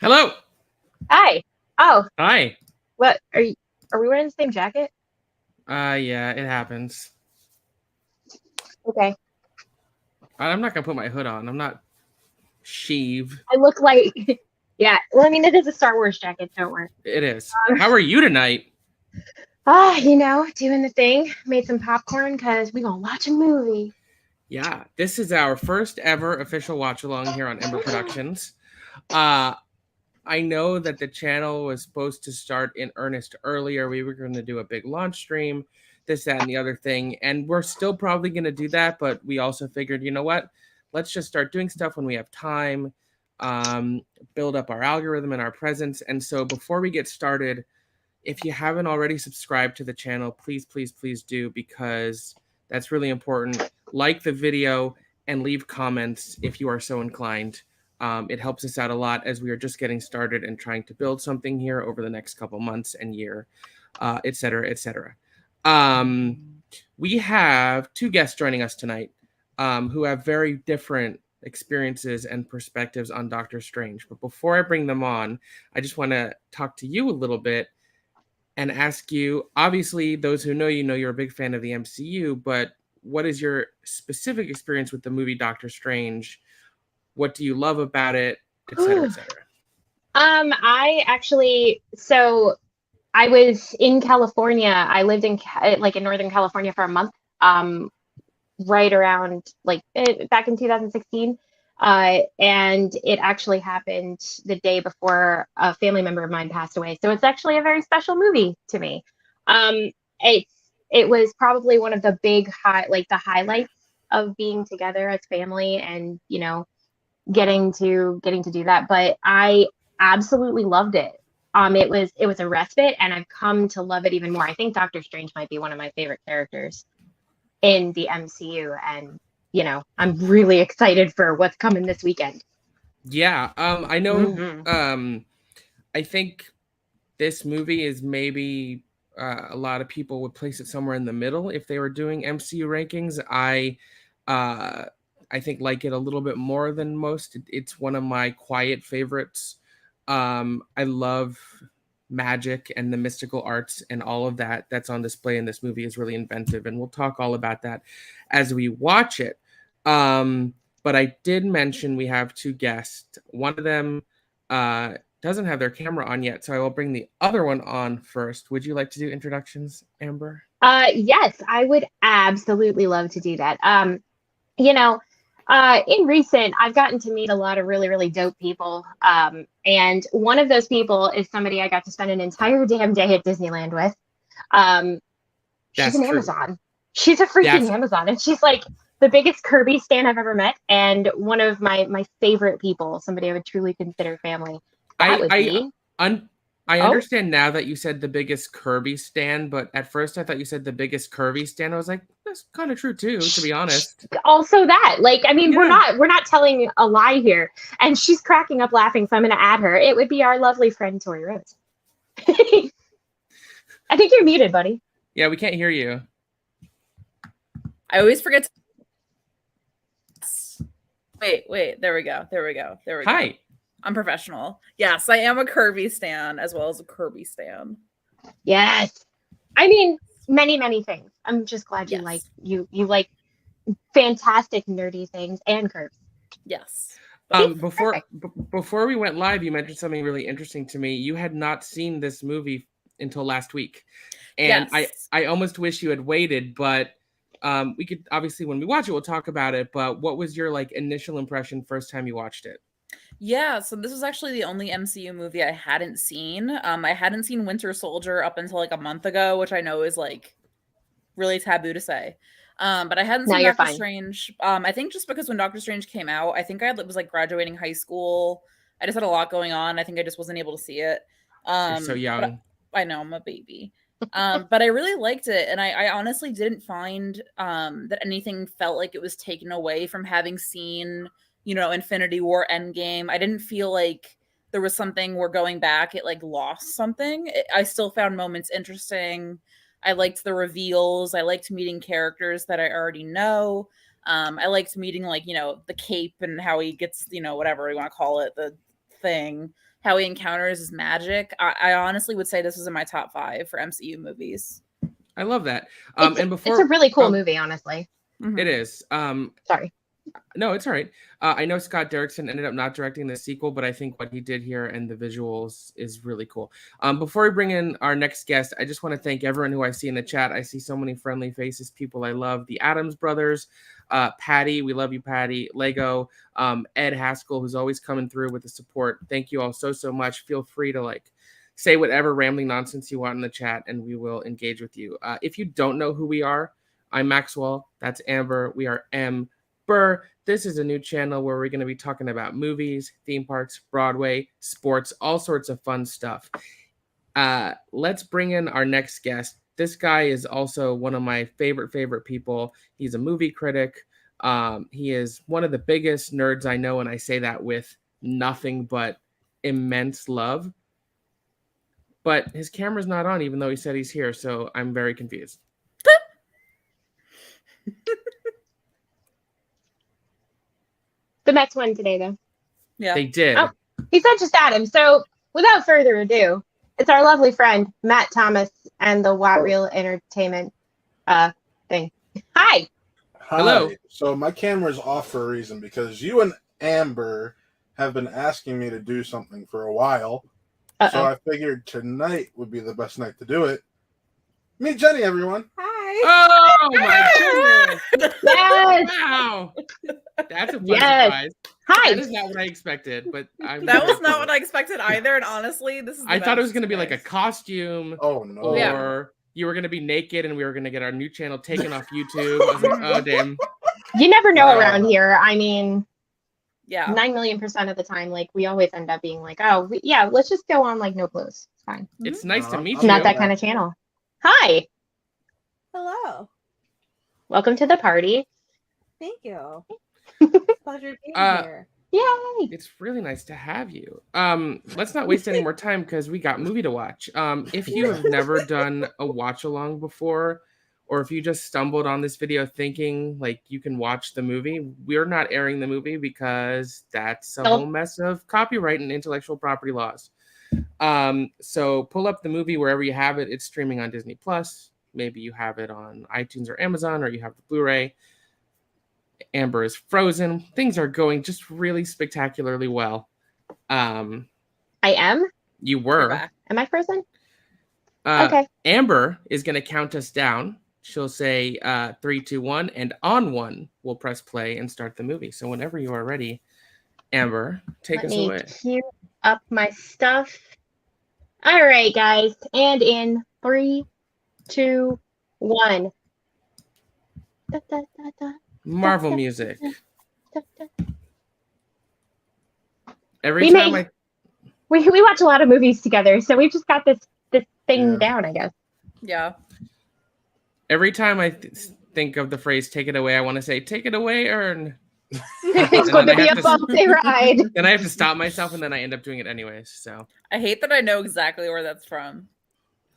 Hello. Hi. Oh, Hi. what are you? Are we wearing the same jacket? Yeah, it happens. Okay. I'm not gonna put my hood on. I'm not sheev. I look like, yeah. Well, I mean, it is a Star Wars jacket. Don't worry. It is. Um, How are you tonight? doing the thing. Made some popcorn because we gonna watch a movie. Yeah, this is our first ever official watch along here on Ember Productions. Uh, I know that the channel was supposed to start in earnest earlier. We were going to do a big launch stream, this, that, and the other thing. And we're still probably going to do that. But we also figured, you know what? Let's just start doing stuff when we have time, um, build up our algorithm and our presence. And so before we get started, if you haven't already subscribed to the channel, please, please, please do, because that's really important. Like the video and leave comments if you are so inclined. It helps us out a lot as we are just getting started and trying to build something here over the next couple months and year, et cetera, et cetera. We have two guests joining us tonight who have very different experiences and perspectives on Doctor Strange. But before I bring them on, I just want to talk to you a little bit and ask you, obviously, those who know you're a big fan of the MCU, but what is your specific experience with the movie Doctor Strange? What do you love about it, et cetera, et cetera? I actually, so I was in California. I lived in Northern California for a month. Right around back in 2016. And it actually happened the day before a family member of mine passed away. So it's actually a very special movie to me. It's it was probably one of the the highlights of being together as family and getting to do that. But I absolutely loved it. It was a respite, and I've come to love it even more. I think Doctor Strange might be one of my favorite characters in the MCU, and I'm really excited for what's coming this weekend. Yeah, I know. Hmm. I think this movie is maybe a lot of people would place it somewhere in the middle if they were doing MCU rankings. Uh, I think like it a little bit more than most. It's one of my quiet favorites. I love magic and the mystical arts and all of that that's on display in this movie is really inventive, and we'll talk all about that as we watch it. Um, but I did mention we have two guests. One of them doesn't have their camera on yet, so I will bring the other one on first. Would you like to do introductions, Amber? Yes, I would absolutely love to do that. You know, in recent, I've gotten to meet a lot of really, really dope people. And one of those people is somebody I got to spend an entire damn day at Disneyland with. Um, she's That's an true. Amazon. She's a freaking That's Amazon, and she's like the biggest Kirby stan I've ever met, and one of my favorite people. Somebody I would truly consider family. That I would I be. un, I Oh, understand now that you said the biggest Kirby stand, but at first I thought you said the biggest Kirby stand. I was like, that's kind of true too, to be honest. also that. Like, I mean, we're Yeah. not we're not telling a lie here. And she's cracking up laughing, so I'm going to add her. It would be our lovely friend Tori Rose. I think you're muted, buddy. Yeah, we can't hear you. I always forget to. Wait. There we go. There we go. There we go. Hi. I'm professional. Yes, I am a Kirby stan as well as a Kirby stan. Yes. I mean, many, many things. I'm just glad you like Yes. you like fantastic nerdy things and curves. Yes. See? Before Perfect. before we went live, you mentioned something really interesting to me. You had not seen this movie until last week, and Yes. I almost wish you had waited, but we could obviously when we watch it, we'll talk about it. But what was your like initial impression first time you watched it? Yeah, so this was actually the only MCU movie I hadn't seen. I hadn't seen Winter Soldier up until like a month ago, which I know is like really taboo to say. But I hadn't Now seen you're Doctor fine. Strange. I think just because when Doctor Strange came out, I think was like graduating high school. I just had a lot going on. I think I just wasn't able to see it. You're so But young. I know I'm a baby. But I really liked it, and I honestly didn't find that anything felt like it was taken away from having seen, Infinity War Endgame. I didn't feel like there was something where going back it like lost something. I still found moments interesting. I liked the reveals. I liked meeting characters that I already know. I liked meeting like the cape and how he gets whatever you want to call it, the thing, how he encounters his magic. I honestly would say this was in my top 5 for MCU movies. I love that. It's a really cool movie, honestly. Mhm. It is. Sorry. No, it's all right. I know Scott Derrickson ended up not directing the sequel, but I think what he did here and the visuals is really cool. Before we bring in our next guest, I just want to thank everyone who I see in the chat. I see so many friendly faces, people I love. The Addams brothers, Patty, we love you, Patty. Lego, Ed Haskell, who's always coming through with the support. Thank you all so much. Feel free to say whatever rambling nonsense you want in the chat, and we will engage with you. If you don't know who we are, I'm Maxwell. That's Amber. We are Ember. This is a new channel where we're going to be talking about movies, theme parks, Broadway, sports, all sorts of fun stuff. Let's bring in our next guest. This guy is also one of my favorite people. He's a movie critic. He is one of the biggest nerds I know, and I say that with nothing but immense love. But his camera's not on, even though he said he's here, so I'm very confused. The Mets won today, though. Yeah, they did. Oh, he said just Adam. So without further ado, it's our lovely friend Matt Thomas and the Watt Reel Entertainment thing. Hi. Hello. So my camera's off for a reason because you and Amber have been asking me to do something for a while. Uh-oh. So I figured tonight would be the best night to do it. Meet Jenny, everyone. Hi. Oh my goodness! Yes. Wow, that's a fun Yes. surprise. Hi. That is not what I expected, but that was not what I expected either. And honestly, this is. I thought it was going to be like a costume, Oh no. or you were going to be naked, and we were going to get our new channel taken off YouTube. I was like, oh damn. You never know around here. I mean, Yeah. 9,000,000% of the time, we always end up being like, oh, yeah, let's just go on no clothes. It's fine. It's nice to meet It's you. not that kind of channel. Hi. Hello. Welcome to the party. Thank you. Pleasure being Uh, here. Yay. It's really nice to have you. Let's not waste any more time because we got movie to watch. If you have never done a watch along before, or if you just stumbled on this video thinking you can watch the movie, we're not airing the movie because that's a whole mess of copyright and intellectual property laws. So pull up the movie wherever you have it. It's streaming on Disney Plus. Maybe you have it on iTunes or Amazon, or you have the Blu-ray. Amber is frozen. Things are going just really spectacularly well. I am? You were. Am I frozen? Okay. Amber is going to count us down. She'll say 3, 2, 1, and on 1, we'll press play and start the movie. So whenever you are ready, Amber, take us away. Cue up my stuff. All right, guys. And in 3, 2, 1. Da, da, da, da. Marvel music. Da, da. We watch a lot of movies together, so we've just got this thing down, I guess. Yeah. Every time I think of the phrase "take it away," I want to say "take it away, Ern." It's going to be a bumpy ride. Then I have to stop myself, and then I end up doing it anyways. So I hate that I know exactly where that's from.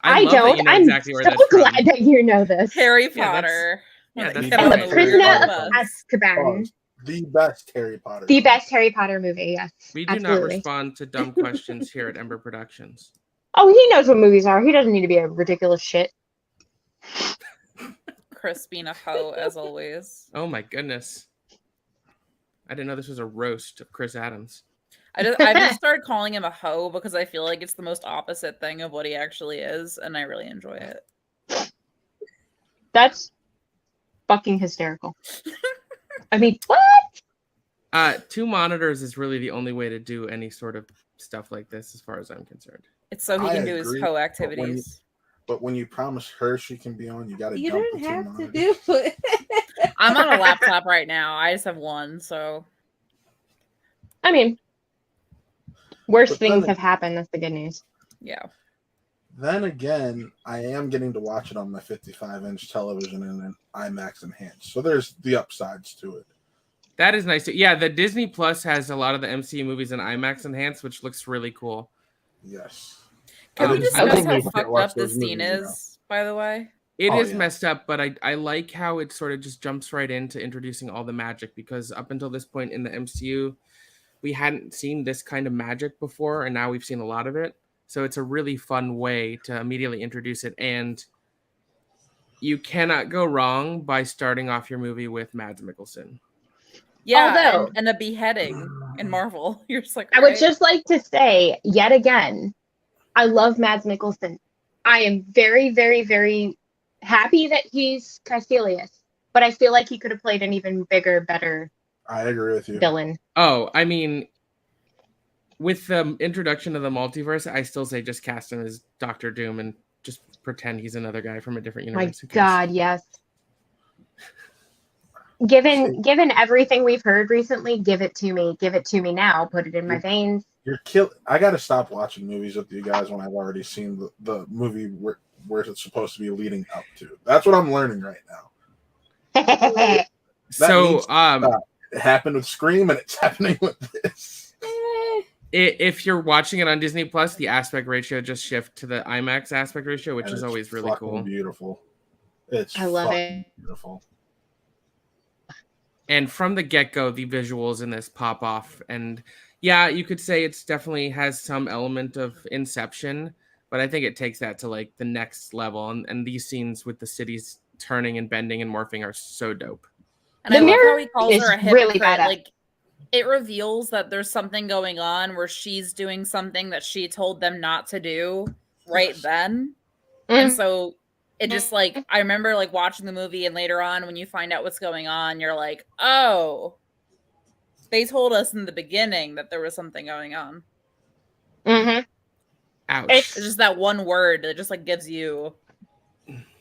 I love that don't. you know I'm exactly where so that's from. glad that you know this. Harry Yeah, Potter. that's And fine. the Prisoner Potter. of Azkaban. The best Harry Potter. The best Harry Potter movie, yes. We do not absolutely. respond to dumb questions here at Ember Productions. Oh, he knows what movies are. He doesn't need to be a ridiculous shit. Chris being a hoe as always. Oh my goodness. I didn't know this was a roast of Chris Adams. I just started calling him a hoe because I feel like it's the most opposite thing of what he actually is, and I really enjoy it. That's fucking hysterical. I mean, what? 2 monitors is really the only way to do any sort of stuff like this, as far as I'm concerned. It's so he I can do his agree, hoe but activities. But when you promise her she can be on, you got to You jump don't the 2 have to monitors. do it. I'm on a laptop right now. I just have one, so I mean, worse But things then- have happened. That's the good news. yeah. Then again, I am getting to watch it on my 55-inch television and an IMAX enhanced. So there's the upsides to it. That is nice. Yeah, the Disney Plus has a lot of the MCU movies in IMAX enhanced, which looks really cool. Yes. Can we I discuss think how we can't fucked watch up this those scene movies, is, by the way? It Oh, is yeah. messed up, but I like how it sort of just jumps right into introducing all the magic, because up until this point in the MCU, we hadn't seen this kind of magic before, and now we've seen a lot of it. So it's a really fun way to immediately introduce it, and you cannot go wrong by starting off your movie with Mads Mikkelsen. Yeah, Although- and a beheading in Marvel. You're just like, I would right? just like to say yet again, I love Mads Mikkelsen. I am very, very, very happy that he's Caecilius, but I feel like he could have played an even bigger, better I agree with you. villain. Oh, I mean, with the introduction of the multiverse, I still say just cast him as Doctor Doom and just pretend he's another guy from a different My universe. Who cares? God, yes. Given everything we've heard recently, give it to me. Give it to me now. Put it in my veins. I gotta stop watching movies with you guys when I've already seen the movie where it's supposed to be leading up to. That's what I'm learning right now. So, It happened with Scream, and it's happening with this. if you're watching it on Disney Plus, the aspect ratio just shift to the IMAX aspect ratio, which And is it's always really fucking cool. beautiful. It's I love fucking it. beautiful. And from the get-go, the visuals in this pop off. And yeah, you could say it's definitely has some element of Inception, but I think it takes that to like the next level. And these scenes with the cities turning and bending and morphing are so dope. And The I love how mirror he calls her a is really hypocrite. badass. Like, it reveals that there's something going on where she's doing something that she told them not to do right then. And so it just like, I remember like watching the movie, and later on when you find out what's going on, you're like, oh, they told us in the beginning that there was something going on. Mm-hmm. Ouch. It's just that one word that just like gives you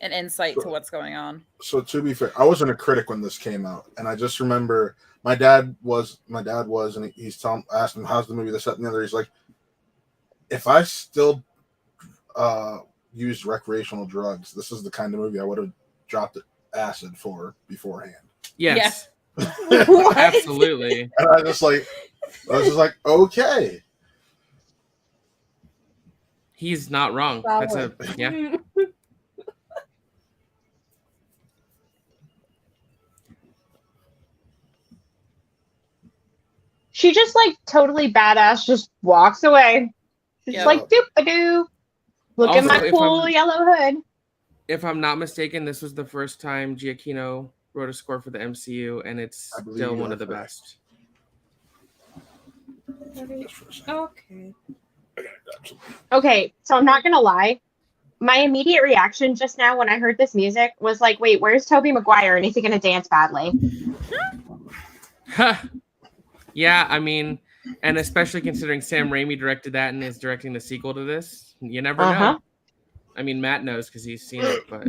an insight to what's going on. So to be fair, I wasn't a critic when this came out, and I just remember my dad was, and I asked him, how's the movie, this, that, and the other. He's like, if I still used recreational drugs, this is the kind of movie I would have dropped acid for beforehand. Yes. What? Absolutely. And I was just like, okay. He's not wrong. That's a yeah. She just like totally badass just walks away. She's Yeah. like doop-a-doo. Look at Also, my if cool I'm- yellow hood. If I'm not mistaken, this was the first time Giacchino wrote a score for the MCU, and it's I believe still you one are of the correct. best. Just for a second. Okay. I gotta grab something. Okay, so I'm not gonna lie. My immediate reaction just now when I heard this music was like, wait, where's Tobey Maguire? And is he gonna dance badly? Yeah, I mean, and especially considering Sam Raimi directed that and is directing the sequel to this, you never Uh-huh. know. I mean, Matt knows because he's seen it, but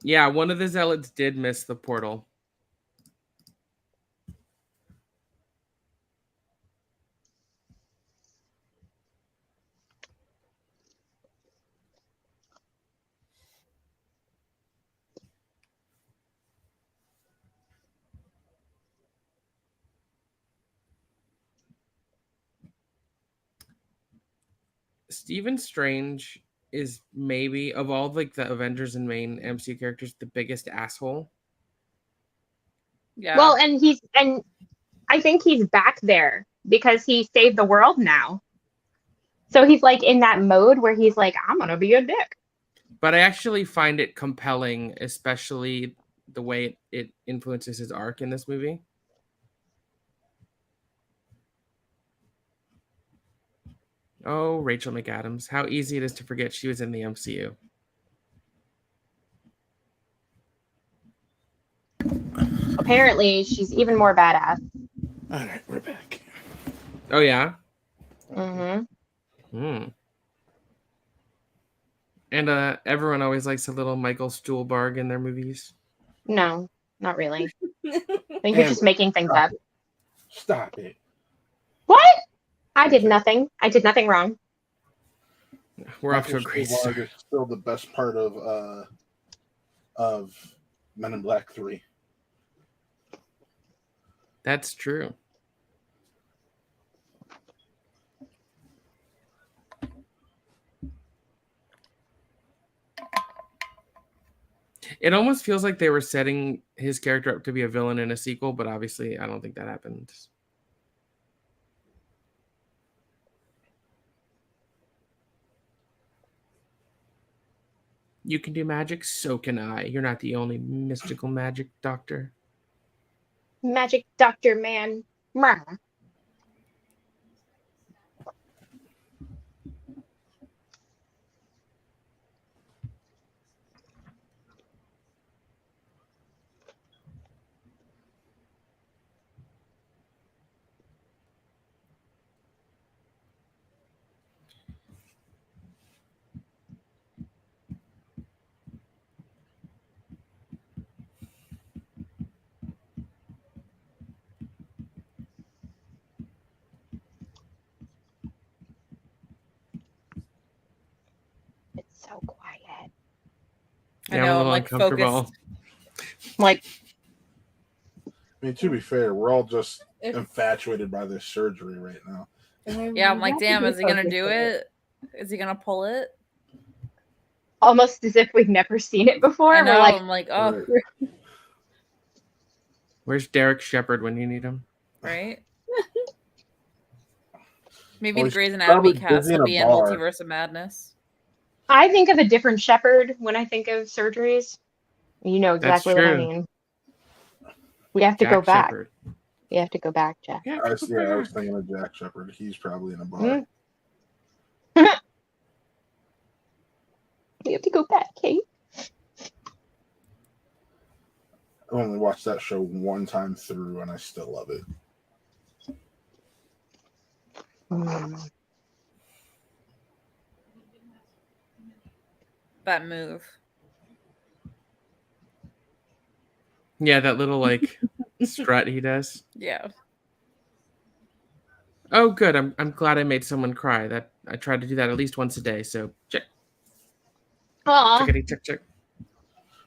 yeah, one of the zealots did miss the portal. Stephen Strange is maybe of all like the Avengers and main MCU characters the biggest asshole. Yeah. Well, and I think he's back there because he saved the world now. So he's like in that mode where he's like, I'm gonna be a dick. But I actually find it compelling, especially the way it influences his arc in this movie. Oh, Rachel McAdams. How easy it is to forget she was in the MCU. Apparently, she's even more badass. All right, we're back. Oh, yeah? Mm-hmm. Hmm. And everyone always likes a little Michael Stuhlbarg in their movies. No, not really. I think you're just making things up. Stop it. What? I did nothing. I did nothing wrong. We're off to a Michael great Stuhlbarg start. is still the best part of Men in Black 3. That's true. It almost feels like they were setting his character up to be a villain in a sequel, but obviously I don't think that happened. You can do magic, so can I. You're not the only mystical magic doctor. Magic Doctor Man. Mwah. It's so quiet. I Yeah, I'm a know, I'm little like uncomfortable. focused. Like, I mean, to be fair, we're all just infatuated by this surgery right now. Yeah, I'm like, damn, is he gonna do it? Is he gonna pull it? almost as if we've never seen it before. I know. We're like, I'm like, oh, Where's Derek Shepard when you need him? right. Maybe Well, the he's Grey's probably Anatomy cast busy in will a be in bar. Multiverse of Madness. I think of a different shepherd when I think of surgeries. You know That's exactly what I true. mean. We have to go Jack back. Shepard. We have to go back, Jack. Yeah, I was thinking of Jack Shepard. He's probably in a bar. Mm. We have to go back, Kate. I only watched that show one time through, and I still love it. That move. Yeah, that little like strut he does. Yeah. Oh, good. I'm glad I made someone cry. That I try to do that at least once a day. So check, Aw. checkity, check, check.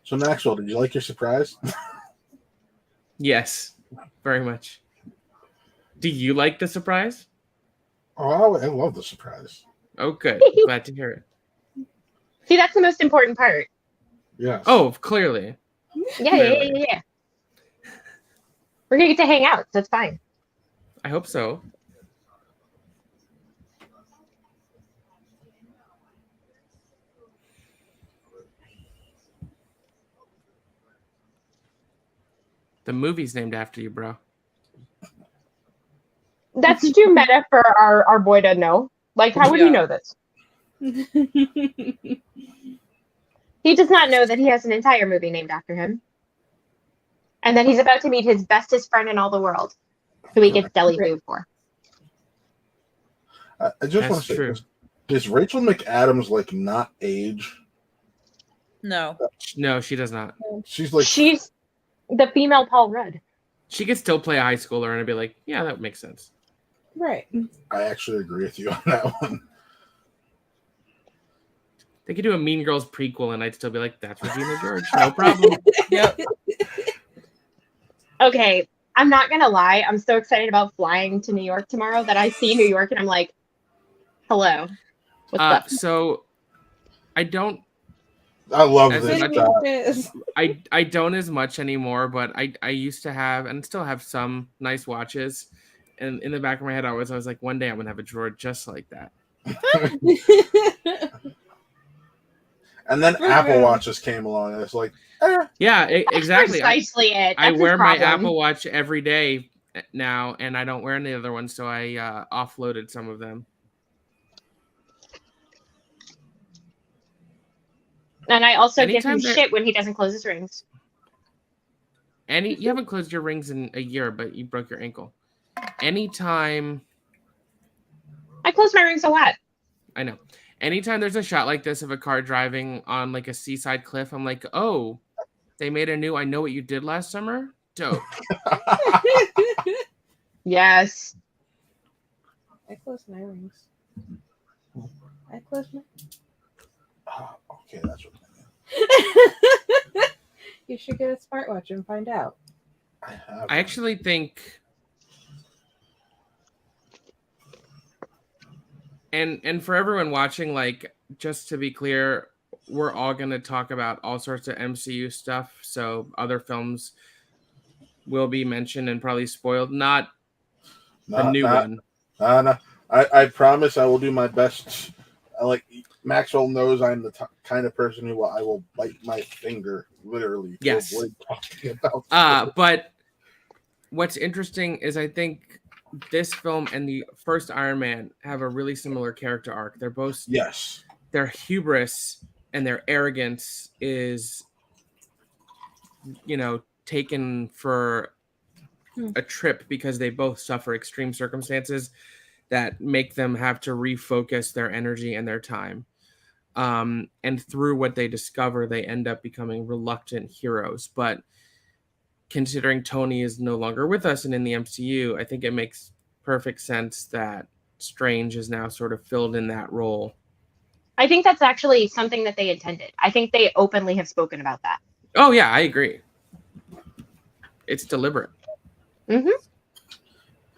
So, Maxwell, did you like your surprise? Yes, very much. Do you like the surprise? Oh, I love the surprise. Oh, good. Glad to hear it. See, that's the most important part. Yes. Oh, clearly. Yeah. We're gonna get to hang out, so it's fine. I hope so. The movie's named after you, bro. That's too meta for our boy to know. Like, how would he Yeah. know this? He does not know that he has an entire movie named after him. And that he's about to meet his bestest friend in all the world, who he gets deli food for. I just want That's to say, true. does Rachel McAdams like not age? No. No, she does not. She's like, She's the female Paul Rudd. She could still play a high schooler and I'd be like, yeah, that makes sense. Right. I actually agree with you on that one. They could do a Mean Girls prequel and I'd still be like, that's Regina George. No problem. Yep. Okay, I'm not gonna lie. I'm so excited about flying to New York tomorrow that I see New York and I'm like, hello. What's up? So I don't I love As this. in, Yes. I don't as much anymore, but I used to have and still have some nice watches. And in the back of my head, I was like, one day I'm gonna have a drawer just like that. And then Apple Watches came along, and it's like, Yeah, exactly. Precisely it. I That's wear his my problem. Apple Watch every day now, and I don't wear any other ones, so I offloaded some of them. And I also give him Anytime there- shit when he doesn't close his rings. You haven't closed your rings in a year, but you broke your ankle. Anytime, I close my rings a lot. I know. Anytime there's a shot like this of a car driving on like a seaside cliff, I'm like, oh, they made a new I Know What You Did Last Summer? Dope. Yes. I close my rings. I close my. oh, okay, that's what You should get a smartwatch and find out. I have. I actually think and for everyone watching, like, just to be clear, we're all going to talk about all sorts of MCU stuff. So other films will be mentioned and probably spoiled. Not the new one. No. I promise I will do my best. Maxwell knows I'm the kind of person who I will bite my finger literally to Yes. avoid talking about. But what's interesting is I think this film and the first Iron Man have a really similar character arc. They're both their hubris and their arrogance is, taken for a trip because they both suffer extreme circumstances that make them have to refocus their energy and their time. And through what they discover, they end up becoming reluctant heroes. But considering Tony is no longer with us and in the MCU, I think it makes perfect sense that Strange is now sort of filled in that role. I think that's actually something that they intended. I think they openly have spoken about that. Oh, yeah, I agree. It's deliberate. Mm-hmm.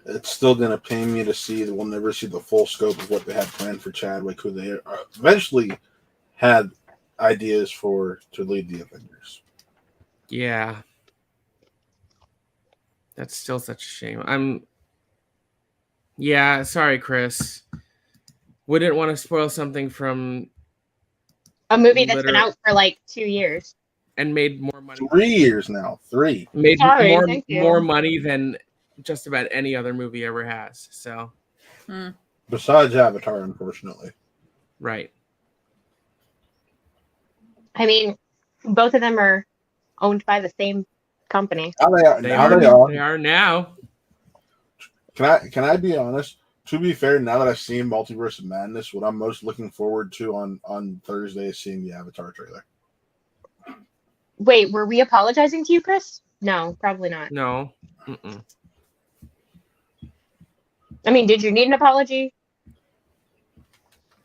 It's still going to pain me to see that we'll never see the full scope of what they had planned for Chadwick, who they eventually had ideas for to lead the Avengers. Yeah. That's still such a shame. Yeah, sorry, Chris. Wouldn't want to spoil something from a movie that's been out for like 2 years. And made more money. 3 years now. 3. Made more money than just about any other movie ever has. So, besides Avatar, unfortunately. Right. I mean, both of them are owned by the same company. Now they are. They are now. Can I be honest? To be fair, now that I've seen Multiverse of Madness, what I'm most looking forward to on Thursday is seeing the Avatar trailer. Wait, were we apologizing to you, Chris? No, probably not. No. Mm-mm. I mean, did you need an apology?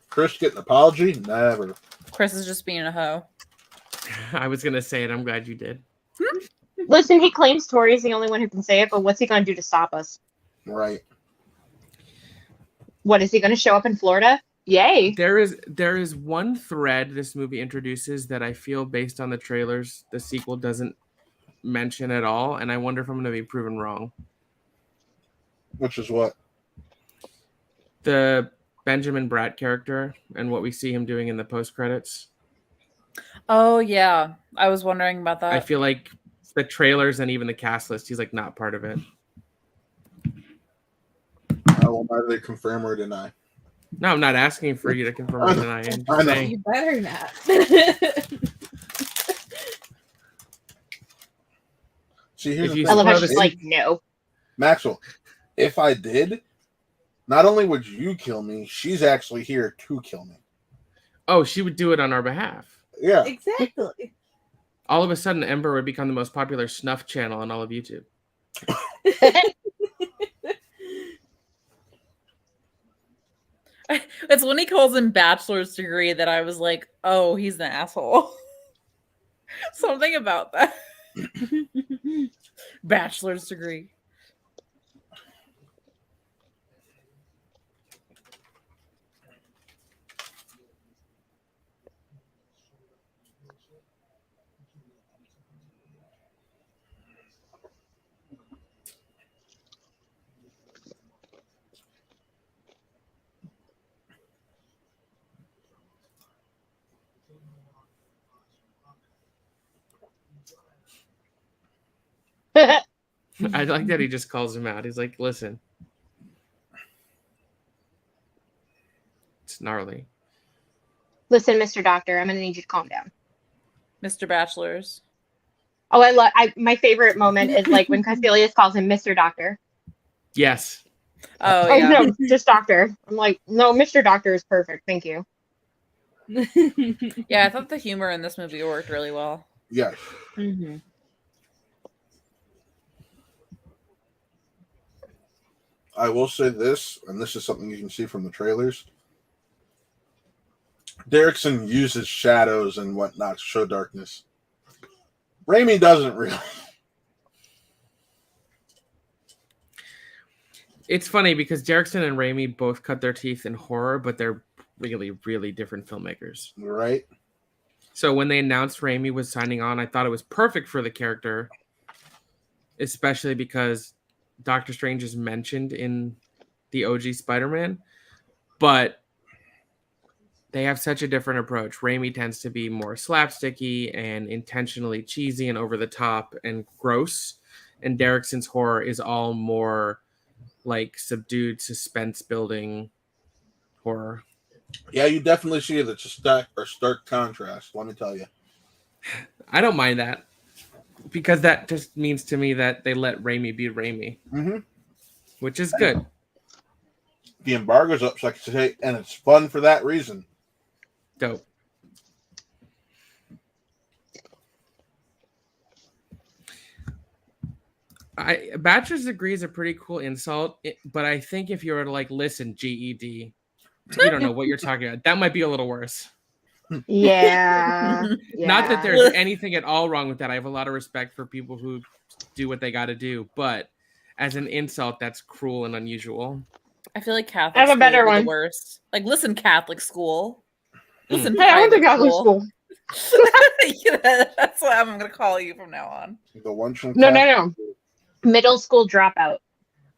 Chris get an apology? Never. Chris is just being a hoe. I was going to say it. I'm glad you did. Listen, he claims Tori's the only one who can say it, but what's he going to do to stop us? Right. What, is he going to show up in Florida? Yay. There is one thread this movie introduces that I feel, based on the trailers, the sequel doesn't mention at all, and I wonder if I'm going to be proven wrong. Which is what? The Benjamin Bratt character and what we see him doing in the post-credits. Oh, yeah. I was wondering about that. I feel like the trailers and even the cast list, he's like not part of it. I will neither confirm or deny. No, I'm not asking for you to confirm or deny. I know. You better not. See, here's the I love how thing. she's like, no. Maxwell, if I did, not only would you kill me, she's actually here to kill me. Oh, she would do it on our behalf. Yeah. Exactly. All of a sudden, Ember would become the most popular snuff channel on all of YouTube. It's when he calls him bachelor's degree that I was like, oh, he's an asshole. Something about that. Bachelor's degree. I like that he just calls him out. He's like, listen. It's gnarly. Listen, Mr. Doctor, I'm going to need you to calm down. Mr. Bachelors. Oh, my favorite moment is like when Caecilius calls him Mr. Doctor. Yes. Oh, yeah. No, just Doctor. I'm like, no, Mr. Doctor is perfect. Thank you. Yeah, I thought the humor in this movie worked really well. Yeah. Mm-hmm. I will say this, and this is something you can see from the trailers. Derrickson uses shadows and whatnot to show darkness. Raimi doesn't really. It's funny because Derrickson and Raimi both cut their teeth in horror, but they're really, really different filmmakers. Right? So when they announced Raimi was signing on, I thought it was perfect for the character, especially because Doctor Strange is mentioned in the OG Spider-Man, but they have such a different approach. Raimi tends to be more slapsticky and intentionally cheesy and over the top and gross, and Derrickson's horror is all more like subdued, suspense building horror. Yeah, you definitely see the stark contrast. Let me tell you. I don't mind that because that just means to me that they let Raimi be Raimi, which is good. The embargo's up, so I can say, and it's fun for that reason. Dope. Bachelor's degree is a pretty cool insult, but I think if you were to like listen, GED, you don't know what you're talking about. That might be a little worse. Yeah. Not that there's anything at all wrong with that. I have a lot of respect for people who do what they got to do, but as an insult, that's cruel and unusual. I feel like Catholic I have a school better would be one. the worst. Like, listen, Catholic school. Listen, Hey, I went to private Catholic school. Yeah, that's what I'm going to call you from now on. The one from No. Middle school dropout.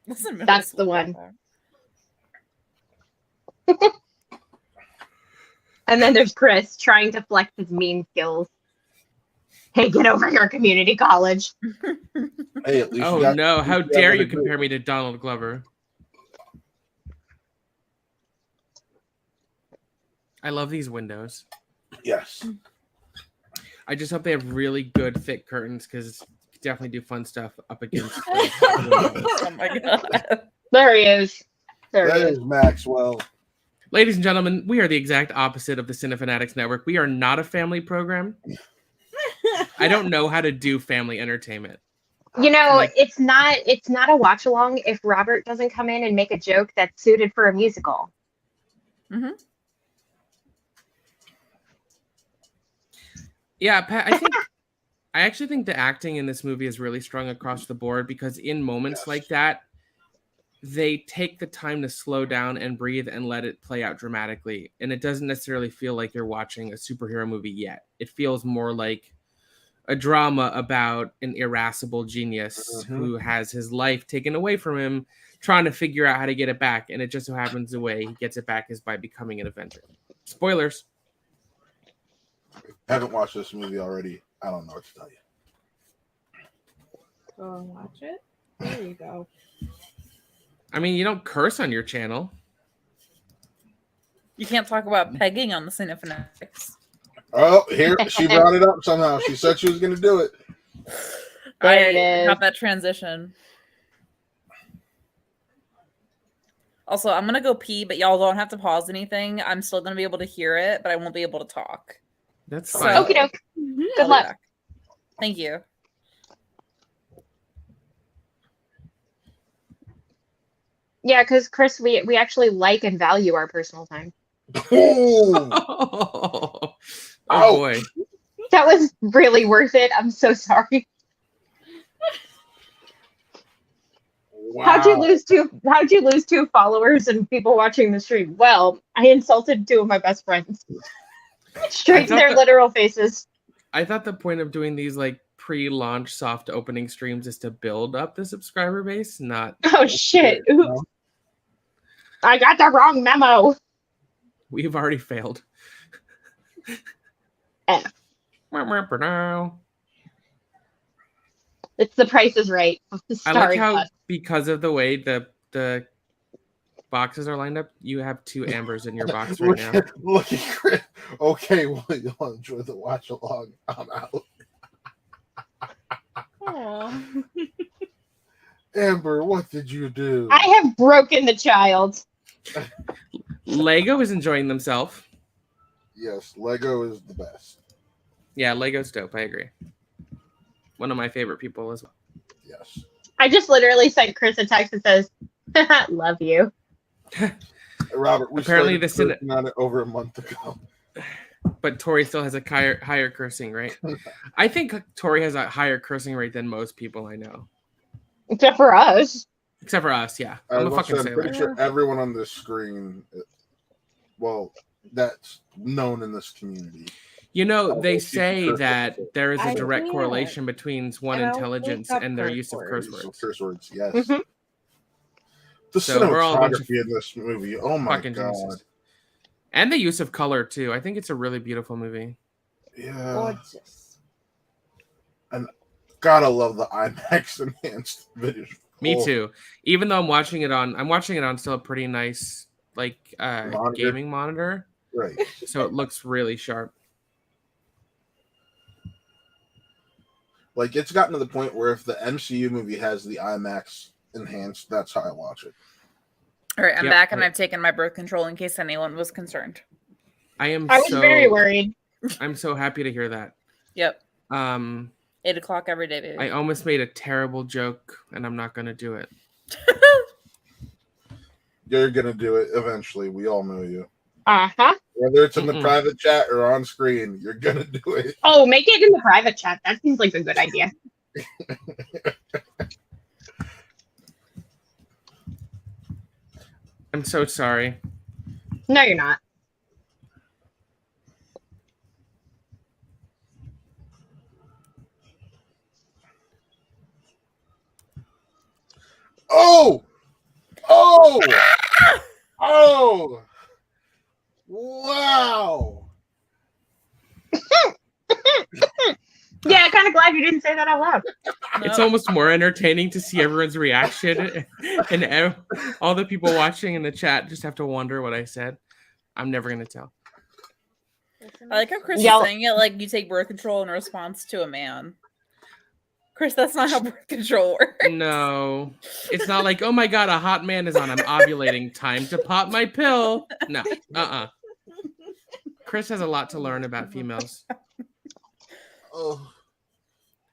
Listen, middle That's school the one. dropout. And then there's Chris trying to flex his mean skills. Hey, get over here, community college. Hey, at least Oh no! How dare you compare me to Donald Glover? I love these windows. Yes. I just hope they have really good thick curtains because definitely do fun stuff up against. Oh my god! There he is. There That he is. is Maxwell. Ladies and gentlemen, we are the exact opposite of the Cinefanatics Network. We are not a family program. I don't know how to do family entertainment. You know, Like- it's not a watch along if Robert doesn't come in and make a joke that's suited for a musical. Yeah, Pat, I actually think the acting in this movie is really strong across the board because in moments Yes. like that, they take the time to slow down and breathe and let it play out dramatically. And it doesn't necessarily feel like you're watching a superhero movie yet. It feels more like a drama about an irascible genius who has his life taken away from him, trying to figure out how to get it back. And it just so happens the way he gets it back is by becoming an Avenger. Spoilers. Haven't watched this movie already. I don't know what to tell you. Go and watch it. There you go. I mean, you don't curse on your channel. You can't talk about pegging on the Cinefanatics. Oh, here she brought it up somehow. She said she was going to do it. There it I is. got that transition. Also, I'm gonna go pee, but y'all don't have to pause anything. I'm still gonna be able to hear it, but I won't be able to talk. That's So- fine. Okie doke. I'll Good be luck. back. Thank you. Yeah, because Chris, we actually like and value our personal time. Ooh. Oh, Ouch. boy. That was really worth it. I'm so sorry. Wow. How'd you lose two followers and people watching the stream? Well, I insulted two of my best friends. Straight to I their thought literal faces. I thought the point of doing these like pre-launch soft opening streams is to build up the subscriber base, not Oh shit. Oops. I got the wrong memo. we've already failed. F. I It's the Price is Right. like Sorry, how but because of the way the boxes are lined up, you have two Ambers in your box right now. Look at Chris. Okay, well, you'll enjoy the watch along. I'm out. Aw. Amber, what did you do? I have broken the child. Lego is enjoying themselves. Yes, Lego is the best. Yeah, Lego's dope. I agree. One of my favorite people as well. Yes. I just literally sent Chris a text that says, "Love you." Robert, we Apparently started the working on it over a month ago. But Tori still has a higher cursing rate. I think Tori has a higher cursing rate than most people I know. Except for us. Except for us, yeah. I I'm a was fucking saying, I'm pretty sailor. sure everyone on this screen, well, that's known in this community. You know, Oh, they those use of say curse that words. there is a I direct can't. correlation between one And I'll intelligence look up and their curse use of words. curse Use of words. curse words, yes. Mhm. The So we're all a bunch of cinematography in this movie, oh my Fucking god. geniuses. And the use of color too. I think it's a really beautiful movie. Yeah. Gorgeous. Gotta love the IMAX enhanced video. Me Oh, too. Even though I'm watching it on still a pretty nice Monitor. gaming monitor. Right. So it looks really sharp. Like, it's gotten to the point where if the MCU movie has the IMAX enhanced, that's how I watch it. All right, I'm Yep. back and I've taken my birth control in case anyone was concerned. I was very worried. I'm so happy to hear that. Yep. 8 o'clock every day, baby. I almost made a terrible joke and I'm not gonna do it. You're gonna do it eventually. We all know you. Uh-huh. Whether it's in the Mm-mm. private chat or on screen, you're gonna do it. Oh, make it in the private chat. That seems like a good idea. I'm so sorry. No, you're not. Oh! Oh! Oh! Wow! Yeah, kind of glad you didn't say that out loud. It's No. almost more entertaining to see everyone's reaction and all the people watching in the chat just have to wonder what I said. I'm never gonna tell. I like how Chris is Y'all- saying it like you take birth control in response to a man. Chris, that's not how birth control works. No, it's not like, oh my god, a hot man is on. I'm ovulating. Time to pop my pill. No, Chris has a lot to learn about females. Oh.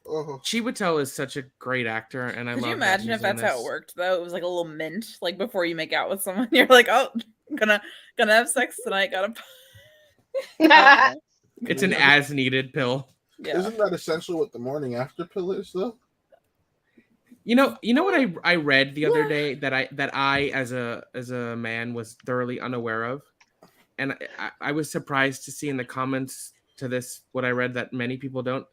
Oh. Chiwetel is such a great actor, and I Could love. you that imagine he's if that's in how this. it worked though? It was like a little mint, like before you make out with someone, you're like, oh, gonna have sex tonight, gotta It's an as-needed pill. yeah. Isn't that essentially what the morning after pill is, though? You know what I read the other day that I as a man was thoroughly unaware of, and I was surprised to see in the comments to this what I read that many people don't.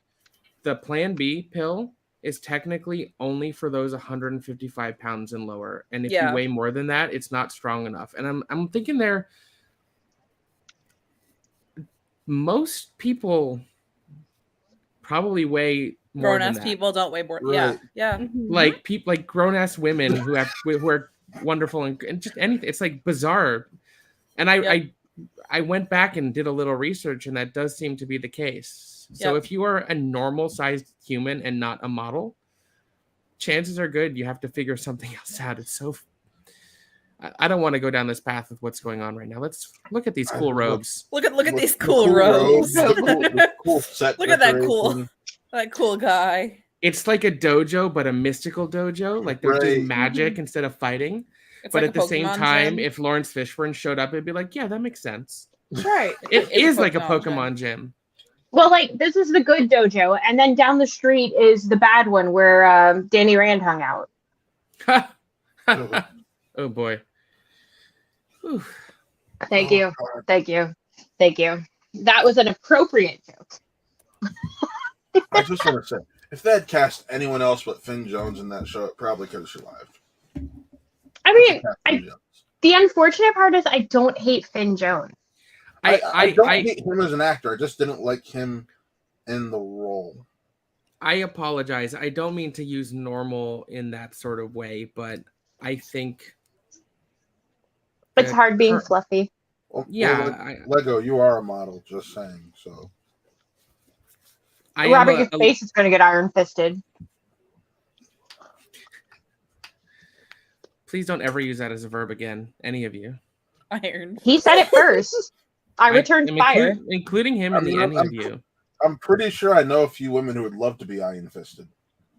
The Plan B pill is technically only for those 155 pounds and lower, and if Yeah. you weigh more than that, it's not strong enough. And I'm thinking most people probably weigh more Grown than ass that. people don't weigh more. Right. Yeah. Like people, like grown ass women who are wonderful and just anything. It's like bizarre. And I went back and did a little research, and that does seem to be the case. So Yep. if you are a normal sized human and not a model, chances are good you have to figure something else out. It's so. I don't want to go down this path with what's going on right now. Let's look at these cool robes. Look at Look- these the cool robes. the cool set. Look at that cool. decoration. That cool guy. It's like a dojo, but a mystical dojo. Like they're Right. doing magic instead of fighting. It's But like at the a same Pokemon time, gym. if Lawrence Fishburne showed up, it'd be like, yeah, that makes sense. Right. It It's a is like a Pokemon Pokemon gym. Well, like, this is the good dojo, and then down the street is the bad one where Danny Rand hung out. Oh boy. Whew. Thank Oh, you. God. Thank you. Thank you. That was an appropriate joke. I just want to say, if they had cast anyone else but Finn Jones in that show, it probably could have survived. I mean, Cast Finn Jones. the unfortunate part is I don't hate Finn Jones. I don't hate him as an actor. I just didn't like him in the role. I apologize. I don't mean to use normal in that sort of way, but I think It's hard being her- fluffy. Well, yeah, Lego, you are a model. Just saying. So I Robert, am your face is going to get iron fisted. Please don't ever use that as a verb again, any of you. Iron. He said it first. I returned am fire. including him I and mean, any of you. I'm pretty sure I know a few women who would love to be iron fisted.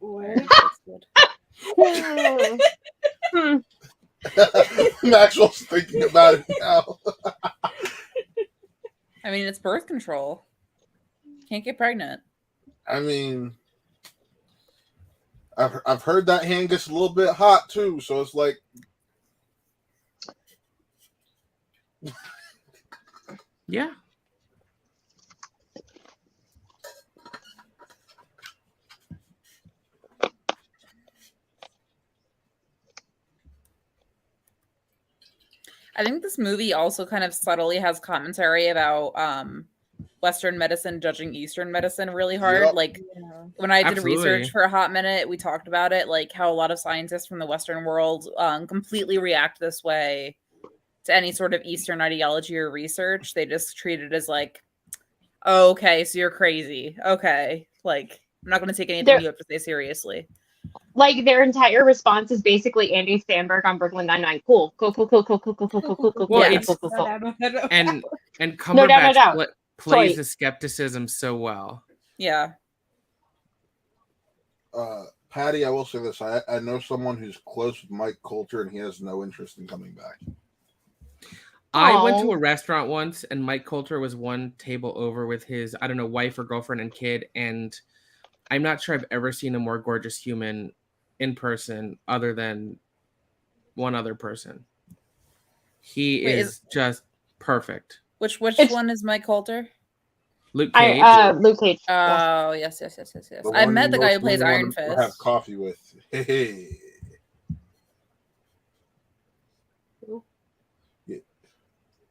Where? Maxwell's thinking about it now. I mean, it's birth control. Can't get pregnant. I mean, I've heard that hand gets a little bit hot too, so it's like, Yeah. I think this movie also kind of subtly has commentary about Western medicine judging Eastern medicine really hard. Yep. Like Yeah. when I did Absolutely. research for a hot minute, we talked about it, like how a lot of scientists from the Western world completely react this way to any sort of Eastern ideology or research. They just treat it as like, oh, okay, so you're crazy. Okay. Like, I'm not going to take anything There- you have to say seriously. Like their entire response is basically Andy Samberg on Brooklyn Nine-Nine. Cool. Well, it's- And No doubt, Cumberbatch no doubt. plays Sorry. the skepticism so well. Yeah. Patty, I will say this. I know someone who's close with Mike Coulter, and he has no interest in coming back. I went to Aw. a restaurant once, and Mike Coulter was one table over with his, I don't know, wife or girlfriend and kid. And I'm not sure I've ever seen a more gorgeous human in person other than one other person. He Wait, is just perfect. Which It's- one is Mike Coulter? Luke Cage. Luke Cage. Oh, yes. The I one met the guy who most plays women Iron want to Fist. Have coffee with. Hey. Yeah.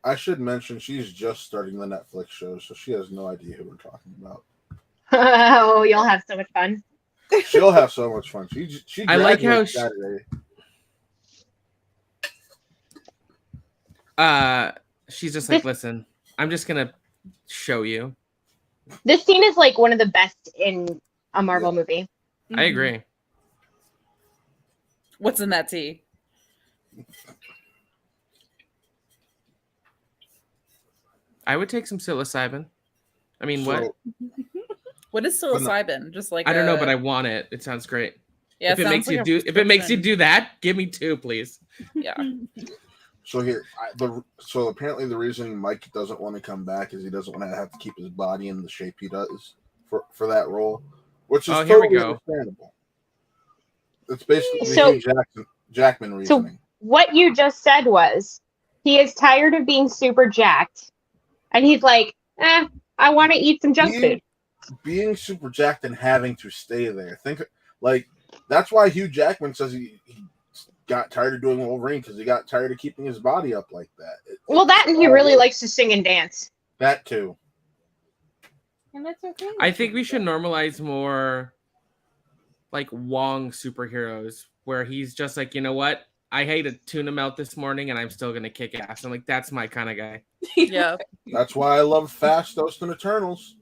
I should mention she's just starting the Netflix show, so she has no idea who we're talking about. Oh, you'll have so much fun. She'll have so much fun. She I like how graduates Saturday. She's just like, listen, I'm just gonna show you. This scene is like one of the best in a Marvel movie. I agree. What's in that tea? I would take some psilocybin. I mean, what? What is psilocybin? Just like I don't know, but I want it. It sounds great. yeah, If it makes you do, that, give me 2, please. Yeah. So here, so apparently the reason Mike doesn't want to come back is he doesn't want to have to keep his body in the shape he does for that role, which is here we totally go. understandable. It's basically So- the Hugh Jackman reasoning. What you just said was he is tired of being super jacked, and he's like, I want to eat some junk food. Being super jacked and having to stay there. That's why Hugh Jackman says he got tired of doing Wolverine, because he got tired of keeping his body up like that. Well, that and he really likes to sing and dance. That too. And that's okay. I think we should normalize more like Wong superheroes, where he's just like, you know what? I ate a tuna melt this morning and I'm still gonna kick ass. I'm like, that's my kind of guy. Yeah. That's why I love Fast and Eternals.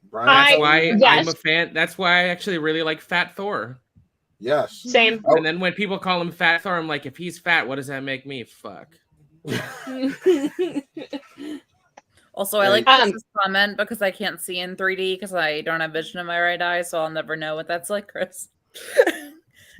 Brian, That's why yes. I'm a fan. That's why I actually really like Fat Thor. yes. Same. Oh. And then when people call him Fat Thor, I'm like, if he's fat, what does that make me? Fuck. Also, I like Um, Chris's comment because I can't see in 3D because I don't have vision in my right eye, so I'll never know what that's like, Chris.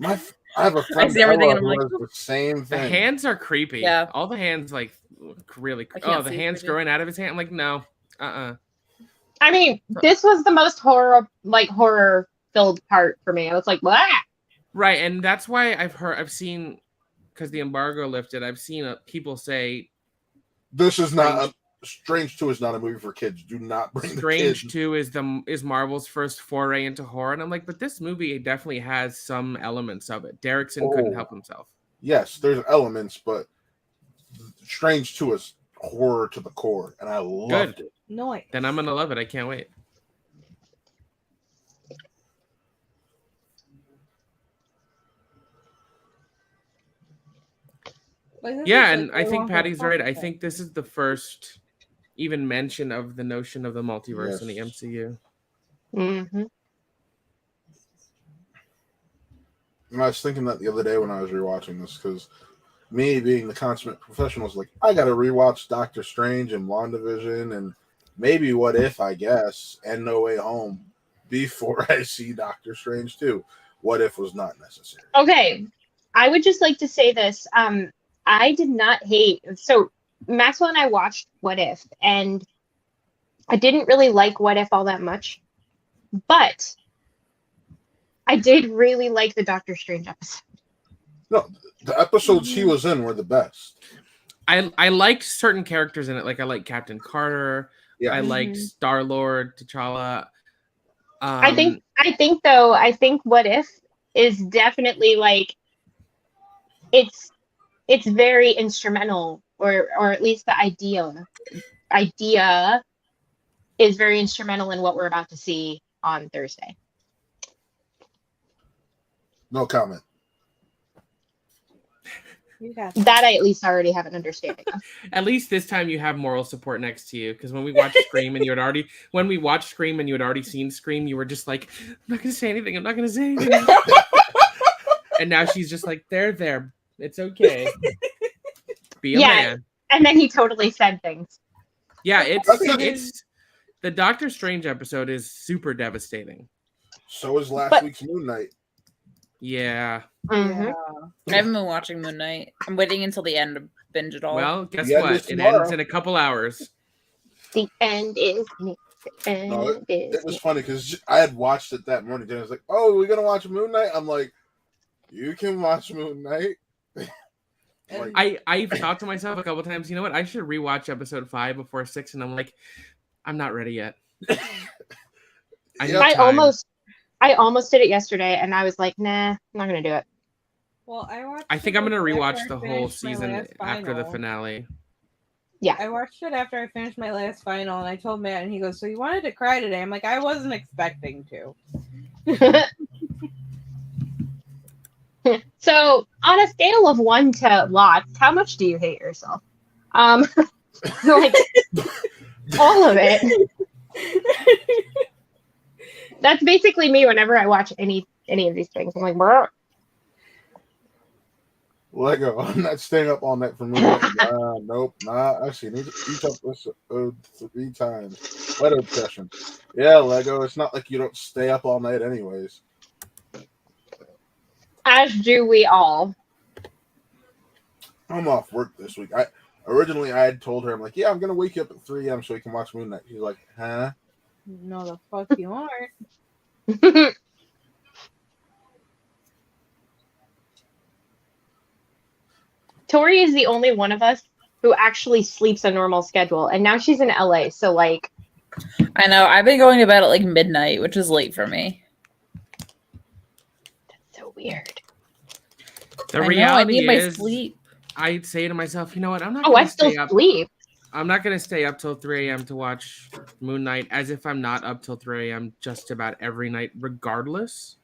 I have a friend see everything and I'm who like, has the same The thing. hands are creepy. Yeah. All the hands like look really. I can't The see hands 3D. growing out of his hand. I'm like, no. I mean, this was the most horror-filled part for me. I was like, blah. Right, and that's why I've seen, because the embargo lifted. I've seen people say This is not Strange 2 is not a movie for kids. Do not bring the Strange kids. 2 is Marvel's first foray into horror, and I'm like, but this movie definitely has some elements of it. Derrickson couldn't help himself. Yes, there's elements, but Strange 2 is horror to the core, and I loved it. Noise. Then I'm gonna love it. I can't wait. Yeah, and I think Patty's right. I think this is the first even mention of the notion of the multiverse in the Yes. MCU. Mm-hmm. And I was thinking that the other day when I was rewatching this, because me being the consummate professional is like, I got to rewatch Doctor Strange and WandaVision and maybe What If, I guess, and No Way Home before I see Doctor Strange 2. What If was not necessary. Okay, I would just like to say this. I did not hate. So Maxwell and I watched What If, and I didn't really like What If all that much, but I did really like the Doctor Strange episode. No, the episodes he was in were the best. I liked certain characters in it. Like I liked Captain Carter. Yeah. I liked Star-Lord, T'Challa. I think What If is definitely like it's very instrumental or at least the idea is very instrumental in what we're about to see on Thursday. No comment. You got That I at least already have an understanding of. At least this time you have moral support next to you. Because when we watched Scream and you had already seen Scream, you were just like, I'm not gonna say anything. I'm not gonna say anything. And now she's just like, there. It's okay. Be a man. And then he totally said things. Yeah, it's the Doctor Strange episode is super devastating. So is last week's Moon Knight. Yeah. Mhm. I haven't been watching Moon Knight. I'm waiting until the end to binge it all. Well, guess Yeah, what? just It tomorrow. ends in a couple hours. The end is near. The end No, is it was funny because I had watched it that morning. And I was like, "Oh, we're gonna watch Moon Knight." I'm like, "You can watch Moon Knight." I've thought to myself a couple times, you know what? I should rewatch episode 5 before 6, and I'm like, I'm not ready yet. I need I time. almost did it yesterday, and I was like, nah, I'm not gonna do it. Well, I think I'm gonna rewatch after the I whole finished my season last after the final. finale. I watched it after I finished my last final, and I told Matt, and he goes, "So you wanted to cry today?" I'm like, "I wasn't expecting to." So, on a scale of 1 to lots, how much do you hate yourself? Like all of it. That's basically me whenever I watch any of these things. I'm like, bro. Lego, I'm not staying up all night for Moon Knight. Nope, nah. Actually, need to eat up this 3 times. What obsession? Yeah, Lego. It's not like you don't stay up all night, anyways. As do we all. I'm off work this week. I had told her, I'm like, yeah, I'm gonna wake you up at 3 a.m. so we can watch Moon Knight. She's like, huh? No, the fuck you aren't. Tori is the only one of us who actually sleeps a normal schedule, and now she's in LA, so like I know. I've been going to bed at like midnight, which is late for me. that's so weird. The I know, I reality need my is, sleep. I'd say to myself, you know what? I'm not Oh, gonna I still stay up. sleep. I'm not gonna stay up till 3 a.m. to watch Moon Knight, as if I'm not up till 3 a.m. just about every night, regardless.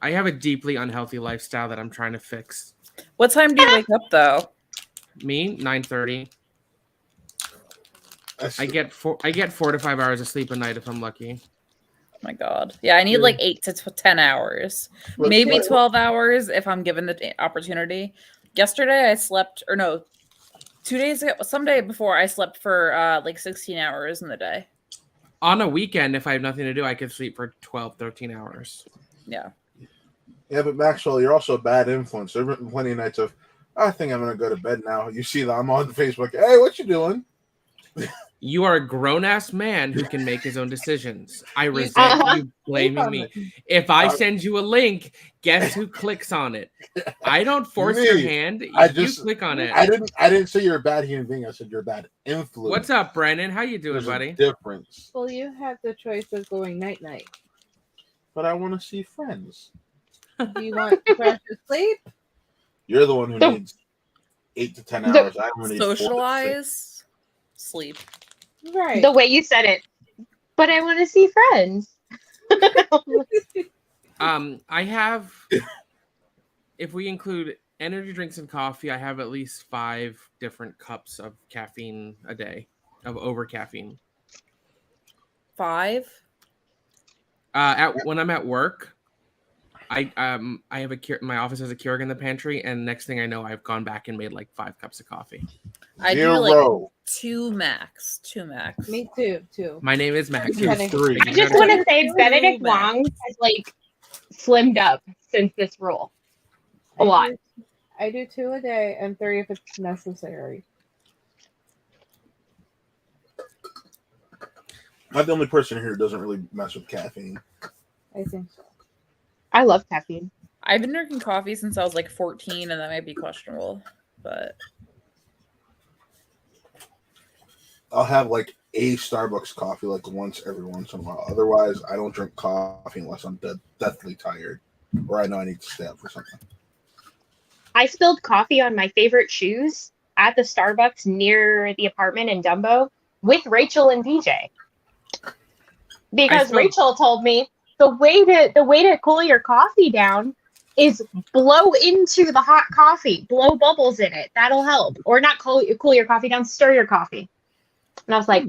I have a deeply unhealthy lifestyle that I'm trying to fix. What time do you wake up though? Me, 9:30. I get 4 to 5 hours of sleep a night if I'm lucky. Oh my god. Yeah, I need like 8 to 10 hours. Maybe 12 hours if I'm given the opportunity. Yesterday I slept, or no, 2 days ago, someday before I slept for like 16 hours in the day. On a weekend, if I have nothing to do, I could sleep for 12, 13 hours. Yeah. Yeah, but Maxwell, you're also a bad influence. There've been plenty of nights of, I think I'm gonna go to bed now. You see that I'm on Facebook. Hey, what you doing? You are a grown-ass man who can make his own decisions. I resent you blaming me. If I send you a link, guess who clicks on it? I don't force your hand. You click on it. I didn't say you're a bad human being. I said you're a bad influence. What's up, Brennan? How you doing, There's buddy? a difference. Well, you have the choice of going night night. But I want to see friends. Do you want to crash to sleep? You're the one who needs 8 to 10 hours. I only need 4 to 6. Socialize, sleep. Right. The way you said it. But I want to see friends. I have, if we include energy drinks and coffee, I have at least 5 different cups of caffeine a day, of over caffeine. 5? When I'm at work, I have my office has a Keurig in the pantry, and next thing I know, I've gone back and made like 5 cups of coffee. I do like 2 max. Me too. My name is Max. Benedict. 3. I just want to say Benedict Wong has like slimmed up since this rule. A lot. I do 2 a day and 3 if it's necessary. I'm the only person here who doesn't really mess with caffeine. I think so. I love caffeine. I've been drinking coffee since I was like 14, and that might be questionable, but I'll have like a Starbucks coffee like once in a while. Otherwise, I don't drink coffee unless I'm deathly tired or I know I need to stay up for something. I spilled coffee on my favorite shoes at the Starbucks near the apartment in Dumbo with Rachel and PJ. Because Rachel told me the way to cool your coffee down is blow into the hot coffee, blow bubbles in it. That'll help. Or not cool your coffee down, stir your coffee. And I was like,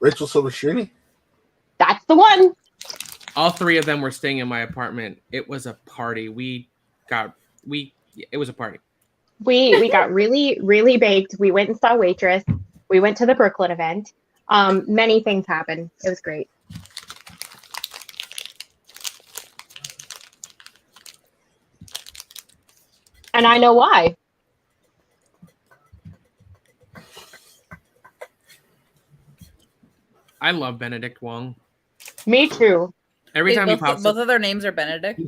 Rachel Silverstreamy? that's the one. All three of them were staying in my apartment. It was a party. It was a party. We got really, really baked. We went and saw Waitress. We went to the Brooklyn event. Many things happened. It was great. And I know why. I love Benedict Wong. Me too. Every time he both, pops both up. of their names are Benedict.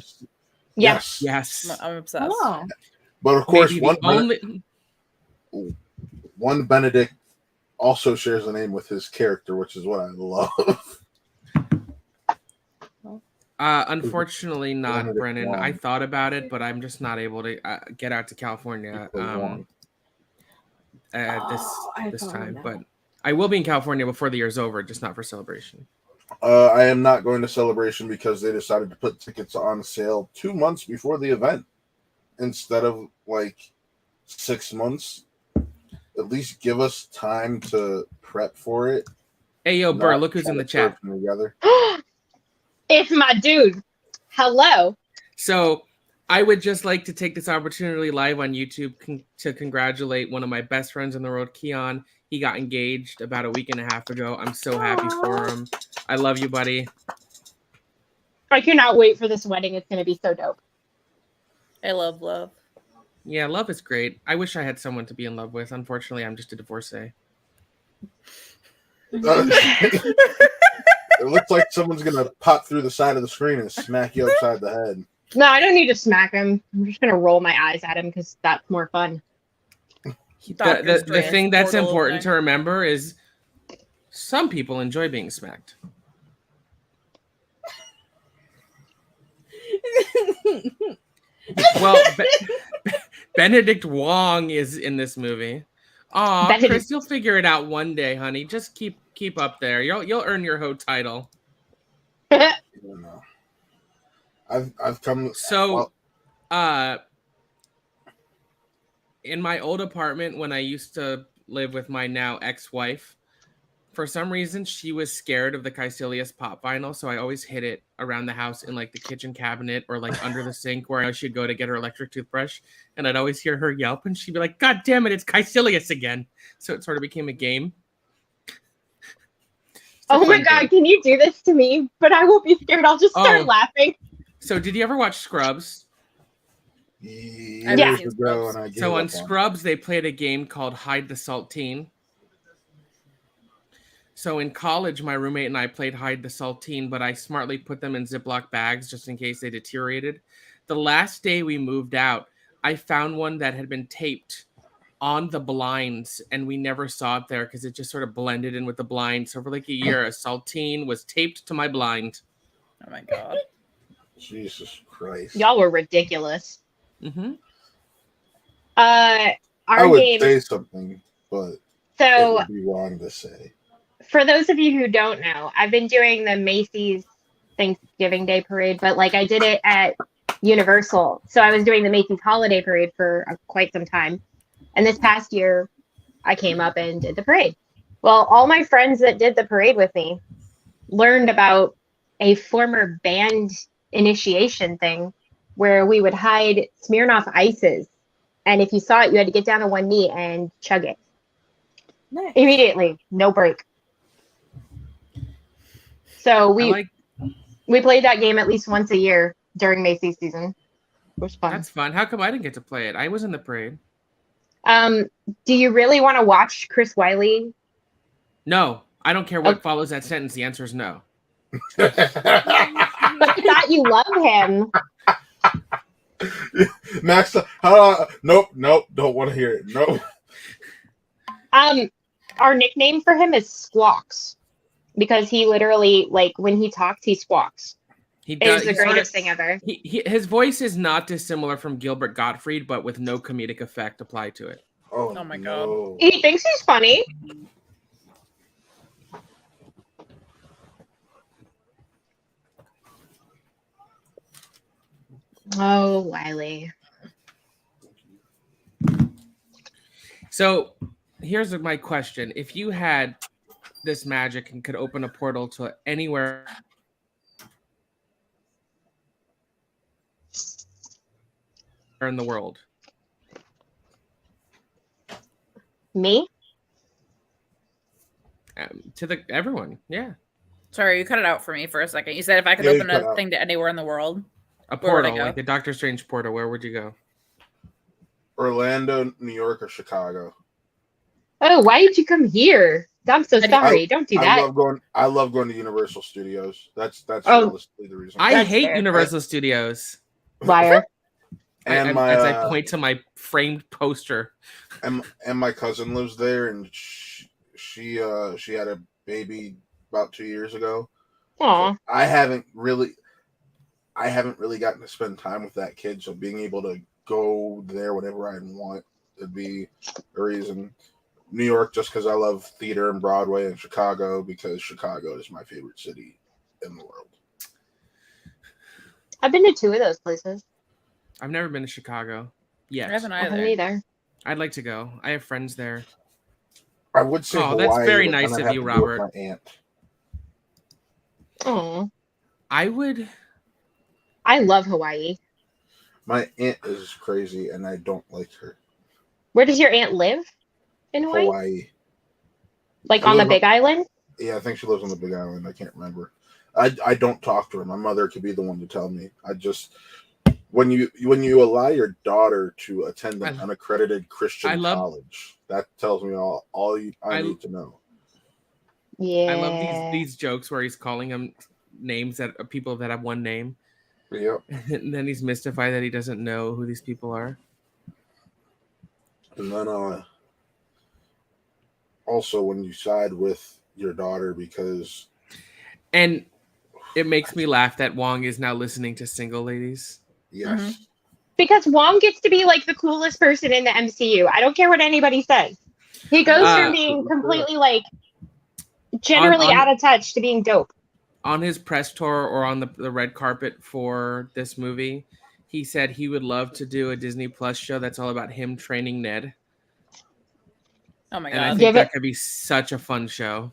Yes. Yes. I'm obsessed. Oh. But of course, Maybe one Benedict also shares a name with his character, which is what I love. Unfortunately, not Benedict Brennan. Wong. I thought about it, but I'm just not able to get out to California this time. But I will be in California before the year's over, just not for Celebration. I am not going to Celebration because they decided to put tickets on sale 2 months before the event instead of like 6 months. At least give us time to prep for it. Hey, yo, Burr, look who's in the chat. Together. It's my dude. Hello. So I would just like to take this opportunity live on YouTube to congratulate one of my best friends in the world, Keon. He got engaged about a week and a half ago. I'm so happy for him. I love you, buddy. I cannot wait for this wedding. It's going to be so dope. I love love. Yeah, love is great. I wish I had someone to be in love with. Unfortunately, I'm just a divorcee. It looks like someone's going to pop through the side of the screen and smack you upside the head. No, I don't need to smack him. I'm just going to roll my eyes at him because that's more fun. The thing that's important to remember is some people enjoy being smacked. Well, Benedict Wong is in this movie. Aw, Chris, you'll figure it out one day, honey. Just keep up there. You'll earn your Ho title. I don't know. I've come so. In my old apartment, when I used to live with my now ex-wife, for some reason, she was scared of the Caecilius pop vinyl, so I always hid it around the house in like the kitchen cabinet or like under the sink where I should go to get her electric toothbrush, and I'd always hear her yelp, and she'd be like, "God damn it, it's Caecilius again!" So it sort of became a game. Oh my God, can you do this to me? But I won't be scared. I'll just start laughing. So did you ever watch Scrubs? Yeah. So on Scrubs, they played a game called Hide the Saltine. So in college, my roommate and I played Hide the Saltine, but I smartly put them in Ziploc bags just in case they deteriorated. The last day we moved out, I found one that had been taped on the blinds, and we never saw it there because it just sort of blended in with the blind. So for like a year, a saltine was taped to my blind. Oh my God. Jesus Christ. Y'all were ridiculous. Mm-hmm. I would say something, but it would be wrong to say. For those of you who don't know, I've been doing the Macy's Thanksgiving Day Parade, but like I did it at Universal. So I was doing the Macy's Holiday Parade for quite some time. And this past year, I came up and did the parade. Well, all my friends that did the parade with me learned about a former band initiation thing where we would hide Smirnoff Ices. And if you saw it, you had to get down on one knee and chug it. Nice. Immediately, no break. So we played that game at least once a year during Macy's season. It was fun. That's fun. How come I didn't get to play it? I was in the parade. Do you really want to watch Chris Wiley? No, I don't care what follows that sentence. The answer is no. But I thought you love him. Max, nope, don't want to hear it. Nope. Our nickname for him is Squawks because he literally, like, when he talks, he squawks. He It does. was the greatest thing ever. His voice is not dissimilar from Gilbert Gottfried, but with no comedic effect applied to it. Oh my God. no. He thinks he's funny. Oh, Wiley. So here's my question: if you had this magic and could open a portal to anywhere in the world, Me? to everyone, yeah, Sorry, you cut it out for me for a second. You said if I could Yeah, you open cut a out. thing to anywhere in the world. a Where would I portal go? like the Doctor Strange portal, where would you go? Orlando, New York, or Chicago. Oh, why did you come here? I'm so sorry. Don't do that. I love going to Universal Studios. That's Oh. realistically the reason. I That's hate fair. Universal Studios. Liar. and As I point to my framed poster. and my cousin lives there, and she had a baby about 2 years ago. Aw. So I haven't really gotten to spend time with that kid. So being able to go there whenever I want would be a reason. New York, just because I love theater and Broadway, and Chicago because Chicago is my favorite city in the world. I've been to 2 of those places. I've never been to Chicago yet. I haven't I haven't either. either. I'd like to go. I have friends there. I would say Oh, that's Hawaii, very but then nice I'd of have you, to do it with Robert. My aunt. Oh, I would. I love Hawaii. My aunt is crazy, and I don't like her. Where does your aunt live in Hawaii? Hawaii. Like She on the lives Big Island? Yeah, I think she lives on the Big Island. I can't remember. I don't talk to her. My mother could be the one to tell me. I just when you allow your daughter to attend an unaccredited Christian college, that tells me all I need to know. Yeah. I love these jokes where he's calling them names that people that have one name. Yep. And then he's mystified that he doesn't know who these people are. And then also when you side with your daughter because And it makes me laugh that Wong is now listening to Single Ladies. yes. Mhm. Because Wong gets to be like the coolest person in the MCU. I don't care what anybody says. He goes from being completely like generally on- out of touch to being dope. On his press tour or on the red carpet for this movie, he said he would love to do a Disney Plus show that's all about him training Ned. Oh my And I God. think that could be such a fun show.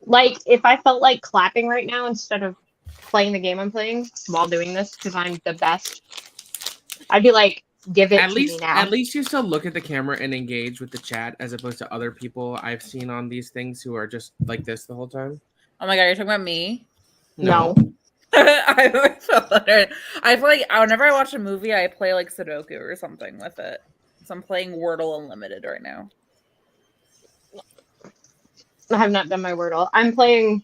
Like if I felt like clapping right now instead of playing the game I'm playing while doing this because I'm the best, I'd be like, give it to me now. At least you still look at the camera and engage with the chat as opposed to other people I've seen on these things who are just like this the whole time. Oh my God, you're talking about me? No. I feel like whenever I watch a movie, I play like Sudoku or something with it. So I'm playing Wordle Unlimited right now. I have not done my Wordle. I'm playing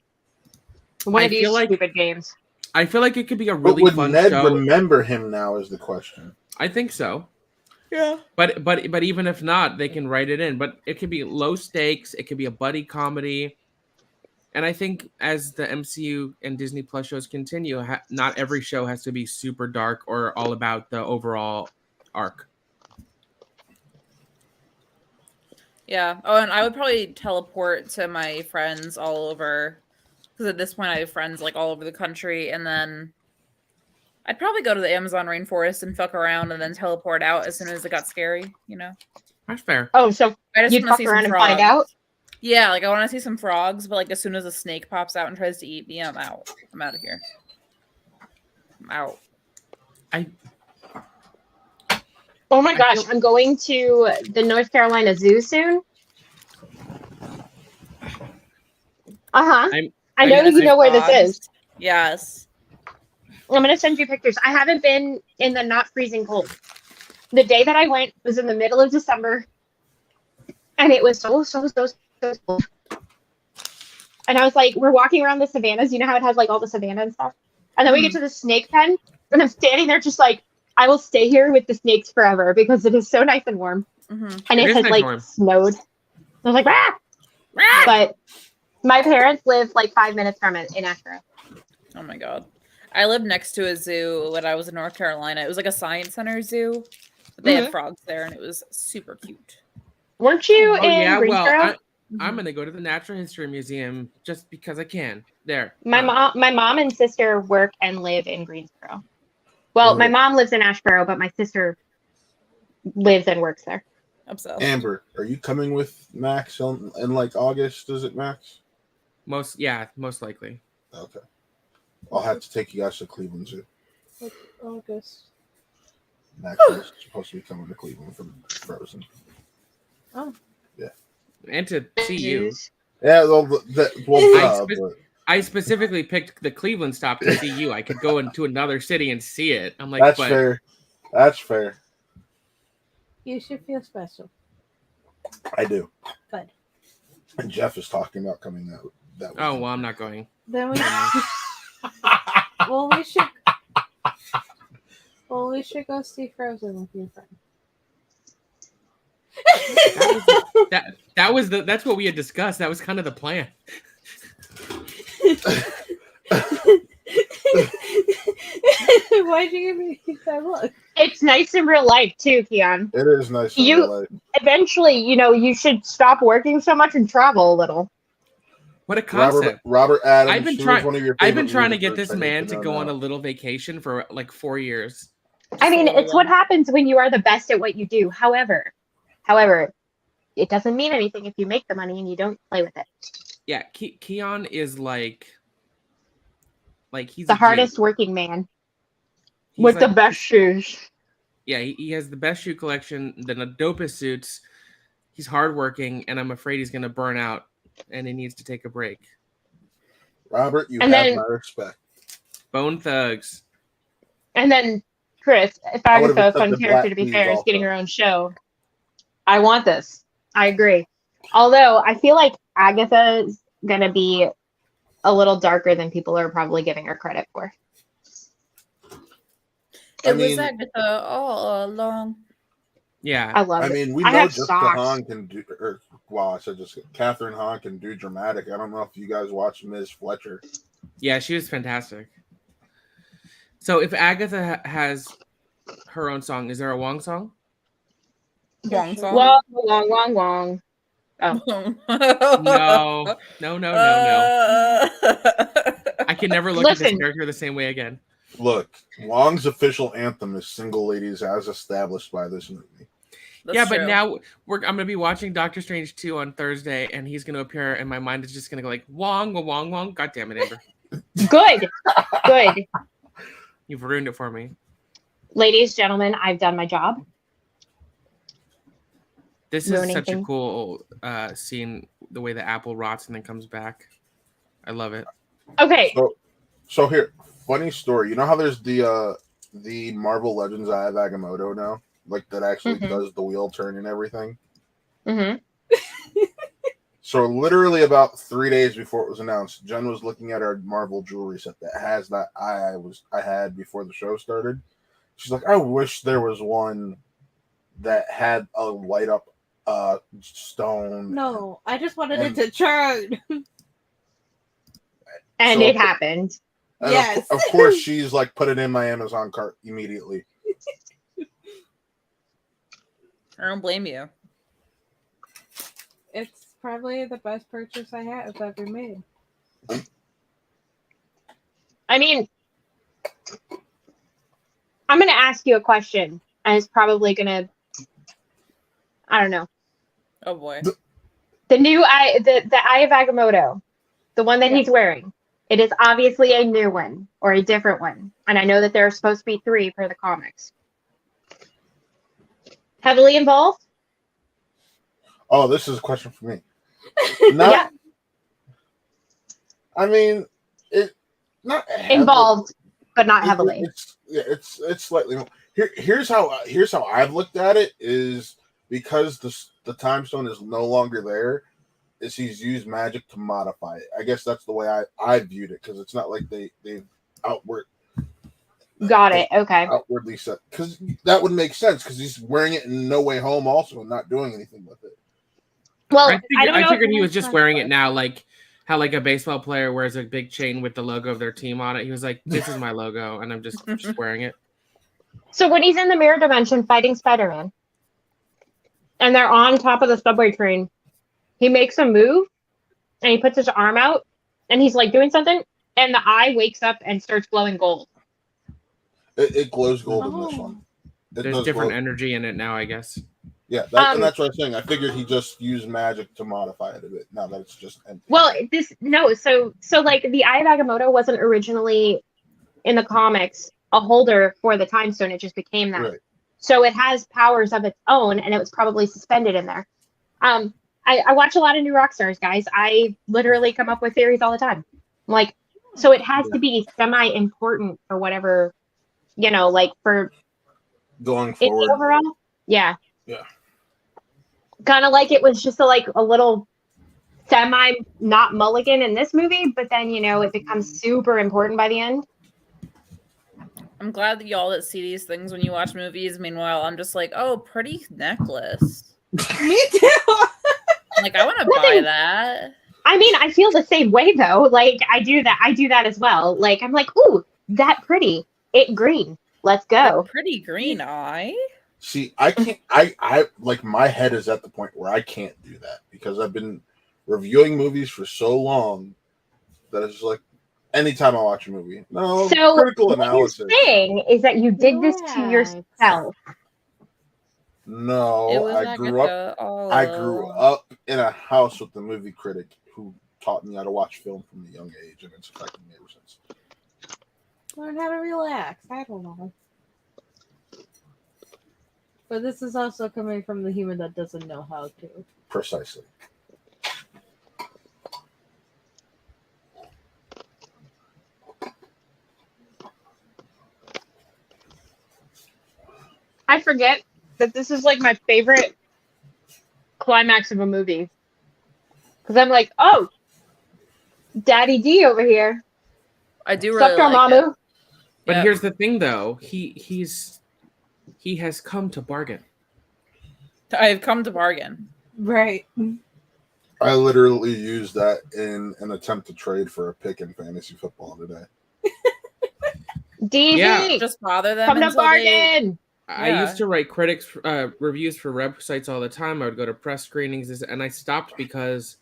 one I of these feel like- stupid games. I feel like it could be a But really would fun Ned show. remember him now is the question. I think so. Yeah. But even if not, they can write it in. But it could be low stakes. It could be a buddy comedy. And I think as the MCU and Disney Plus shows continue, not every show has to be super dark or all about the overall arc. Yeah. Oh, and I would probably teleport to my friends all over. Because at this point, I have friends like all over the country. And then I'd probably go to the Amazon rainforest and fuck around and then teleport out as soon as it got scary, you know? That's fair. Oh, so I just you'd wanna fuck see some around and frogs. find out? Yeah, like I want to see some frogs, but like as soon as a snake pops out and tries to eat me, I'm out. I'm out of here. I'm out. Oh my gosh, I'm going to the North Carolina Zoo soon. Uh-huh. I know you know where this is. Yes. I'm going to send you pictures. I haven't been in the not freezing cold. The day that I went was in the middle of December. And it was so cold. And I was like, we're walking around the savannas. You know how it has like all the savanna and stuff? And then we get to the snake pen. And I'm standing there just like, I will stay here with the snakes forever because it is so nice and warm. Mm-hmm. And it is had nice like and warm. snowed. I was like, ah! But my parents live like 5 minutes from it in Asheville. Oh my God. I lived next to a zoo when I was in North Carolina. It was like a science center zoo. But they had frogs there, and it was super cute. Weren't you Oh in yeah, Greensboro? well, I'm gonna go to the Natural History Museum just because I can. There. My mom and sister work and live in Greensboro. Well, my mom lives in Asheboro, but my sister lives and works there. Upset. Amber, are you coming with Max in like August? Is it Max? Most likely. Okay. I'll have to take you guys to Cleveland Zoo. August. Max is supposed to be coming to Cleveland from Frozen. Oh. Yeah. And to see you. Yeah, but I specifically picked the Cleveland stop to see you. I could go into another city and see it. I'm like, that's fair. That's fair. You should feel special. I do. Good. And Jeff is talking about coming that oh, well, I'm not going. Then we we should go see Frozen with your friend. That's what we had discussed. That was kind of the plan. Why'd you give me that look? It's nice in real life too, Keon. It is nice in real life. Eventually, you should stop working so much and travel a little. What a concept. Robert Adams. I've been trying to get this man to go on a little vacation for like 4 years. I mean, it's what happens when you are the best at what you do. However, it doesn't mean anything if you make the money and you don't play with it. Yeah, Keon is like he's the hardest working man with the best shoes. Yeah, he has the best shoe collection, the dopest suits. He's hardworking, and I'm afraid he's going to burn out, and he needs to take a break. Robert, you have my respect. Bone Thugs. And then Chris, if Agatha, a fun character to be fair, is getting her own show. I want this. I agree. Although I feel like Agatha is going to be a little darker than people are probably giving her credit for. It was Agatha all along. Yeah. I love it. I mean, we know Jessica Hahn can do, Catherine Hahn can do dramatic. I don't know if you guys watch Ms. Fletcher. Yeah, she was fantastic. So if Agatha has her own song, is there a Wong song? Wong song? Wong. Oh. No. I can never look at this character the same way again. Look, Wong's official anthem is Single Ladies as established by this movie. That's true. But now I'm going to be watching Doctor Strange 2 on Thursday, and he's going to appear, and my mind is just going to go like, Wong. God damn it, Amber. Good. You've ruined it for me. Ladies, gentlemen, I've done my job. This is such a cool scene, the way the apple rots and then comes back. I love it. Okay. So here, funny story. You know how there's the Marvel Legends Eye of Agamotto now? Like that actually does the wheel turn and everything? Mm-hmm. So literally about 3 days before it was announced, Jen was looking at our Marvel jewelry set that has that eye I had before the show started. She's like, I wish there was one that had a light up stone. No, I just wanted it to turn. And it happened. And yes. Of course, she's like, put it in my Amazon cart immediately. I don't blame you. It's probably the best purchase I have ever made. I mean, I'm going to ask you a question, and it's probably going to, I don't know. Oh boy. The new eye, the Eye of Agamotto, the one that he's wearing, it is obviously a new one or a different one. And I know that there are supposed to be 3 per the comics. Heavily involved? Oh, this is a question for me. Not, I mean, it not involved, but not heavily. It's slightly more. Here's how I've looked at it is because the time stone is no longer there, is he's used magic to modify it. I guess that's the way I viewed it, because it's not like they've outward. Got it. Okay. Outwardly set, because that would make sense, because he's wearing it in No Way Home also and not doing anything with it. Well, I figured he was just wearing it now, like how like a baseball player wears a big chain with the logo of their team on it. He was like, "This is my logo," and I'm just wearing it. So when he's in the mirror dimension fighting Spider-Man, and they're on top of the subway train, he makes a move, and he puts his arm out, and he's like doing something, and the eye wakes up and starts glowing gold. It glows gold in this one. There's different energy in it now, I guess. Yeah, and that's what I was saying. I figured he just used magic to modify it a bit. Now that it's just empty. Well, so like the Eye of Agamotto wasn't originally in the comics a holder for the Time Stone. It just became that. Right. So it has powers of its own, and it was probably suspended in there. I watch a lot of new rock stars, guys. I literally come up with theories all the time. Like, so it has to be semi-important for whatever, like for going forward. Overall, yeah. Yeah. Kind of like it was just a little semi not mulligan in this movie, but then it becomes super important by the end. I'm glad that y'all that see these things when you watch movies. Meanwhile, I'm just like, oh, pretty necklace. Me too. Like, I want to buy that. I mean, I feel the same way though. Like I do that as well. Like I'm like, ooh, that pretty. It green. Let's go. A pretty green eye. See, I can't. I like my head is at the point where I can't do that because I've been reviewing movies for so long that it's just like anytime I watch a movie, critical analysis. What you're saying is that you did this to yourself. No, I grew up in a house with a movie critic who taught me how to watch film from a young age, and it's affected me ever since. Learn how to relax. I don't know. But this is also coming from the human that doesn't know how to. Precisely. I forget that this is like my favorite climax of a movie. Because I'm like, oh, Daddy D over here. I do really like Mamu. But here's the thing, though. He has come to bargain. I have come to bargain. Right. I literally used that in an attempt to trade for a pick in fantasy football today. DZ, just bother them. Come to bargain. I used to write reviews for websites all the time. I would go to press screenings, and I stopped because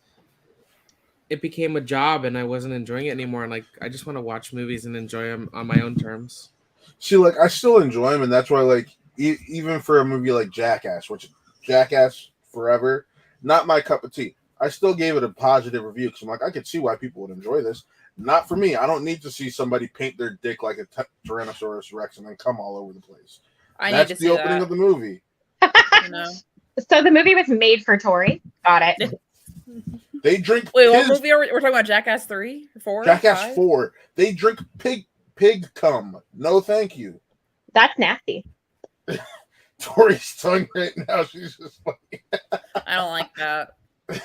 it became a job, and I wasn't enjoying it anymore. And like, I just want to watch movies and enjoy them on my own terms. See, like, I still enjoy them, and that's why, like, even for a movie like Jackass, which Jackass Forever, not my cup of tea. I still gave it a positive review because I'm like, I could see why people would enjoy this. Not for me. I don't need to see somebody paint their dick like a Tyrannosaurus Rex and then come all over the place. That's the opening of the movie. So the movie was made for Tori. Got it. They drink. Wait, what movie are we? We're talking about Jackass 3, 4, Jackass 5? 4. They drink pig cum. No, thank you. That's nasty. Tori's tongue right now. She's just like. I don't like that. I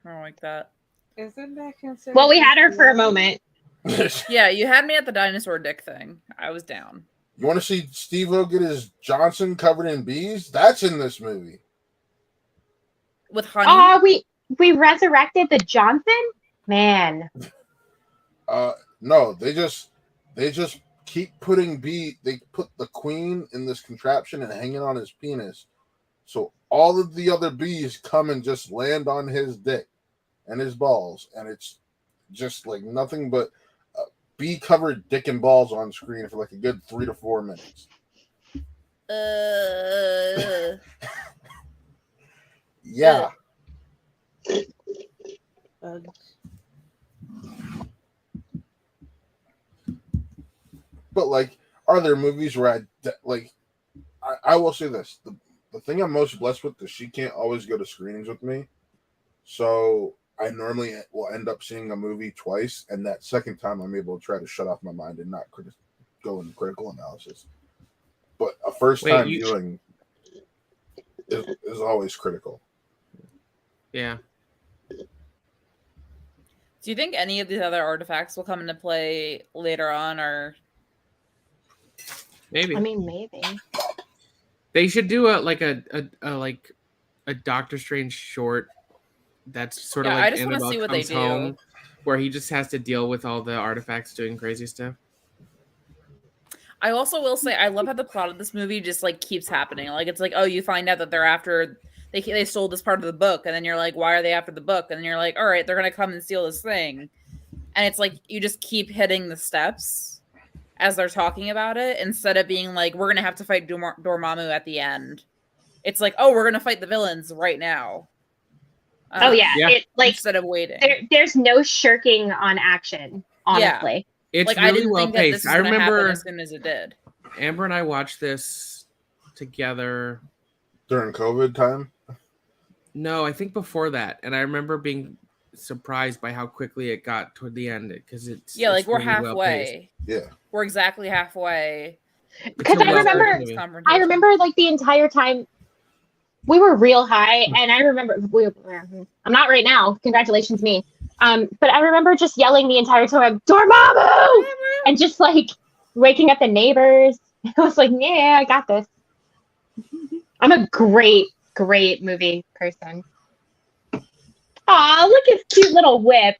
don't like that. Isn't that considered? Well, we had her for a moment. Yeah, you had me at the dinosaur dick thing. I was down. You want to see Steve-O get his Johnson covered in bees? That's in this movie. With honey? We resurrected the Johnson? Man. No, they just keep putting they put the queen in this contraption and hanging on his penis. So all of the other bees come and just land on his dick and his balls. And it's just like nothing but bee-covered dick and balls on screen for like a good 3 to 4 minutes. Yeah. But like, are there movies where I will say this: the thing I'm most blessed with is she can't always go to screenings with me, so I normally will end up seeing a movie twice, and that second time I'm able to try to shut off my mind and not go into critical analysis. But a first-time viewing is always critical. Yeah. Do you think any of these other artifacts will come into play later on, or maybe? I mean, maybe they should do a Doctor Strange short. That's sort of like I just want to see what they do. where he just has to deal with all the artifacts doing crazy stuff. I also will say I love how the plot of this movie just like keeps happening. Like it's like, oh, you find out that they're after they stole this part of the book, and then you're like, why are they after the book? And then you're like, all right, they're gonna come and steal this thing, and it's like you just keep hitting the steps as they're talking about it instead of being like, we're gonna have to fight Dormammu at the end. It's like, oh, we're gonna fight the villains right now. Oh yeah. It like instead of waiting. There's no shirking on action, honestly. It's like really I didn't well think that paced. this was I gonna happen remember as soon as it did. Amber and I watched this together during COVID time. No, I think before that, and I remember being surprised by how quickly it got toward the end because it's like it's we're really halfway. We're exactly halfway. Because I remember like the entire time we were real high, and I remember I'm not right now. Congratulations, me. But I remember just yelling the entire time, Dormammu! And just like waking up the neighbors. I was like, yeah, I got this. I'm a great movie person. Aw, look at his cute little whip.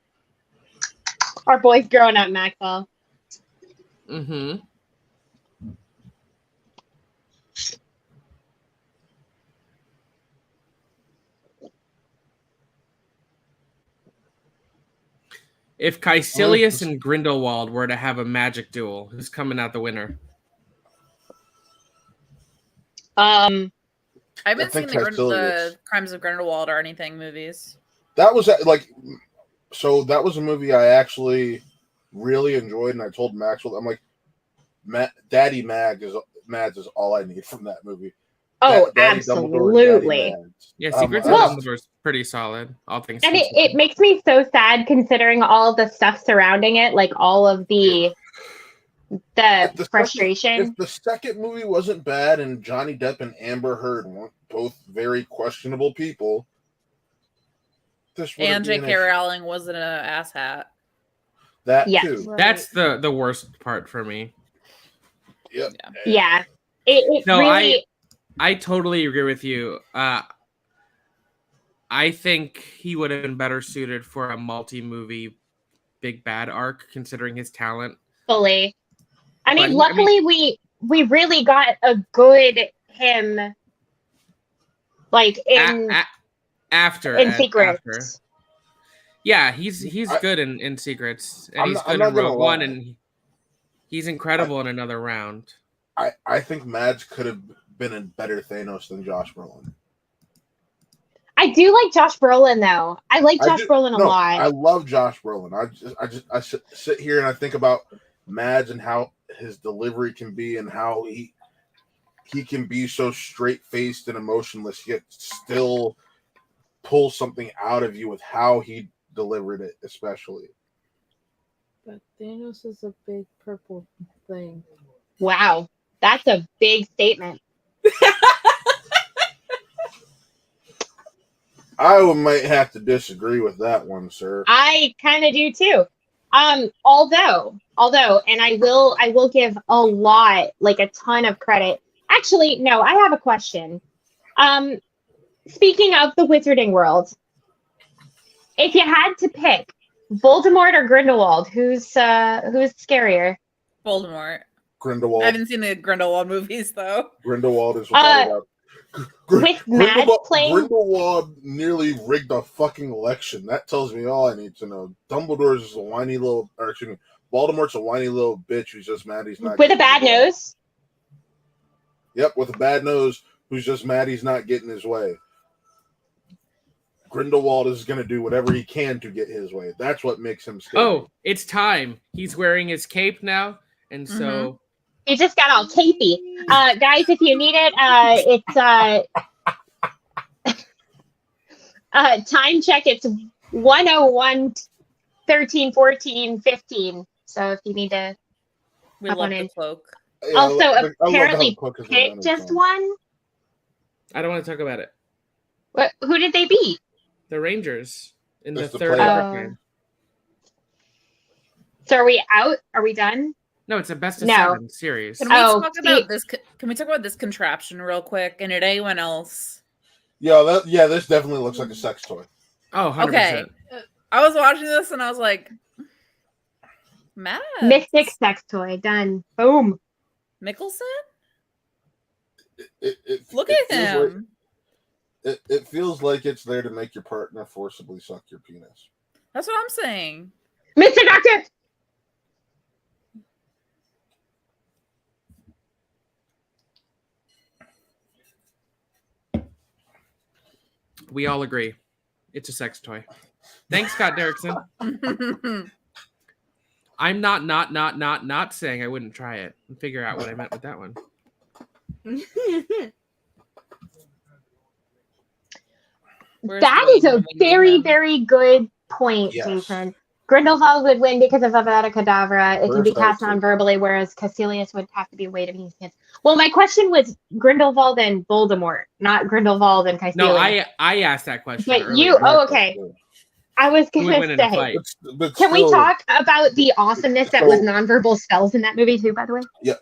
Our boy's growing up, Maxwell. Mm-hmm. If Caecilius and Grindelwald were to have a magic duel, who's coming out the winner? I haven't seen the Crimes of Grindelwald or anything movies. That was like, so that was a movie I actually really enjoyed, and I told Maxwell, I'm like, Daddy Mads is all I need from that movie. Oh, absolutely. Yeah, Secrets of Dumbledore is pretty solid. All things. And it makes me so sad considering all of the stuff surrounding it, like all of the frustration. If the second movie wasn't bad and Johnny Depp and Amber Heard weren't both very questionable people, and J.K. Rowling wasn't an asshat. That too. Right. That's the worst part for me. Yep. Yeah. It no, really... I totally agree with you. I think he would have been better suited for a multi-movie big bad arc, considering his talent. Fully. I mean, luckily we really got a good him, like in Secrets. After. Yeah, he's good in Secrets, and he's good in Rogue One, and he's incredible in Another Round. I think Mads could have been a better Thanos than Josh Brolin. I do like Josh Brolin though. I like Josh Brolin a lot. I love Josh Brolin. I sit here and I think about Mads and how his delivery can be and how he can be so straight-faced and emotionless yet still pull something out of you with how he delivered it, especially. But Thanos is a big purple thing. Wow. That's a big statement. I might have to disagree with that one, sir. I kind of do too. Although, and I will give a lot, like a ton of credit. Actually, no, I have a question. Speaking of the wizarding world, if you had to pick Voldemort or Grindelwald, who's scarier? Voldemort. Grindelwald. I haven't seen the Grindelwald movies though. Grindelwald is without a doubt. With Mads playing, Grindelwald nearly rigged a fucking election. That tells me all I need to know. Dumbledore's is a whiny little, or excuse me, Voldemort's a whiny little bitch who's just mad he's not with a bad nose. Yep, with a bad nose, who's just mad he's not getting his way. Grindelwald is going to do whatever he can to get his way. That's what makes him scary. Oh, it's time. He's wearing his cape now, and so. He just got all capey. Guys, if you need it, it's time check. It's 101, 13, 14, 15. So if you need to we love the cloak. Yeah, also, apparently Pitt just won. I don't want to talk about it. What? Who did they beat? The Rangers in the That's third game. So are we out? Are we done? No, it's a best of 7 series. Can we talk about this? Can we talk about this contraption real quick? And did anyone else? Yeah, this definitely looks like a sex toy. Oh, 100%. Okay. I was watching this and I was like, Matt Mystic sex toy done. Boom. Mickelson? Look at him. It feels like it's there to make your partner forcibly suck your penis. That's what I'm saying. Mr. Doctor. We all agree. It's a sex toy. Thanks, Scott Derrickson. I'm not saying I wouldn't try it and figure out what I meant with that one. That is a very, very good point, Yes. Jason. Grindelwald would win because of Avada Kedavra. It can be First cast answer. non-verbally, whereas Caecilius would have to be weighted in his hands. Well, my question was Grindelwald and Voldemort, not Grindelwald and Caecilius. No, I asked that question. But earlier. you, oh, okay. I was Who would gonna win in a say, fight? But can we still, talk about the awesomeness that was nonverbal spells in that movie too? By the way, Yeah,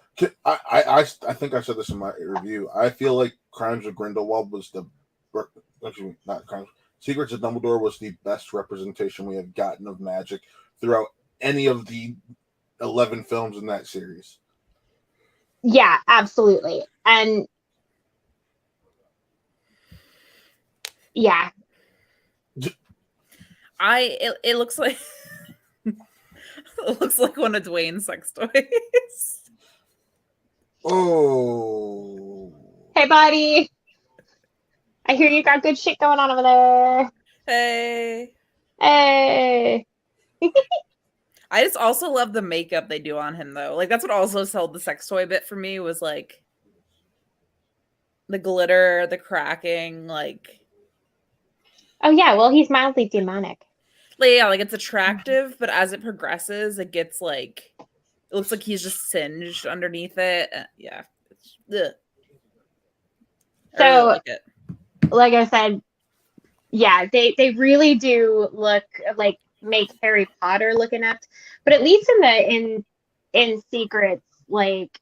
I think I said this in my review. I feel like Crimes of Grindelwald was not Crimes. Secrets of Dumbledore was the best representation we have gotten of magic throughout any of the 11 films in that series. yeah, absolutely, and yeah, It looks like it looks like one of Dwayne's sex toys. Oh, hey, buddy. I hear you got good shit going on over there. Hey. Hey. I just also love the makeup they do on him though. Like that's what also sold the sex toy bit for me was like the glitter, the cracking, like Oh yeah, well he's mildly demonic. yeah, like it's attractive, but as it progresses, it gets like it looks like he's just singed underneath it. Yeah. Ugh. I really So like it. like I said, yeah, they really do look like make Harry Potter look inept. But at least in Secrets, like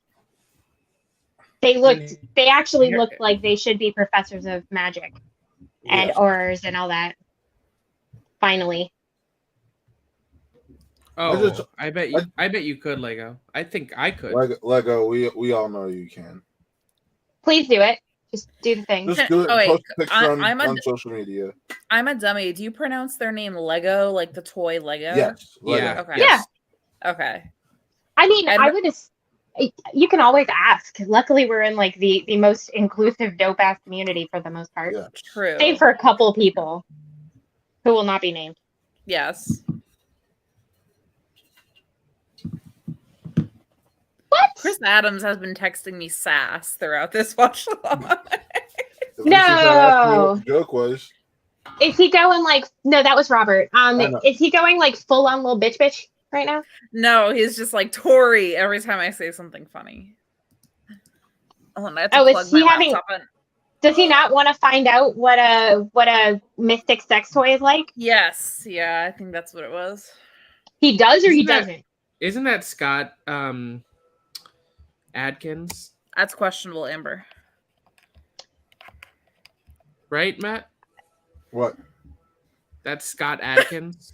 they actually looked like they should be professors of magic and yes. aurors and all that. Finally. Oh, I bet you could, Lego. I think I could. Lego, we all know you can. Please do it. Just do the thing. Just do it. Oh, wait, Post a picture I'm on social media. I'm a dummy. Do you pronounce their name Lego, like the toy Lego? Yes. Lego. Yeah. Okay. Yeah. Okay. I mean, I would have. You can always ask. Luckily, we're in like the most inclusive, dope ass community for the most part. Yeah. True. Save for a couple people who will not be named. Yes. What? Chris Adams has been texting me sass throughout this watch along. No. What the joke was. Is he going like? No, that was Robert. know. Is he going like full on little bitch right now? No, he's just like Tori every time I say something funny. Oh, and I have to Oh, is plug he my having- laptop in. Does he not want to find out what a mystic sex toy is like? Yes. Yeah, I think that's what it was. He does or he Isn't that- doesn't? Isn't that Scott Adkins? That's questionable, Amber. Right, Matt? What? That's Scott Adkins.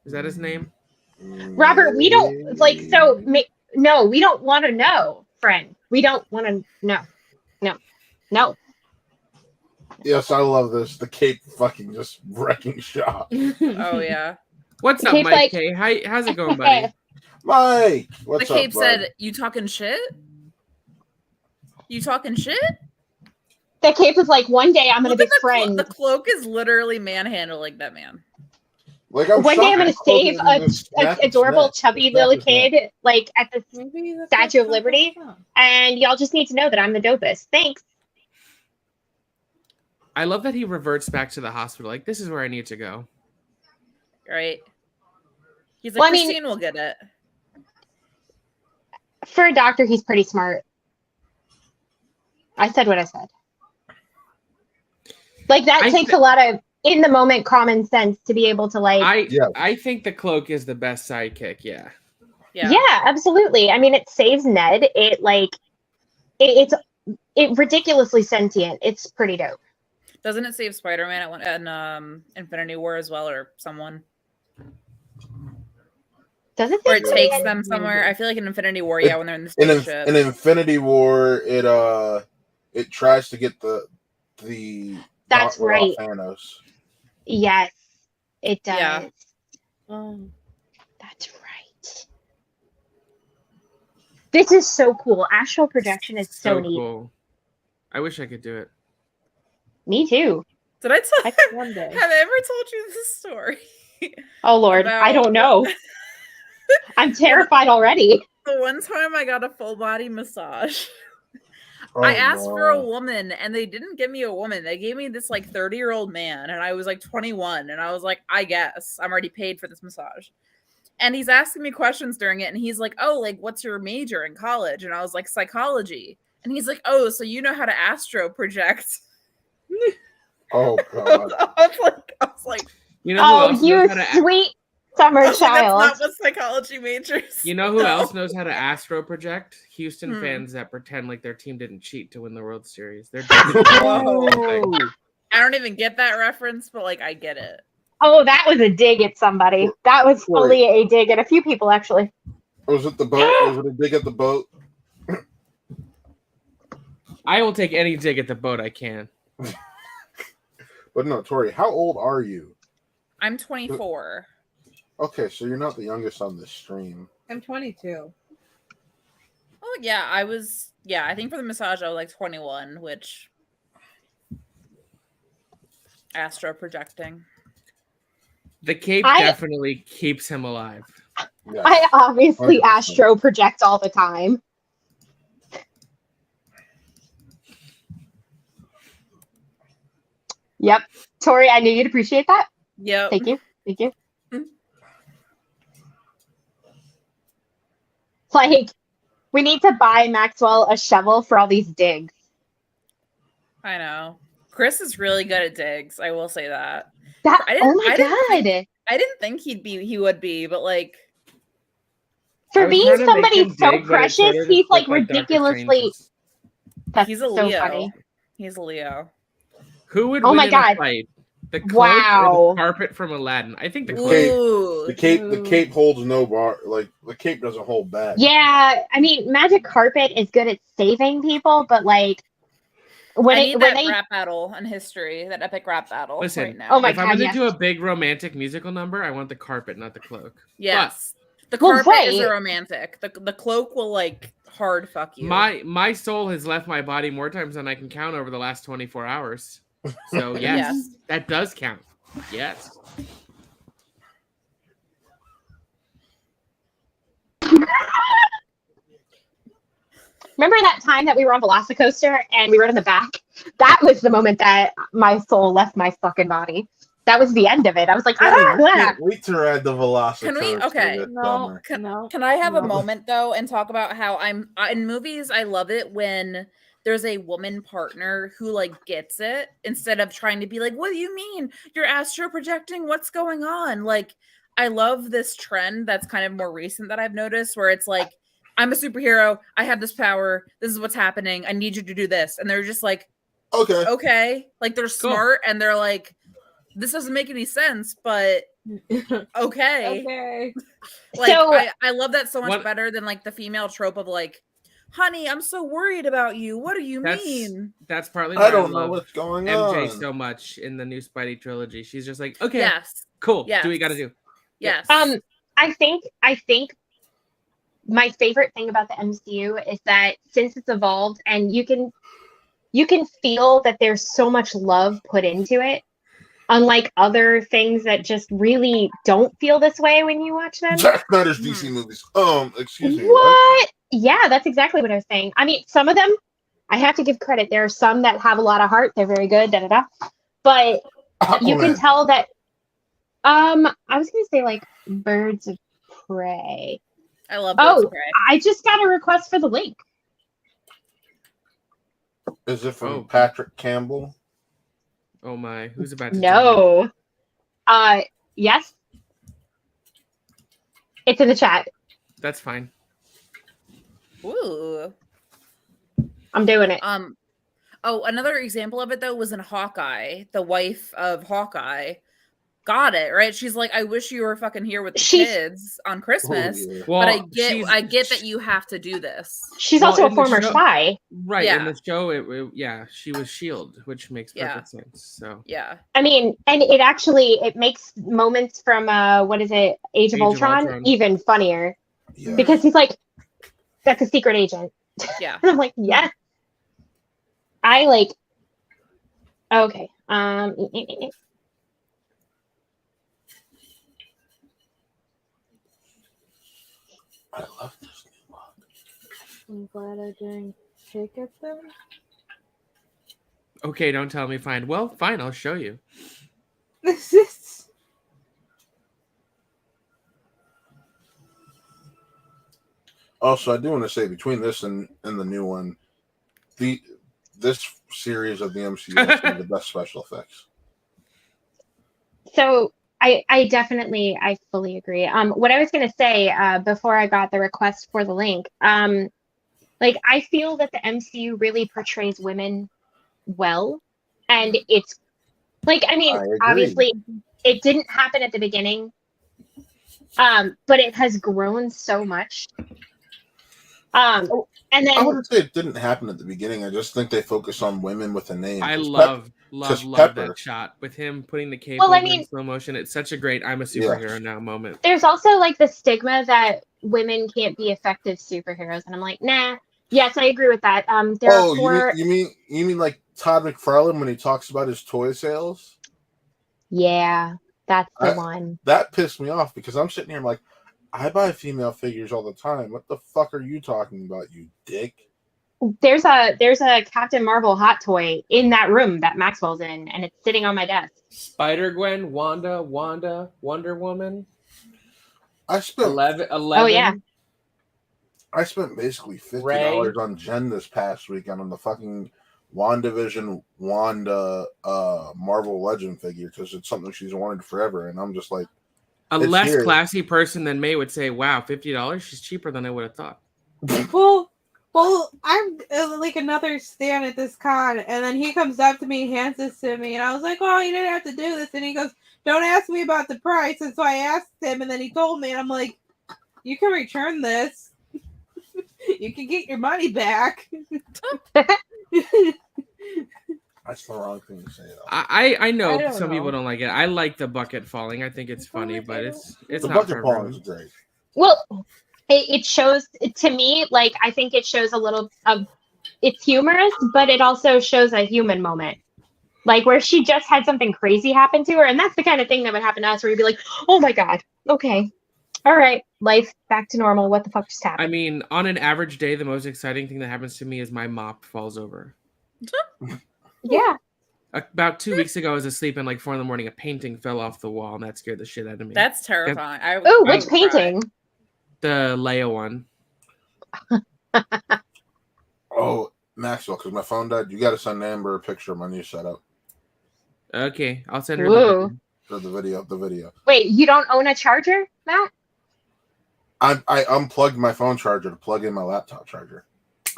Is that his name? Robert, we don't like so. No, we don't want to know, friend. We don't want to know. No. Yes, I love this. The cape fucking just wrecking shop. Oh yeah. What's up, Cape's Mike like- K? How's it going, buddy? Mike, what's The cape up, bud? said, "You talking shit? You talking shit?" The cape was like, one day I'm gonna Look at befriend. the cloak is literally manhandling that man. Like, I'm One day I'm gonna shocked save Cloak isn't just a snap his adorable neck. chubby Snap little his neck. kid like at the Maybe that's Statue of what Liberty? that's about. and y'all just need to know that I'm the dopest. Thanks. I love that he reverts back to the hospital. Like, this is where I need to go. Right? He's like, Well, I mean- Christine will get it. For a doctor, he's pretty smart. I said what I said. Like that I takes thi- a lot of in the moment common sense to be able to like. I think the cloak is the best sidekick. Yeah. Yeah, absolutely. I mean, it saves Ned. It ridiculously sentient. It's pretty dope. Doesn't it save Spider-Man at one in Infinity War as well, or someone? Does it? Or say it takes something? them somewhere. I feel like in Infinity War, yeah, when they're in the In, spaceship. in Infinity War, it tries to get the That's gauntlet off right. Thanos. Yes, it does. Yeah. That's right. This is so cool. Astral projection is so neat. Cool. I wish I could do it. Me too. Did I tell I you? think one day. Have I ever told you this story? Oh Lord, I don't know. I'm terrified already. The one time I got a full body massage. Oh, I asked for a no. woman and they didn't give me a woman. They gave me this like 30-year-old man and I was like 21 and I was like, I guess I'm already paid for this massage. And he's asking me questions during it and he's like, oh, like what's your major in college? And I was like, psychology. And he's like, oh, so you know how to astro project. Oh god. I was like, You know who Oh, else you knows how to sweet summer I was like, child. that's not what psychology majors. You know who No. else knows how to astro project? Houston Hmm. fans that pretend like their team didn't cheat to win the World Series. They're Whoa. I don't even get that reference, but like I get it. Oh, that was a dig at somebody. That was fully a dig at a few people, actually. Was it the boat? Was it a dig at the boat? I will take any dig at the boat I can. But no, Tori, how old are you? I'm 24. Okay, so you're not the youngest on this stream. I'm 22. Oh yeah, I think for the massage I was like 21, which astro projecting. The cape I- definitely keeps him alive. Yes. I obviously 100%. astro project all the time. Yep. Tori, I knew you'd appreciate that. Yep. Thank you. Thank you. Like, we need to buy Maxwell a shovel for all these digs. I know. Chris is really good at digs. I will say that. That, I didn't- oh my I didn't god. I didn't think he would be, but like For I was being trying to make somebody him so dig, but it precious, sort of he's just like looked Doctor ridiculously. Strange's. That's he's a so Leo. funny. He's a Leo. Who would Oh win my in God. a fight? The cloak Wow. or the carpet from Aladdin? I think the cloak. cape. Ooh. The cape holds no bar. Like the cape doesn't hold back. Yeah, I mean, Magic Carpet is good at saving people, but like when I it need when that they rap battle in history, that epic rap battle Listen, right now. Oh my if I'm God, gonna yes. do a big romantic musical number, I want the carpet, not the cloak. Yes. The Well, carpet is right. a romantic. The cloak will like hard fuck you. My soul has left my body more times than I can count over the last 24 hours. So yes, Yes. that does count. Yes. remember that time that we were on Velocicoaster and we rode in the back? That was the moment that my soul left my fucking body. That was the end of it. I was like, I ah, ah. can't wait to ride the Velocicoaster. Can we- okay. this No, summer. no. Can I have a No. moment though and talk about how I'm in movies? I love it when there's a woman partner who like gets it instead of trying to be like, "What do you mean you're astro projecting? What's going on?" Like, I love this trend that's kind of more recent that I've noticed where it's like, "I'm a superhero. I have this power. This is what's happening. I need you to do this," and they're just like, Okay. "Okay," like they're Cool. smart and they're like, "This doesn't make any sense," but okay. Okay. Like So- I love that so much What- better than like the female trope of like, honey, I'm so worried about you. What do you mean? That's partly why I don't know love what's going MJ on. so much in the new Spidey trilogy. She's just like, okay, Yes. cool, Yes. do what you gotta do. Yes. I think my favorite thing about the MCU is that since it's evolved and you can feel that there's so much love put into it, unlike other things that just really don't feel this way when you watch them. Zack Snyder's DC movies. Excuse me. What? Yeah, that's exactly what I was saying. I mean, some of them, I have to give credit. There are some that have a lot of heart. They're very good. Da da da. But you can Aquaman. tell that. I was gonna say like Birds of Prey. I love Birds Oh, of Prey. I just got a request for the link. Is it from Oh. Patrick Campbell? Oh my, who's about to tell me? No. Yes. It's in the chat. That's fine. Ooh. I'm doing it. Oh, another example of it though was in Hawkeye. The wife of Hawkeye got it, right? She's like, I wish you were fucking here with the kids on Christmas, yeah. but I Well, get that you have to do this. She's Well, also a in the former show- spy. Right, in Yeah. the show, yeah, she was S.H.I.E.L.D., which makes Yeah. perfect sense. So Yeah. I mean, and it makes moments from what is it, Age of Ultron, even funnier Yeah. because he's like, that's a secret agent. Yeah. And I'm like, yeah. I like. Okay. I love this new look. I'm glad I didn't pick at them. okay, don't tell me. Fine. Well, fine. I'll show you. This is. Also, I do want to say between this and the new one, this series of the MCU has some of the best special effects. So I fully agree. What I was gonna say before I got the request for the link, like I feel that the MCU really portrays women well, and it's like, I mean, I agree. obviously it didn't happen at the beginning, but it has grown so much. And then I wouldn't say it didn't happen at the beginning. I just think they focus on women with a name. I 'Cause love Pepper. that shot with him putting the cape Well, I over mean- in slow motion. It's such a great "I'm a superhero now" moment. there's also like the stigma that women can't be effective superheroes, and I'm like, nah. Yes, I agree with that. There are four. you mean like Todd McFarlane when he talks about his toy sales? Yeah, that's the one. That pissed me off because I'm sitting here, I'm like, I buy female figures all the time. What the fuck are you talking about, you dick? There's a Captain Marvel hot toy in that room that Maxwell's in, and it's sitting on my desk. Spider-Gwen, Wanda, Wonder Woman. I spent 11. Oh, yeah. I spent basically $50 Ray. on Jen this past weekend on the fucking WandaVision Wanda Marvel Legend figure because it's something she's wanted forever, and I'm just like, A It's less here. classy person than May would say, "Wow, $50? She's cheaper than I would have thought." Well, I'm like another stan at this con, and then he comes up to me, hands this to me, and I was like, "Oh, you didn't have to do this." And he goes, "Don't ask me about the price." And so I asked him, and then he told me, and I'm like, "You can return this. You can get your money back." that's the wrong thing to say though. I know I don't some people know. don't like it. I like the bucket falling. I think it's funny, but it's The not bucket for ball everyone. is great. Well, it shows to me, like, I think it shows a little of, it's humorous, but it also shows a human moment. Like where she just had something crazy happen to her, and that's the kind of thing that would happen to us where you'd be like, oh my God, okay. All right, life back to normal. What the fuck just happened? I mean, on an average day, the most exciting thing that happens to me is my mop falls over. Yeah. About 2 weeks ago, I was asleep and like 4 a.m, a painting fell off the wall, and that scared the shit out of me. That's terrifying. Oh, I which would cry. painting? The Leia one. Oh, Maxwell, because my phone died. You got to send Amber a picture of my new setup Okay, I'll send her Whoa. for the video. Wait, you don't own a charger, Matt? I unplugged my phone charger to plug in my laptop charger.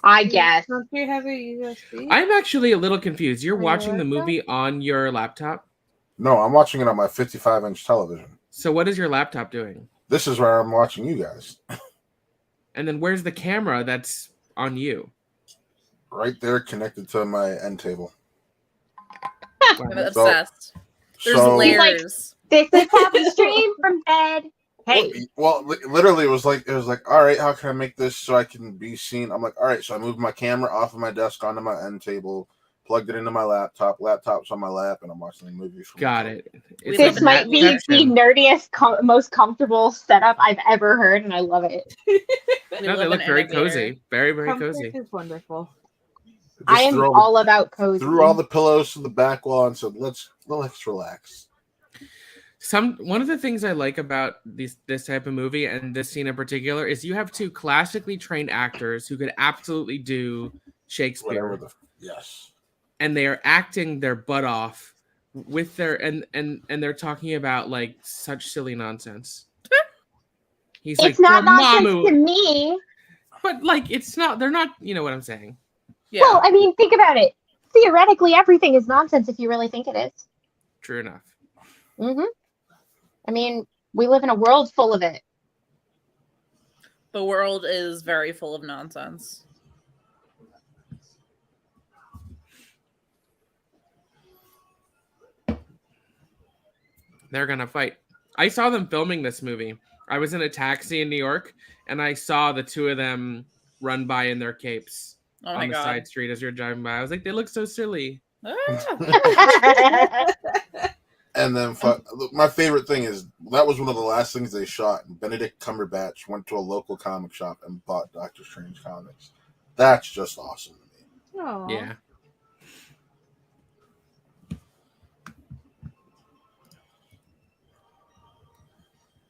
I guess. Don't you have a USB? I'm actually a little confused. You're On your watching the laptop? movie on your laptop? No, I'm watching it on my 55-inch television. So what is your laptop doing? This is where I'm watching you guys. And then where's the camera that's on you? Right there, connected to my end table. I'm obsessed. There's So, layers. This is how we stream from bed. Hey. Well, literally, it was like, all right, how can I make this so I can be seen? I'm like, all right, so I moved my camera off of my desk onto my end table, plugged it into my laptop's on my lap, and I'm watching the movie. Got it. We It's live This in might that be the section. nerdiest, most comfortable setup I've ever heard, and I love it. We No, they live look in very innovator. cozy. Very, very Comfort cozy. is wonderful. I am all about cozy. Threw all the pillows to the back wall and said, let's relax. One of the things I like about this type of movie and this scene in particular is you have two classically trained actors who could absolutely do Shakespeare, Whatever yes. and they are acting their butt off with their and they're talking about like such silly nonsense. He's It's like, not nonsense "Dormammu," to me. but like it's not. They're not. You know what I'm saying? Yeah. Well, I mean, think about it. theoretically everything is nonsense if you really think it is. True enough. Mm-hmm. I mean, we live in a world full of it. The world is very full of nonsense. They're gonna fight. I saw them filming this movie. I was in a taxi in New York, and I saw the two of them run by in their capes Oh my on the god. side street as you're driving by. I was like, they look so silly. Ah. And then my favorite thing is that was one of the last things they shot. And Benedict Cumberbatch went to a local comic shop and bought Doctor Strange comics. That's just awesome to me. Aw. Yeah.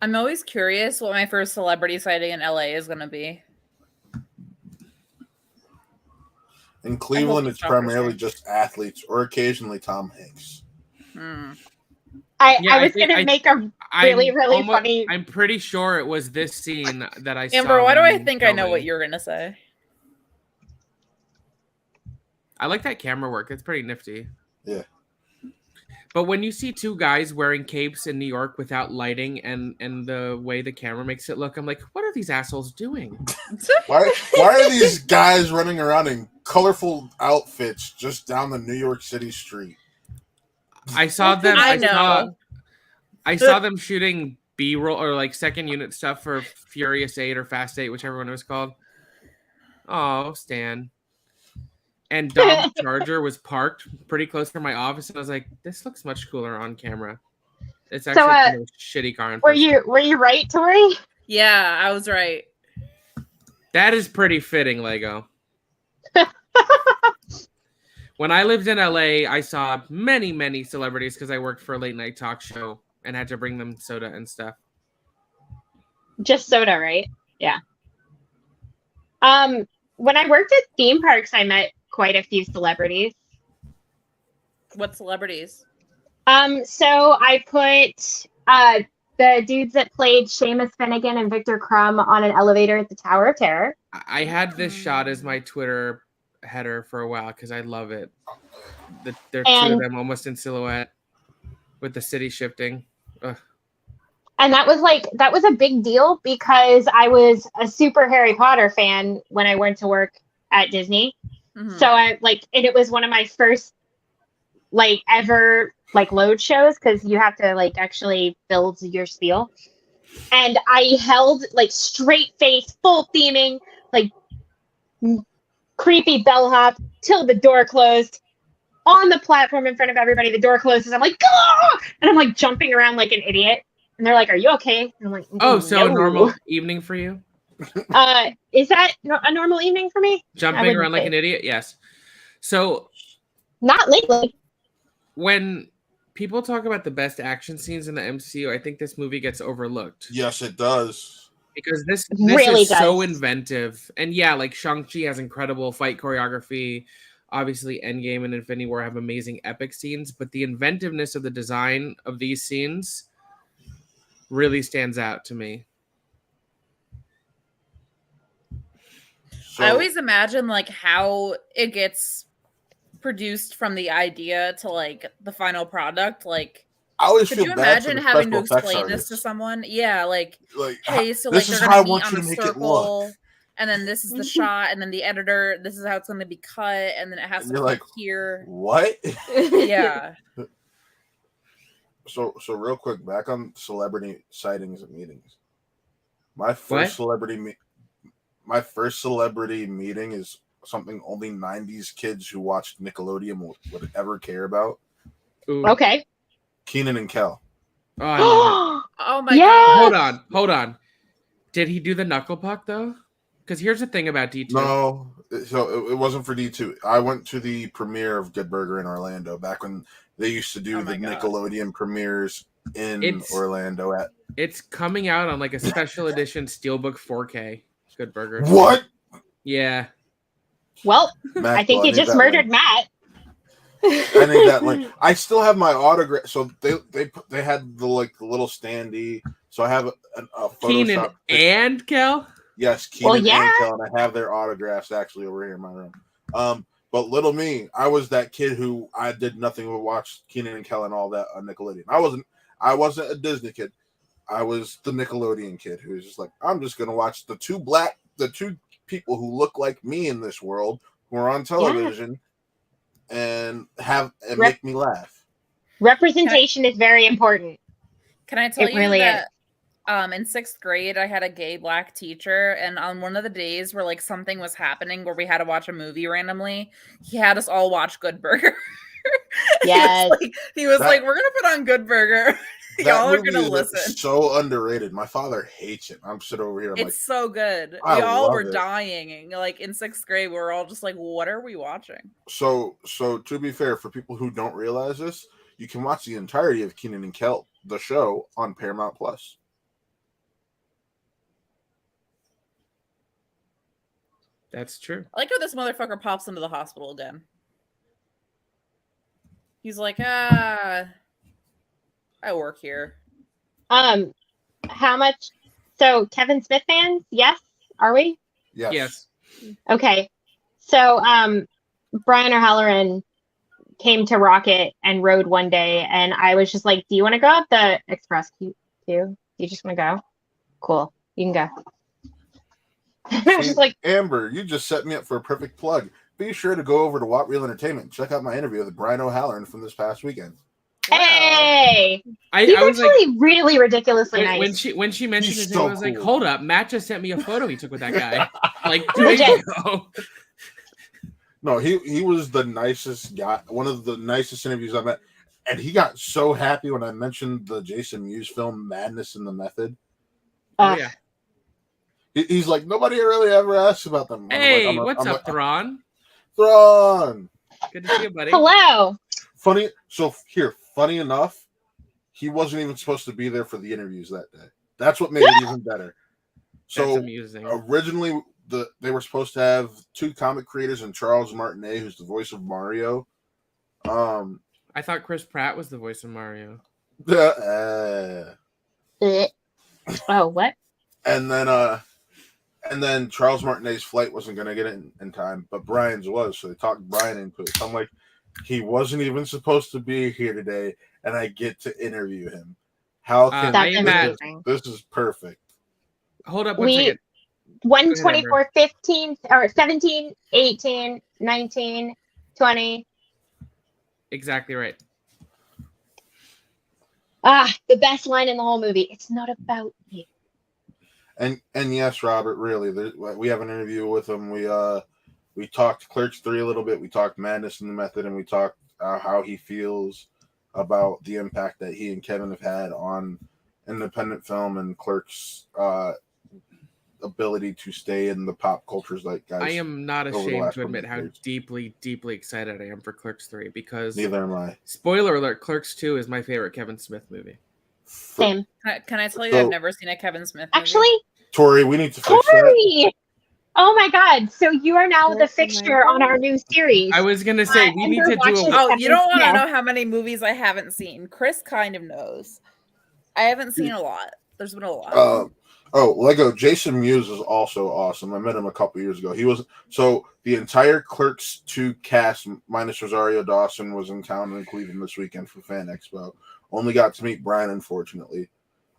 I'm always curious what my first celebrity sighting in LA is going to be. In Cleveland, it's it's Doctor primarily Strange. just athletes or occasionally Tom Hanks. Hmm. I was going to make a really funny. I'm pretty sure it was this scene that I saw. Amber, why do I them think I know filming. what you're going to say? I like that camera work. It's pretty nifty. Yeah. But when you see two guys wearing capes in New York without lighting and the way the camera makes it look, I'm like, what are these assholes doing? Why are these guys running around in colorful outfits just down the New York City street? I saw them. I know. I saw them shooting B-roll or like second unit stuff for Furious 8 or Fast 8, whichever one it was called. Oh, Stan. And Dom's Charger was parked pretty close to my office, and I was like, "This looks much cooler on camera." It's actually a shitty car. In Were person. you right, Tori? Yeah, I was right. That is pretty fitting, Lego. When I lived in LA, I saw many celebrities because I worked for a late night talk show and had to bring them soda and stuff. Just soda, right? Yeah. When I worked at theme parks, I met quite a few celebrities. What celebrities? So I put the dudes that played Seamus Finnegan and Victor Crumb on an elevator at the Tower of Terror. I had this shot as my Twitter header for a while because I love it. There are two of them almost in silhouette with the city shifting. Ugh. And that was a big deal because I was a super Harry Potter fan when I went to work at Disney. Mm-hmm. So and it was one of my first ever load shows because you have to actually build your spiel. And I held straight face, full theming, creepy bellhop till the door closed. On the platform in front of everybody, the door closes. I'm like, "Gah!" And I'm jumping around like an idiot. And they're like, "Are you okay?" And I'm like, "Oh, so no." normal evening for you?" Is that a normal evening for me? Jumping around like an idiot? Yes. So, not lately. When people talk about the best action scenes in the MCU, I think this movie gets overlooked. Yes, it does. Because this really is does. So inventive. And yeah, Shang-Chi has incredible fight choreography. Obviously, Endgame and Infinity War have amazing epic scenes, but the inventiveness of the design of these scenes really stands out to me. So, I always imagine how it gets produced from the idea to the final product. I always could feel you bad imagine for the having to special effects explain this artists. to someone? Yeah, hey, so this they're is gonna how I meet want on you a to make it circle, look. and then this is the shot, and then the editor, this is how it's going to be cut, and then it has And to you're be here. What? Yeah. So real quick, back on celebrity sightings and meetings. My first celebrity meeting is something only 90s kids who watched Nickelodeon would ever care about. Ooh. Okay. Keenan and Kel. Oh, I love it. Oh my god. Hold on. Did he do the knuckle puck though? Because here's the thing about D2. No, so it wasn't for D2. I went to the premiere of Good Burger in Orlando back when they used to do the Nickelodeon premieres in Orlando. It's coming out on a special edition Steelbook 4K. Good Burger. What? Yeah. Well, Maxwell, I think you just murdered Matt. I need that link. I still have my autograph. So they had the little standee. So I have a Keenan Photoshop and Kel. Yes, Keenan and Kel, and I have their autographs actually over here in my room. But little me, I was that kid who I did nothing but watch Kenan and Kel and all that on Nickelodeon. I wasn't a Disney kid. I was the Nickelodeon kid who was just like, I'm just gonna watch the two people who look like me in this world who are on television and make me laugh. Representation is very important. Can I tell It you really that in 6th grade I had a gay Black teacher, and on one of the days where like something was happening where we had to watch a movie randomly, he had us all watch Good Burger. Yes. he was like, we're gonna put on Good Burger. Y'all are gonna listen. So underrated. My father hates it. I'm sitting over here. It's so good. We I all love were it. dying. Like in 6th grade, we were all just like, what are we watching? So to be fair, for people who don't realize this, you can watch the entirety of Kenan and Kel, the show, on Paramount Plus. That's true. I like how this motherfucker pops into the hospital again. He's like, I work here. How much? So Kevin Smith fans? Yes. Are we? Yes. Okay. So, Brian O'Halloran came to Rocket and rode one day, and I was just like, do you want to go up the express queue? Do you just want to go? Cool. You can go. I was just like, Amber, you just set me up for a perfect plug. Be sure to go over to What Real Entertainment and check out my interview with Brian O'Halloran from this past weekend. hey! He's I was actually like, really ridiculously nice. when she mentioned He's his so name, I was like, cool. hold up, Matt just sent me a photo he took with that guy. Like 2 days ago. No, he was the nicest guy, one of the nicest interviews I met. And he got so happy when I mentioned the Jason Mewes film Madness in the Method. Oh, yeah. He's like, nobody really ever asks about them. Hey, what's up, Thrawn? Thrawn! Good to see you, buddy. Hello. Funny enough, he wasn't even supposed to be there for the interviews that day. That's what made it even better. So That's amusing. Originally, they were supposed to have 2 comic creators and Charles Martinet, who's the voice of Mario. I thought Chris Pratt was the voice of Mario. Oh, what? And then Charles Martinet's flight wasn't going to get in time, but Brian's was, so they talked Brian into it. So I'm like, he wasn't even supposed to be here today, and I get to interview him. How can this is perfect. Hold up one second. 124, 15, or 17, 18, 19, 20. Exactly right. The best line in the whole movie. It's not about you. And yes, Robert, really, we have an interview with him. We talked Clerks 3 a little bit. We talked Madness in the Method, and we talked how he feels about the impact that he and Kevin have had on independent film and Clerks' ability to stay in the pop cultures like guys. I am not ashamed to admit how deeply excited I am for Clerks 3 because neither am I. Spoiler alert, Clerks 2 is my favorite Kevin Smith movie. Same. Can I tell you I've never seen a Kevin Smith movie? Actually, Tori, we need to fix that. Oh my God! So you are now the fixture on our new series. I was gonna say we need to do. You don't want to know how many movies I haven't seen. Chris kind of knows. I haven't seen a lot. There's been a lot. Lego Jason Mewes is also awesome. I met him a couple years ago. The entire Clerks 2 cast minus Rosario Dawson was in town in Cleveland this weekend for Fan Expo. Only got to meet Brian, unfortunately.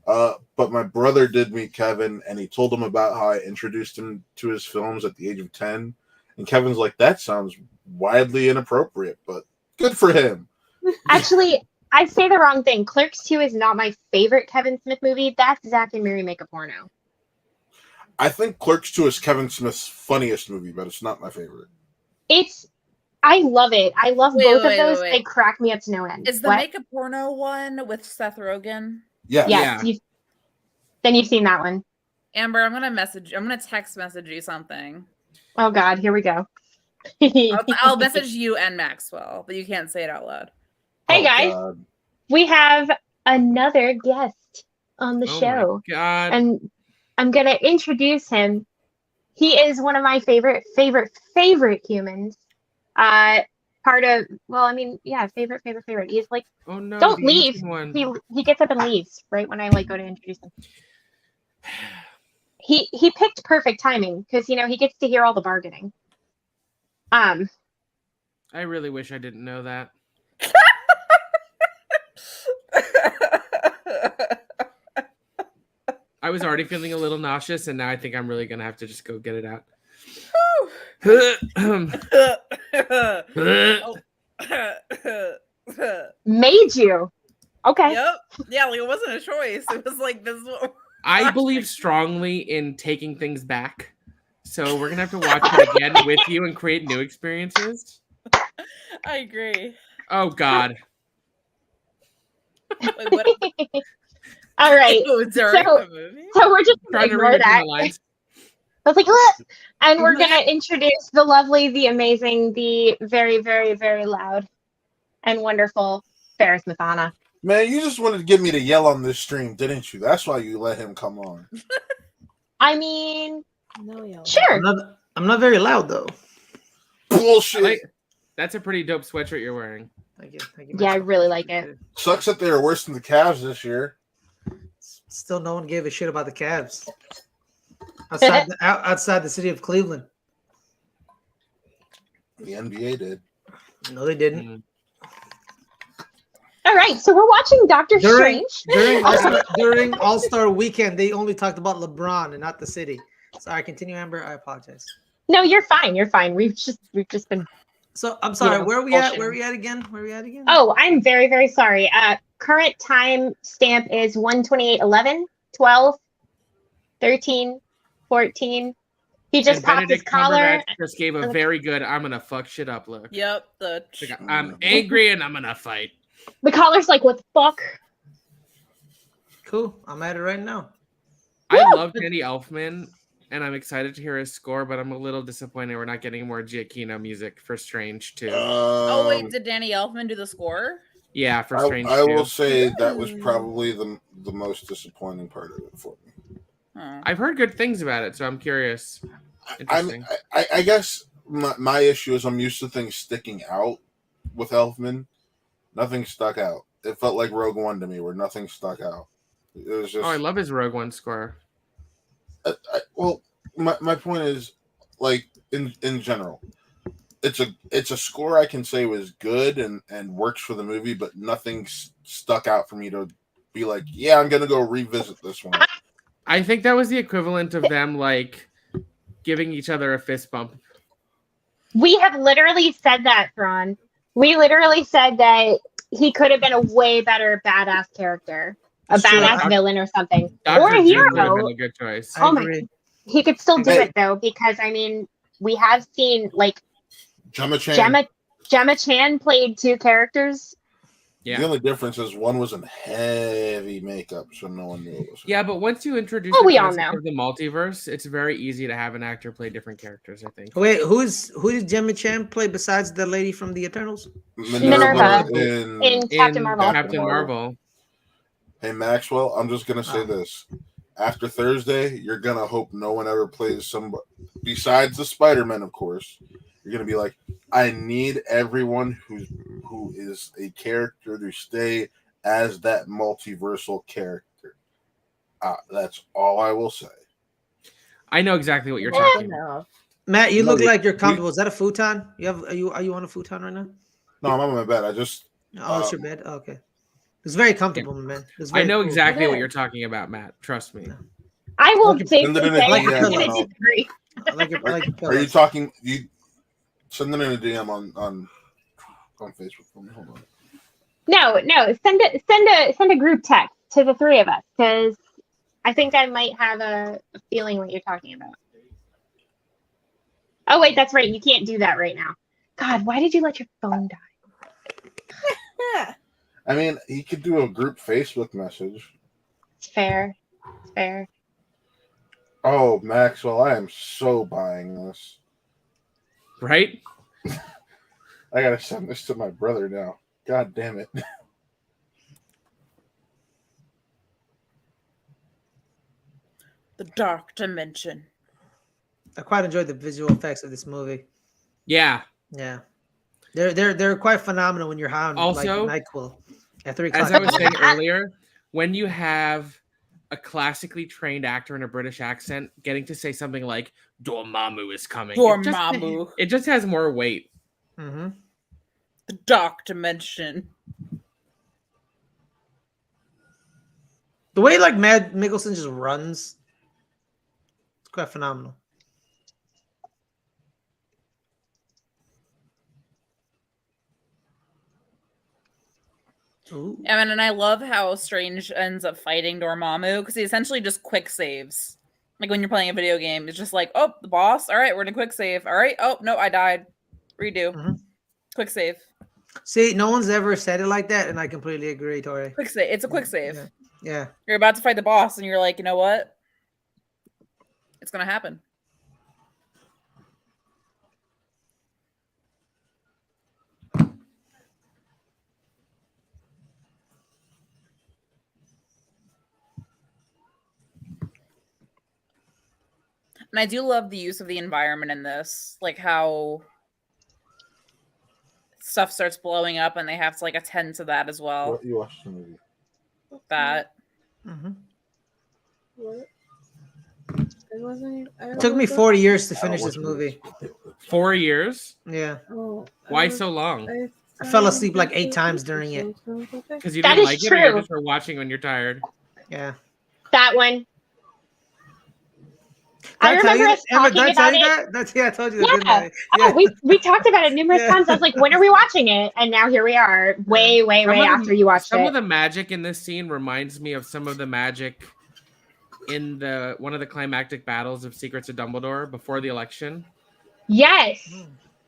But my brother did meet Kevin, and he told him about how I introduced him to his films at the age of 10. And Kevin's like, that sounds wildly inappropriate, but good for him. Actually, I say the wrong thing. Clerks 2 is not my favorite Kevin Smith movie. That's Zack and Miri Make a Porno. I think Clerks 2 is Kevin Smith's funniest movie, but it's not my favorite. I love it. I love both of those. They crack me up to no end. Is the Make a Porno one with Seth Rogen? Yeah. Yes. Yeah. Then you've seen that one. Amber, I'm gonna text message you something. Oh God, here we go. I'll message you and Maxwell, but you can't say it out loud. Hey guys, we have another guest on the show. My God. And I'm gonna introduce him. He is one of my favorite humans. Favorite. He's like, oh no, don't leave. He gets up and leaves right when I go to introduce him. He picked perfect timing because he gets to hear all the bargaining. I really wish I didn't know that. I was already feeling a little nauseous, and now I think I'm really gonna have to just go get it out. Made you. Okay. Yep. Yeah, like it wasn't a choice. It was like this. I believe strongly in taking things back, so we're gonna have to watch it again with you and create new experiences. I agree. Oh God. Like, what? All right. During So- the movie? So we're just Trying gonna to read ignore between that. the lines. I was like, what? And we're gonna introduce the lovely, the amazing, the very, very, very loud and wonderful Ferris Mathana. Man, you just wanted to get me to yell on this stream, didn't you? That's why you let him come on. I mean, No, y'all. sure. I'm not very loud though. Bullshit. That's a pretty dope sweatshirt you're wearing. Thank you. Yeah, I really like it. Sucks that they were worse than the Cavs this year. Still, no one gave a shit about the Cavs outside the city of Cleveland. The NBA did. No, they didn't. Mm. All right, so we're watching Doctor During Strange. during All-Star weekend, they only talked about LeBron and not the city. Sorry, continue, Amber. I apologize. No, you're fine. You're fine. We've just been. So I'm sorry. Yeah, where are we at? bullshitting. Where are we at again? Where are we at again? Oh, I'm very, very sorry. Current time stamp is 1:28, 11, 12, 13, 14. He just And popped his Benedict collar. Cumberbatch just gave a very good "I'm gonna fuck shit up" look. Yep. The Like, I'm angry and I'm gonna fight. The collar's like, what the fuck? Cool. I'm at it right now. I love Danny Elfman, and I'm excited to hear his score, but I'm a little disappointed we're not getting more Giacchino music for Strange 2. oh wait, did Danny Elfman do the score? Yeah, for Strange I 2. will say that was probably the most disappointing part of it for me. Oh. I've heard good things about it, so I'm curious. Interesting. I guess my issue is I'm used to things sticking out with Elfman. Nothing stuck out. It felt like Rogue One to me, where nothing stuck out. It was just. Oh, I love his Rogue One score. Well, my point is, like in general, it's a score I can say was good and works for the movie, but nothing stuck out for me to be like, yeah, I'm gonna go revisit this one. I think that was the equivalent of them like giving each other a fist bump. We have literally said that, Ron. We literally said that he could have been a way better badass character, a Sure. badass villain or something, Dr. or a Doom would have hero. been a good choice. I Oh my- agree. He could still do Hey. it though, because I mean, we have seen like Gemma Chan. Gemma Chan played two characters. Yeah. The only difference is one was in heavy makeup, so no one knew it was her. Yeah, but once you introduce Oh, the we all concept know. of the multiverse, it's very easy to have an actor play different characters, I think. Wait, who did Gemma Chan play besides the lady from the Eternals? Minerva. in In Captain Marvel. Captain Marvel. Hey Maxwell, I'm just gonna say Oh. this. After Thursday, you're gonna hope no one ever plays somebody besides the Spider-Man, of course. You're gonna be like, I need everyone who is a character to stay as that multiversal character. That's all I will say. I know exactly what you're Yeah. talking about. Enough. Matt, you No, look we- like you're comfortable. Is that a futon? Are you on a futon right now? No, I'm on my bed. I just Oh, it's your bed. Oh, okay. It's very comfortable, man. It's I very know cool. exactly It what is. you're talking about, Matt. Trust me. I will Like safely send it in say a I'm DM. going to disagree. I like your Are you pillows. talking? You send it in a DM on Facebook for me. Hold on. No, send a group text to the three of us, because I think I might have a feeling what you're talking about. Oh wait, that's right. You can't do that right now. God, why did you let your phone die? I mean, he could do a group Facebook message. It's fair. It's fair. Oh, Maxwell, I am so buying this. Right? I gotta send this to my brother now. God damn it. The dark dimension. I quite enjoyed the visual effects of this movie. Yeah. Yeah, they're quite phenomenal when you're high on Also, like NyQuil at 3 o'clock. As I was saying earlier, when you have a classically trained actor in a British accent getting to say something like Dormammu is coming. Dormammu. It just has more weight. Mm-hmm. The dark dimension. The way like Mad Mikkelsen just runs, it's quite phenomenal. Ooh. And I love how Strange ends up fighting Dormammu because he essentially just quick saves. Like when you're playing a video game, it's just like, oh, the boss. All right, we're in a quick save. All right. Oh no, I died. Redo. Quick save. See, no one's ever said it like that, and I completely agree, Tori. Quick save. It's a quick save. Yeah. You're about to fight the boss, and you're like, you know what? It's gonna happen. And I do love the use of the environment in this, like how stuff starts blowing up and they have to like attend to that as well. What, you watched the movie? That. What? It wasn't. It took me 40 years to finish this movie. 4 years? Yeah. Oh, Why so long? I fell asleep like 8 times during it. Because you That didn't is like it, or you true. just were watching when you're tired. Yeah. That one. I Did tell remember you us that? Emma, talking did I tell about you it. that? That's, yeah, I told you that, didn't Yeah. I? Oh, we talked about it numerous Yeah. times. I was like, when are we watching it? And now here we are, way after you watched Some it. of the magic in this scene reminds me of some of the magic in one of the climactic battles of Secrets of Dumbledore before the election. Yes.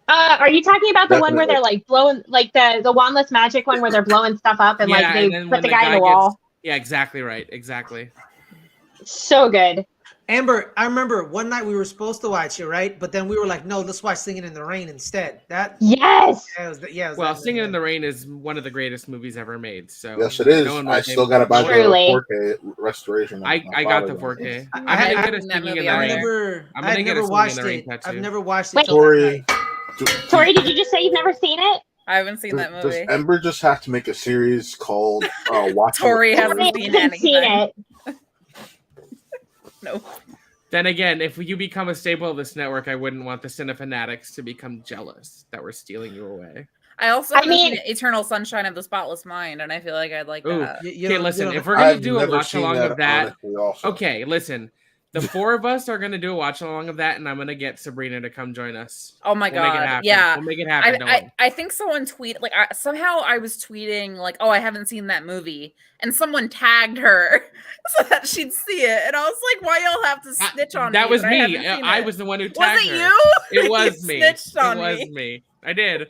Are you talking about the one where Definitely. they're like blowing, like the wandless magic one where they're blowing stuff up and like Yeah, they and then put when the the guy in the guy wall? Yeah, exactly right. Exactly. So good. Amber, I remember one night we were supposed to watch it, right? But then we were like, no, let's watch Singing in the Rain instead. That Yes. yeah, it was, it was Well, that Singing movie. in the Rain is one of the greatest movies ever made. So Yes, it is. no one I will still say- got to buy the Truly. 4K restoration. I got the 4K. I- I'm I- gonna I- get a that Singing movie in the on I've Rain. never, I'm I've gonna get never a Singing in watched the Rain it. tattoo. I've never watched it. Wait. till that Tori, night. Tori, did you just say you've never seen it? I haven't seen that does movie. Ember just have to make a series called Watching Tori with hasn't I seen haven't seen anything. it. No. Then again, if you become a staple of this network, I wouldn't want the cinefanatics to become jealous that we're stealing you away. I also I haven't mean- seen Eternal Sunshine of the Spotless Mind, and I feel like I'd like Ooh. that. You Okay, don't- listen, you don't- if we're gonna I've do a never watch seen along of that, honestly, also. okay, listen. The 4 of us are gonna do a watch along of that, and I'm gonna get Sabrina to come join us. Oh my We'll make it god. happen. Yeah. We'll make it happen. don't worry. I think someone tweeted like somehow I was tweeting like, oh, I haven't seen that movie, and someone tagged her so that she'd see it, and I was like, why y'all have to snitch on me? That was that I me. haven't seen I it? was the one who Was tagged it her. you? It was You me. snitched on It was me. me. I did.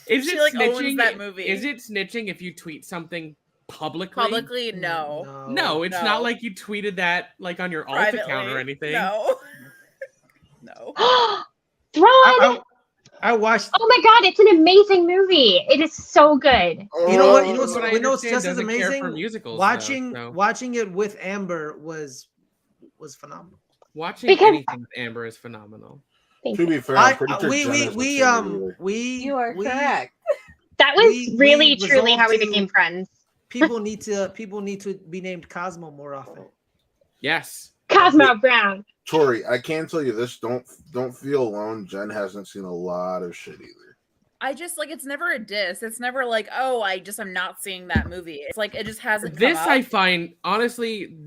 Is She, it like, owns snitching? that movie. Is it snitching if you tweet something publicly? Publicly, no. No, it's No. not like you tweeted that like on your alt Privately, account or anything. No. No. Thrawn! I watched. Oh my god, it's an amazing movie. It is so good. You know what? You know From what's, what I you know what's understand, just as doesn't care for amazing? musicals, Watching though, so. watching it with Amber was phenomenal. Watching Because- anything with Amber is phenomenal. Thank To you. be fair, I'm pretty sure Jen hasn't seen it either. You are correct. That was we really truly how we resolved to- became friends. People need to be named Cosmo more often. Yes. Cosmo Brown. Tori, I can tell you this: don't feel alone. Jen hasn't seen a lot of shit either. I just like it's never a diss. It's never like, oh, I'm not seeing that movie. It's like it just hasn't. This come I up. find surprising.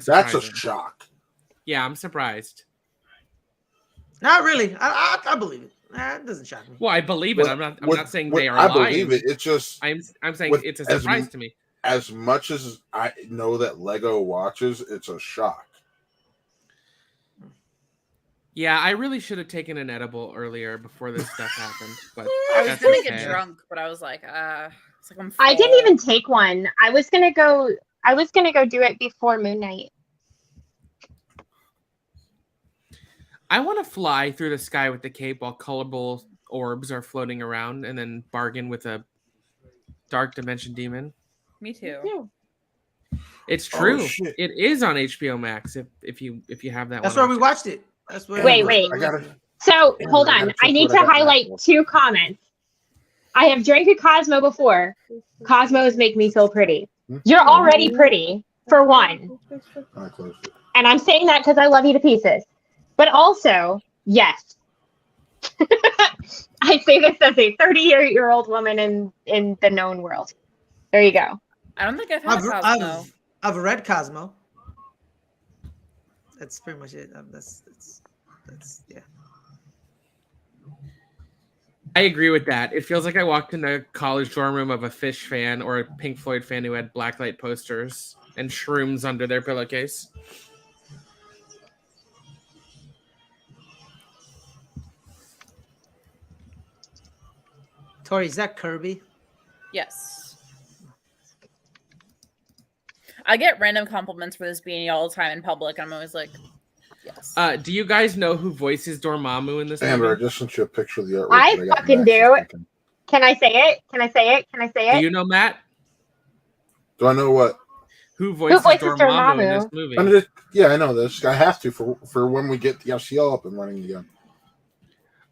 That's a shock. Yeah, I'm surprised. Not really. I believe it. It doesn't shock me. Well, I believe it. I'm not saying they are I lying. believe it. It's just I'm saying with it's a as surprise to me. as much as I know that Lego watches, it's a shock. Yeah, I really should have taken an edible earlier before this stuff happened. But I was that's gonna okay. get drunk, but I was like, it's like I'm I didn't full. even take one. I was gonna go do it before Moon Knight. I want to fly through the sky with the cape while colorful orbs are floating around, and then bargain with a dark dimension demon. Me too. Yeah. It's Oh, true. shit. It is on HBO Max if you have that. That's one where we watched it. That's where. Wait. I gotta. So Damn, hold I on. gotta I check need what I to got highlight now. 2 comments. I have drank a Cosmo before. Cosmos make me feel pretty. You're already pretty, for one. I closed it. And I'm saying that because I love you to pieces. But also, yes. I say this as a 30-year-old woman in the known world. There you go. I don't think I've had a Cosmo. I've read Cosmo. That's pretty much it. That's yeah. I agree with that. It feels like I walked in a college dorm room of a Fish fan or a Pink Floyd fan who had blacklight posters and shrooms under their pillowcase. Tori, is that Kirby? Yes. I get random compliments for this beanie all the time in public, and I'm always like, yes. Do you guys know who voices Dormammu in this Amber, I movie? just sent you a picture of the artwork. I that got fucking Max's do. thinking. Can I say it? Can I say it? Can I say Do it? you know, Matt? Do I know what? Who voices Dormammu in this Dormammu? movie? Yeah, I know this. I have to for when we get the FCL up and running again.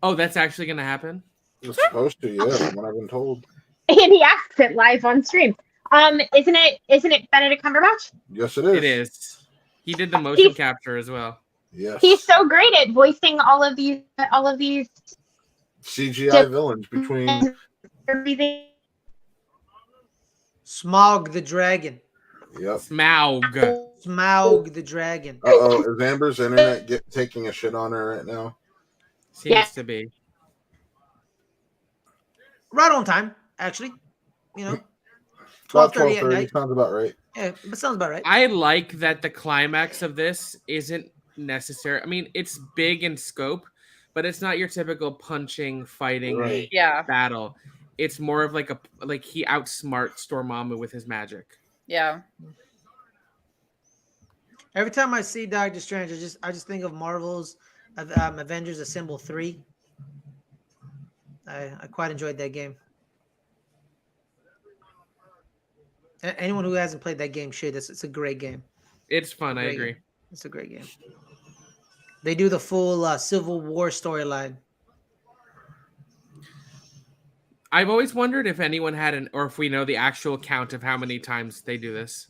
Oh, that's actually going to happen? It's supposed to, yeah, from what I've been told. And he asked it live on stream. Isn't it Benedict Cumberbatch? Yes, it is. It is. He did the motion capture as well. Yes. He's so great at voicing all of these CGI villains between. everything. Smaug the dragon. Yep. Smaug. Smaug the dragon. Is Amber's internet taking a shit on her right now? Seems to be. Right on time, actually. You know, About 12:30 at 12:30 night. sounds about right. Yeah, but sounds about right. I like that the climax of this isn't necessary. I mean, it's big in scope, but it's not your typical punching, fighting Right. Yeah. battle. It's more of like he outsmarts Dormammu with his magic. Yeah. Every time I see Doctor Strange, I just think of Marvel's Avengers Assemble 3. I quite enjoyed that game. Anyone who hasn't played that game should. It's a great game. It's fun. I agree. It's a great game. They do the full Civil War storyline. I've always wondered if anyone had or if we know the actual count of how many times they do this.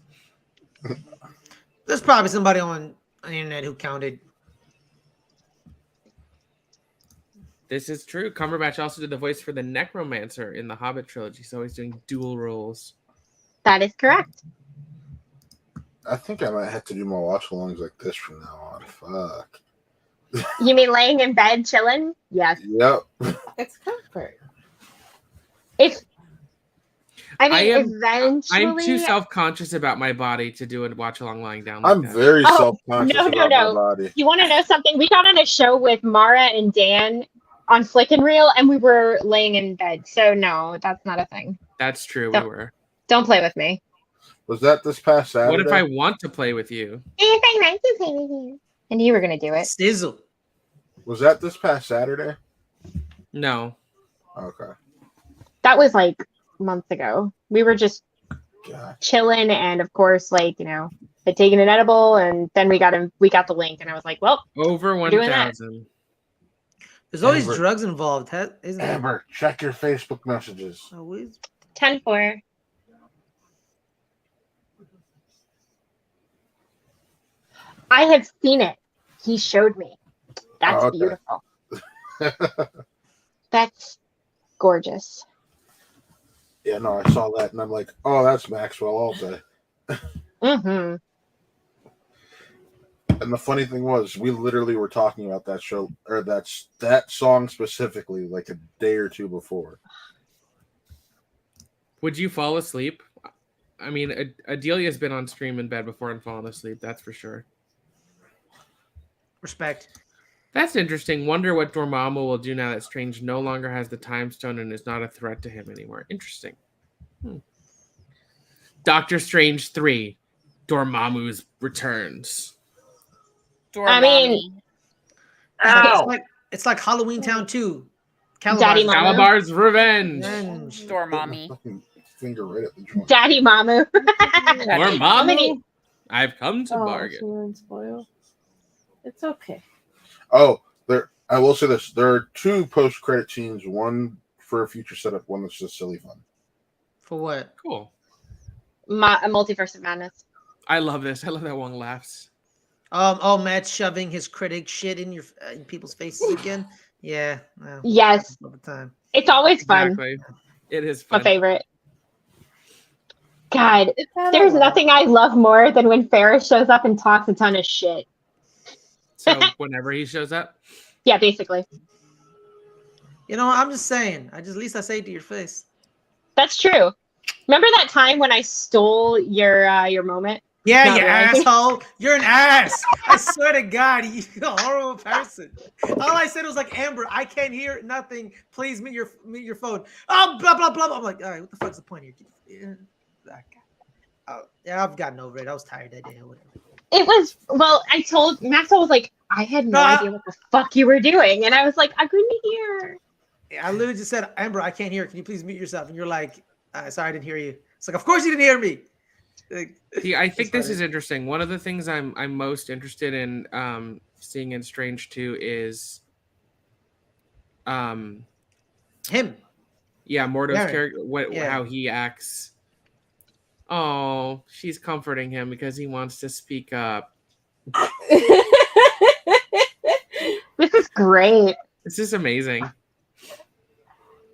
There's probably somebody on the internet who counted. This is true. Cumberbatch also did the voice for the Necromancer in the Hobbit trilogy, so he's doing dual roles. That is correct. I think I might have to do more watch-alongs like this from now on. Fuck. You mean laying in bed chilling? Yes. Yep. It's comfort. Eventually. I'm too self-conscious about my body to do a watch-along lying down. Like I'm that. very Oh, self-conscious no, about no. my body. You want to know something? We got on a show with Mara and Dan on Flick and Reel, and we were laying in bed. So no, that's not a thing. That's true. Don't- We were. Don't play with me. Was that this past Saturday? What if I want to play with you? If I like to play with you. And you were gonna do it. Sizzle. Was that this past Saturday? No. Okay. That was like months ago. We were just God. chilling, and of course, like had taken an edible, and then we got the link, and I was like, well, Over doing that. 1,000. There's always Amber. drugs involved, isn't there? Amber, check your Facebook messages. Always. 10-4. I have seen it. He showed me. That's Oh, okay. beautiful. That's gorgeous. Yeah, no, I saw that and I'm like, oh, that's Maxwell all day. Mm-hmm. And the funny thing was, we literally were talking about that show or that song specifically like a day or two before. Would you fall asleep? I mean, Adelia's been on stream in bed before and fallen asleep. That's for sure. Respect. That's interesting. Wonder what Dormammu will do now that Strange no longer has the Time Stone and is not a threat to him anymore. Interesting. Doctor Strange 3, Dormammu's returns. I mean, It's like Halloween Town 2. Daddy Mama. Calabar's Revenge. Revenge. Dormammu. Fucking finger right at the joint. Daddy Mamu. Dormammu, many- I've come to bargain. She won't spoil. It's okay. Oh, I will say this. There are two post-credit scenes, one for a future setup, one that's just silly fun. For what? Cool. A Multiverse of Madness. I love this. I love that Wong laughs. Matt's shoving his critic shit in people's faces again. Yeah. Well, Yes, all the time. it's always fun. Exactly. It is My fun. favorite. God, It's had a there's lot. nothing I love more than when Ferris shows up and talks a ton of shit. So whenever he shows up, Yeah, basically. You know, I'm just saying. At least I say it to your face. That's true. Remember that time when I stole your moment? Yeah, Not you realizing. asshole. You're an ass. I swear to God, you're a horrible person. All I said was like, Amber, I can't hear nothing. Please mute your phone. Oh, blah, blah, blah. I'm like, all right, what the fuck's the point here? Yeah, I've gotten over it. I was tired that day or whatever. It was, well, I told Maxwell was like, I had no idea what the fuck you were doing. And I was like, I couldn't hear. I literally just said, Amber, I can't hear. Can you please mute yourself? And you're like, sorry, I didn't hear you. It's like, of course you didn't hear me. Like, see, I think this funny. is interesting. One of the things I'm most interested in seeing in Strange 2 is him. yeah, Mordo's Darren. character, Yeah. how he acts. Oh, she's comforting him because he wants to speak up. This is great. This is amazing.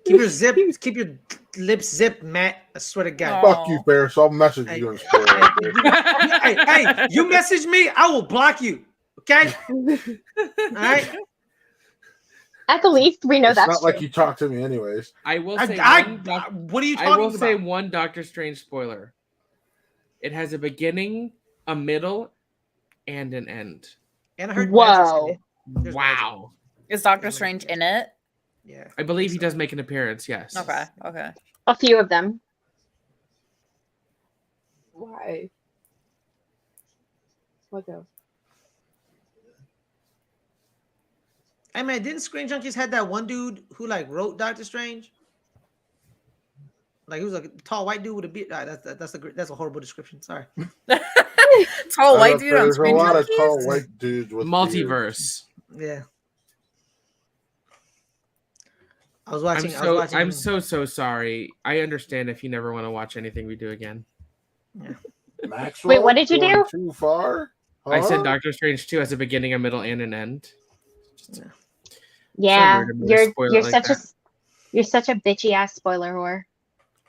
Keep your lips zipped, Matt. I swear to God. Oh. Fuck you, Ferris. I'll message you and spoil it. Hey, you message me, I will block you. Okay? All right. At the least, we know It's that's not true. like you talk to me anyways. I will say What are you talking I will about? say one Doctor Strange spoiler. It has a beginning, a middle, and an end. And I heard Whoa. Magic's in it. There's Wow. Is Doctor Strange in it? Magic. Yeah. I believe he does make an appearance, yes. Okay. Okay. A few of them. Why? What though? Hey man, didn't Screen Junkies had that one dude who like wrote Doctor Strange? Like he was like a tall white dude with a beard. That's a horrible description. Sorry. Tall white dude on There's a Screen lot of Junkies? tall white dudes with Multiverse. Yeah. I was I'm watching. so sorry. I understand if you never want to watch anything we do again. beards. Maxwell, Wait, what did you going do? Too far? I said Huh? Doctor Strange 2 has a beginning, a middle, and an end. Yeah, weird of me to spoil it you're like you're such a bitchy ass spoiler whore.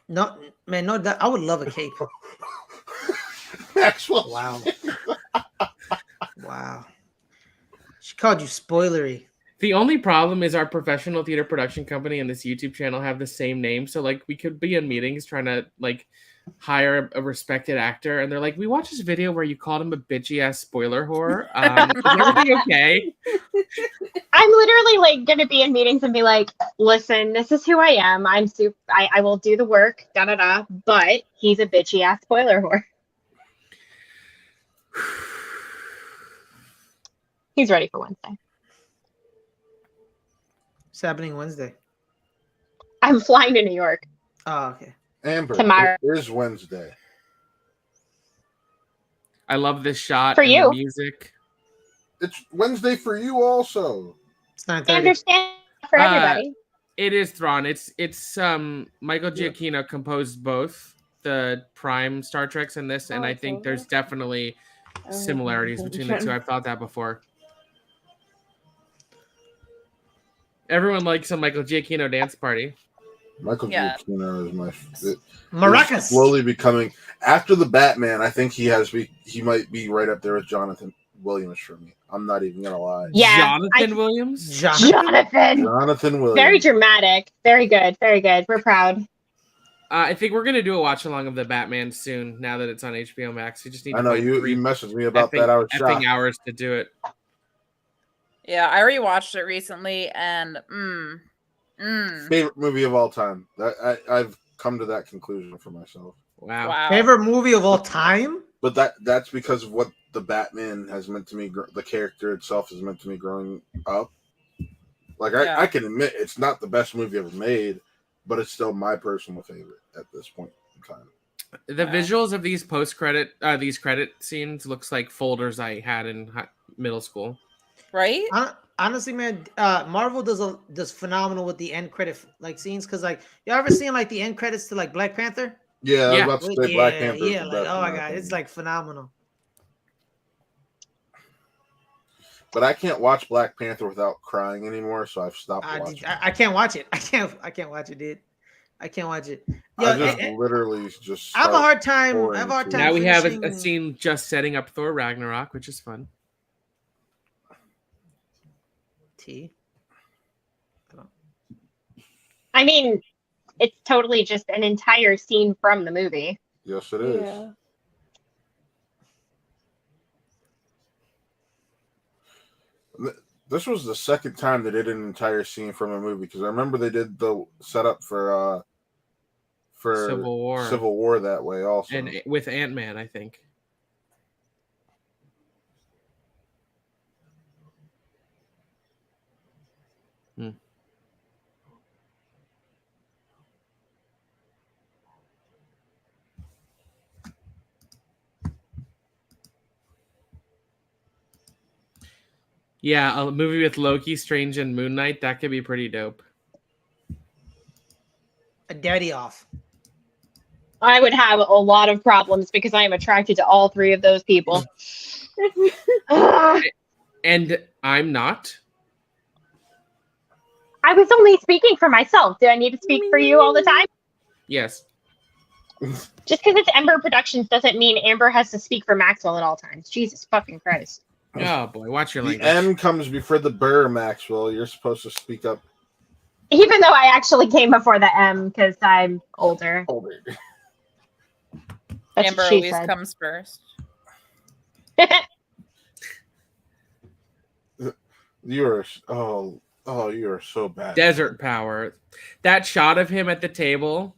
No, man, no. I would love a cape. Maxwell. Wow. Wow. She called you spoilery. The only problem is our professional theater production company and this YouTube channel have the same name. So like we could be in meetings trying to like hire a respected actor, and they're like, "We watched this video where you called him a bitchy ass spoiler whore. Is everything okay?" I'm literally like gonna be in meetings and be like, listen, this is who I am. I will do the work, but he's a bitchy ass spoiler whore. He's ready for Wednesday. It's happening Wednesday. I'm flying to New York. Oh, okay. Tomorrow. Amber, it is Wednesday. I love this shot For and you. the music. It's Wednesday for you also. It's I 9:30. understand for everybody. It is Thrawn. It's Michael Giacchino composed both the Prime Star Treks and this, and I think there's definitely similarities between the two. I've thought that before. Everyone likes a Michael Giacchino dance party. Michael Yeah. Giacchino is my Maracas. slowly becoming after the Batman. I think he might be right up there with Jonathan Williams for me. I'm not even gonna lie. Yeah, Jonathan Williams. Jonathan. Jonathan Williams. Very dramatic. Very good. Very good. We're proud. I think we're gonna do a watch along of the Batman soon. Now that it's on HBO Max, we just need. I to know find you 3 messaged me about effing- that. I was effing shocked. hours to do it. Yeah, I rewatched it recently, and Favorite movie of all time. I've come to that conclusion for myself. Wow. wow. Favorite movie of all time? But that's because of what the Batman has meant to me. The character itself has meant to me growing up. Like Yeah. I can admit it's not the best movie ever made, but it's still my personal favorite at this point in time. The Wow. visuals of these these credit scenes looks like folders I had in middle school. Right? Honestly, man, Marvel does phenomenal with the end credit like scenes. Cause like you ever seen like the end credits to like Black Panther? Yeah, I was Yeah. about to say Black Panther. is Yeah, the like best oh in my my god, it's opinion. like phenomenal. But I can't watch Black Panther without crying anymore, so I've stopped watching. I can't watch it. I can't watch it, dude. I can't watch it. I just literally just. I have a hard time. I have a hard time. Now we have a finishing- scene just setting up Thor Ragnarok, which is fun. T. I mean, it's totally just an entire scene from the movie. Yes, it is. Yeah. This was the second time they did an entire scene from a movie, because I remember they did the setup for Civil War that way also. and with Ant-Man, I think. Yeah, a movie with Loki, Strange, and Moon Knight, that could be pretty dope. A daddy off. I would have a lot of problems because I am attracted to all three of those people. Ugh. And I'm not. I was only speaking for myself. Do I need to speak for you all the time? Yes. Just because it's Ember Productions doesn't mean Amber has to speak for Maxwell at all times. Jesus fucking Christ. Oh boy, watch your The language. M comes before the burr, Maxwell. You're supposed to speak up. Even though I actually came before the M because I'm older. Older. That's Amber what she always said. comes first. You are you are so bad. Desert power. That shot of him at the table.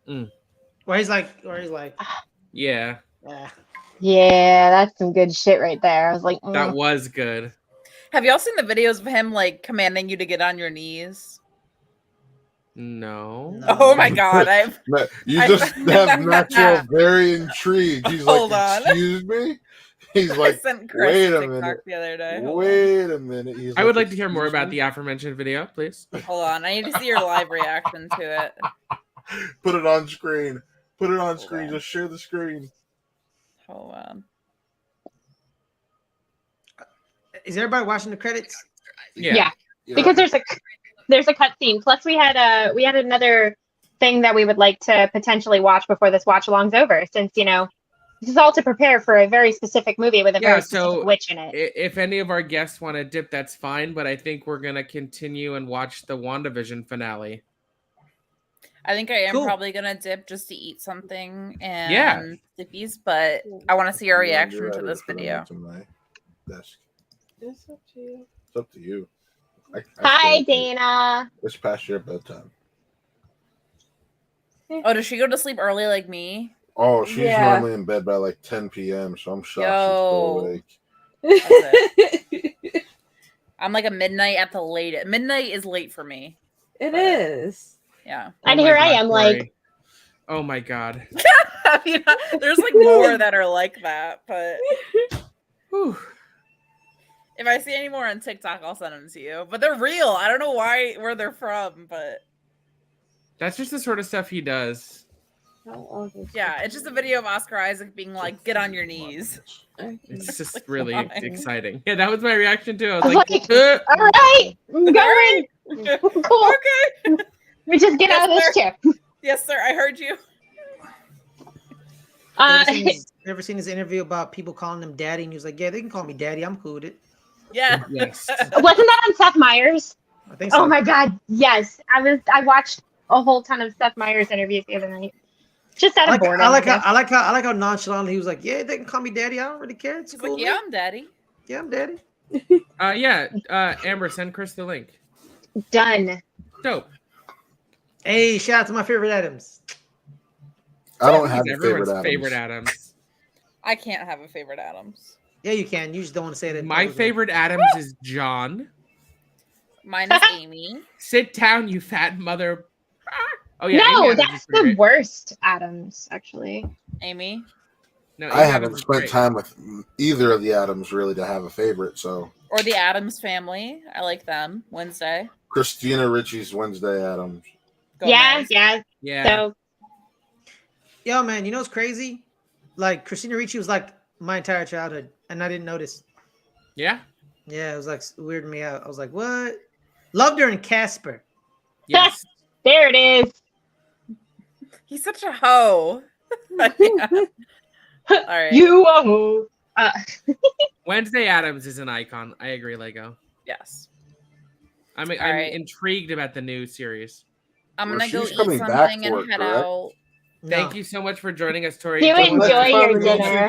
Where he's like, Yeah, Yeah, that's some good shit right there. I was like, that was good. Have y'all seen the videos of him like commanding you to get on your knees? No. Oh my god, You I- just have Maxwell very intrigued. He's Hold like, on. excuse me? He's I like, sent Chris wait a a TikTok minute. the other day. Hold Wait a minute. He's I would like to hear "Excuse more about me?" the aforementioned video, please. on. Hold on, I need to see your live reaction to it. Put it on screen. Put it on screen. on. Just share the screen. Hold on. is everybody watching the credits? Yeah. Because there's a cutscene. Plus, we had another thing that we would like to potentially watch before this watch along's over. Since this is all to prepare for a very specific movie with a very specific witch in it. If any of our guests want to dip, that's fine. But I think we're gonna continue and watch the WandaVision finale. I think I am Cool. probably gonna dip just to eat something and dippies, but I want to see your You're reaction to ready this for them video. to my desk. It's up to you. It's up to you. I Hi, think Dana. It's past your bedtime. Oh, does she go to sleep early like me? Oh, she's Yeah. normally in bed by like 10 p.m., so I'm shocked Yo. she's still awake. I'm like a midnight at the latest. Midnight is late for me. It is. Yeah. And Oh my here I God, am, Corey. like, Oh my god. I mean, there's like more that are like that, but Whew. if I see any more on TikTok, I'll send them to you. But they're real. I don't know where they're from, but That's just the sort of stuff he does. yeah, it's just a video of Oscar Isaac being like, "Get on your knees." It's just Like, really fine. exciting. Yeah, that was my reaction too. I I was was like, like, all right, I'm going. Cool. Okay. We just get out of this chair. Yes, sir. I heard you. Ever seen his interview about people calling him daddy? And he was like, yeah, they can call me daddy. I'm cool with it. Yeah. yes. Wasn't that on Seth Meyers? I think so. Oh my god, yes. I watched a whole ton of Seth Meyers interviews the other night. Just out I of like, boredom. I like guess. how nonchalant he was like, yeah, they can call me daddy. I don't really care. It's He's cool. like, "Yeah, man. I'm daddy." Yeah, I'm daddy. Amber, send Chris the link. Done. Dope. Hey, shout out to my favorite Adams. I don't have He's a favorite everyone's favorite Adams. Adams. I can't have a favorite Adams. Yeah, you can. You just don't want to say that. My favorite Adams is John. Mine is Amy. Sit down, you fat mother. Oh yeah. No, Amy Adams that's is pretty the great. worst Adams, actually. Amy. No, I Amy haven't Adams is spent great. time with either of the Adams really to have a favorite, so Or the Adams family. I like them. Wednesday. Christina Ricci's Wednesday Adams. Yeah. Yeah. So Yo, man, you know what's crazy? Like, Christina Ricci was like my entire childhood, and I didn't notice. Yeah. Yeah, it was like weirding me out. I was like, what? Loved her in Casper. Yes. There it is. He's such a hoe. Yeah. All right. You a hoe. Wednesday Addams is an icon. I agree, Lego. Yes. I'm right. intrigued about the new series. I'm Well, gonna go she's eat coming back something for and it, head correct? out. Thank No. you so much for joining us, Tori. You Do you enjoy wanna- your dinner.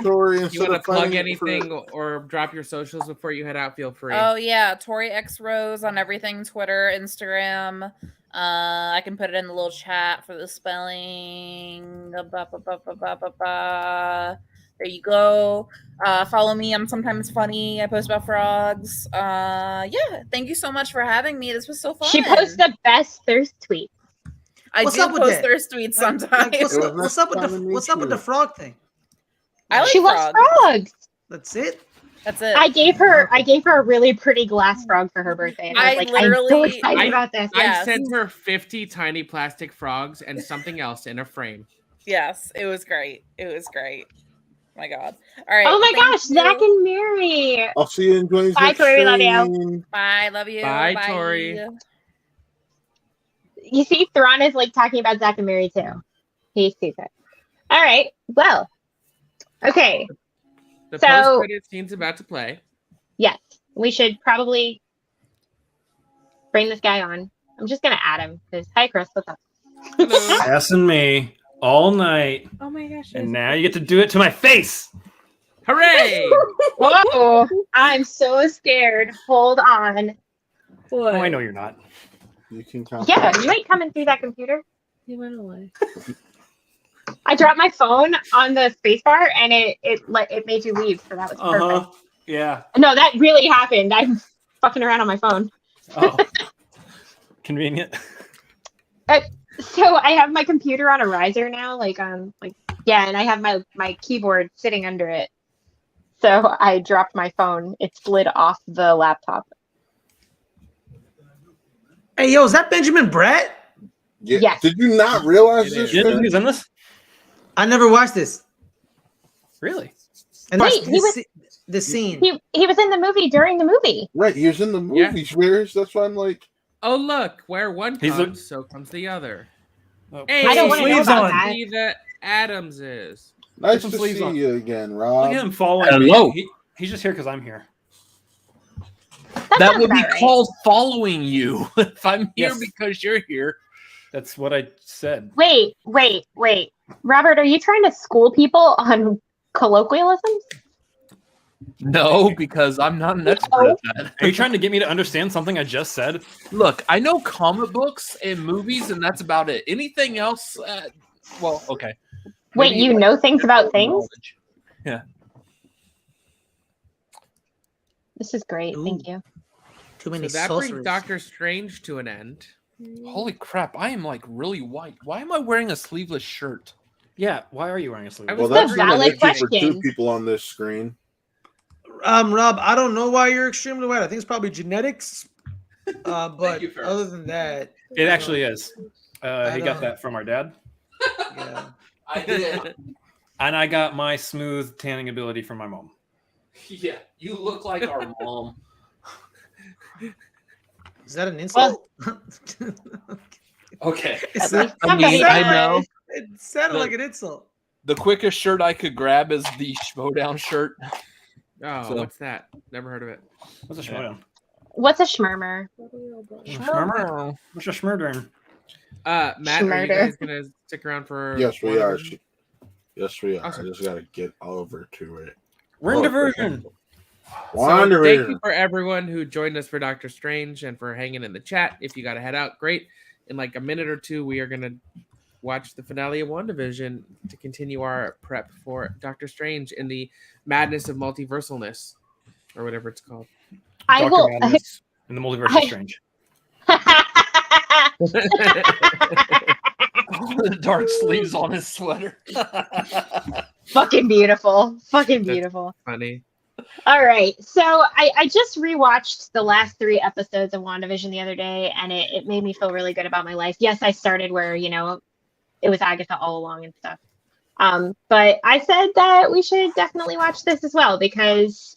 You want to plug anything or drop your socials before you head out? Feel free. Oh yeah, Tori X Rose on everything: Twitter, Instagram. I can put it in the little chat for the spelling. There you go. Follow me. I'm sometimes funny. I post about frogs. Yeah. Thank you so much for having me. This was so fun. She posts the best thirst tweet. I What's do up with post that? thirst tweets Like, sometimes. what's up with the frog thing? I like She loves frogs. That's it. That's it. I gave her a really pretty glass frog for her birthday. And I was I like, I'm so literally- excited about this. I Yes. sent her 50 tiny plastic frogs and something else in a frame. Yes, it was great. It was great. My God. All right. Oh my thank gosh, you. Zach and Mary. I'll see you in 20 Bye, Tori, we love you. Bye. Love you. Bye, Tori. You see, Thrawn is like talking about Zach and Mary too. He's stupid. All right. Well. Okay. The So- post-credit scene's about to play. Yes. We should probably bring this guy on. I'm just gonna add him because hi Chris, what's up? Hello. Cass and me all night, Oh my gosh. and now you get to do it to my face. Hooray! Whoa! I'm so scared. Hold on. What? Oh, I know you're not. You can count. Yeah, you ain't coming through that computer. He went away. I dropped my phone on the spacebar and it made you leave, so that was perfect. Yeah. No, that really happened. I'm fucking around on my phone. Oh. Convenient. So I have my computer on a riser now, and I have my keyboard sitting under it. So I dropped my phone. It slid off the laptop. Hey, yo, is that Benjamin Bratt? Yeah. Yes. Did you not realize It this? is. You didn't know Finn? he's in this? I never watched this. Really? And Wait, watched he was- the scene. He was in the movie during the movie. Right, he was in the Yeah. movies. Where's that's why I'm like, Oh, look, where one He's comes, so comes the other. Oh. Hey, I don't wanna know Sleeves about on. that. see that Adams is. nice some to sleeves see on. you again, Look Rob. at him following Hello. me. He's just here because I'm here. That That sounds would be about right. called following you. If I'm here Yes. because you're here. That's what I said. Wait. Robert, are you trying to school people on colloquialisms? No, because I'm not an expert at that. Are you trying to get me to understand something I just said? Look, I know comic books and movies, and that's about it. Anything else? Well, okay. Wait, Maybe, you like, know things about things? knowledge. This is great. Thank you. Too many So that brings sorcerers. Doctor Strange to an end. Holy crap! I am like really white. Why am I wearing a sleeveless shirt? Yeah. Why are you wearing a sleeve? I Well, was that's a gonna valid make you for two question. people on this screen. Rob, I don't know why you're extremely white. I think it's probably genetics. But you, Ferris. other than that, It actually is. I He know. got that from our dad. yeah. I did. And I got my smooth tanning ability from my mom. Yeah, you look like our mom. Is that an insult? Okay. It At sound- least somebody mean, I does. know. It sounded Look. like an insult. The quickest shirt I could grab is the Schmodown shirt. Oh, So- what's that? Never heard of it. What's a schmurder? What's a schmurmer? Schmurder. What's a schmurder? Matt, are you Schmurder. guys gonna stick around for? Yes, we are. WandaVision? Yes, we are. Awesome. I just gotta get over to it. We're in Oh, diversion. So thank you WandaVision. for everyone who joined us for Doctor Strange and for hanging in the chat. If you got to head out, great. In like a minute or two, we are gonna watch the finale of WandaVision to continue our prep for Doctor Strange in the madness of multiversalness, or whatever it's called. I Dr. will. Madness in the multiverse I- is strange. The dark sleeves on his sweater. Fucking beautiful. Fucking beautiful. Funny. All right. So I just rewatched the last 3 episodes of WandaVision the other day, and it made me feel really good about my life. Yes, I started where, it was Agatha all along and stuff. But I said that we should definitely watch this as well because,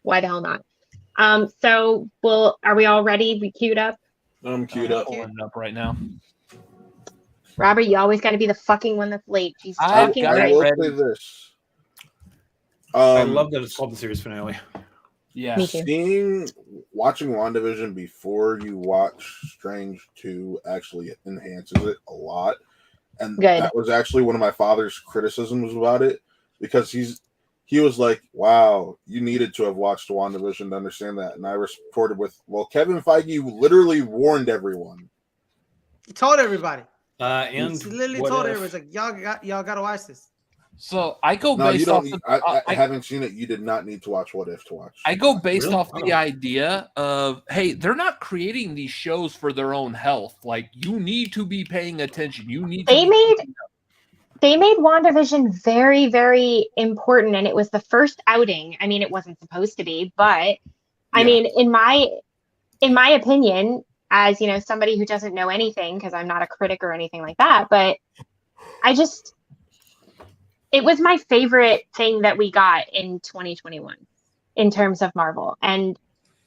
why the hell not? So are we all ready? We queued up? I'm queued up. Pulling it up right now. Robert, you always got to be the fucking one that's late. Jesus I fucking got it I Christ. will ready. say this. I love that it's called the series finale. Yeah. Me too. Watching WandaVision before you watch Strange 2 actually enhances it a lot. And Good. that was actually one of my father's criticisms about it, because he was like, wow, you needed to have watched WandaVision to understand that. And I reported with, well, Kevin Feige literally warned everyone. He told everybody. And He literally what told if- everybody, it's like, y'all gotta watch this. So I go No, you based don't off. need, The, I haven't seen it. You did not need to watch What If to watch. I go based Really? off I the don't. idea of, hey, they're not creating these shows for their own health. Like, you need to be paying attention. You need to. They made WandaVision very, very important, and it was the first outing. I mean, it wasn't supposed to be, but I mean, in my opinion, as somebody who doesn't know anything, because I'm not a critic or anything like that, but it was my favorite thing that we got in 2021 in terms of Marvel. And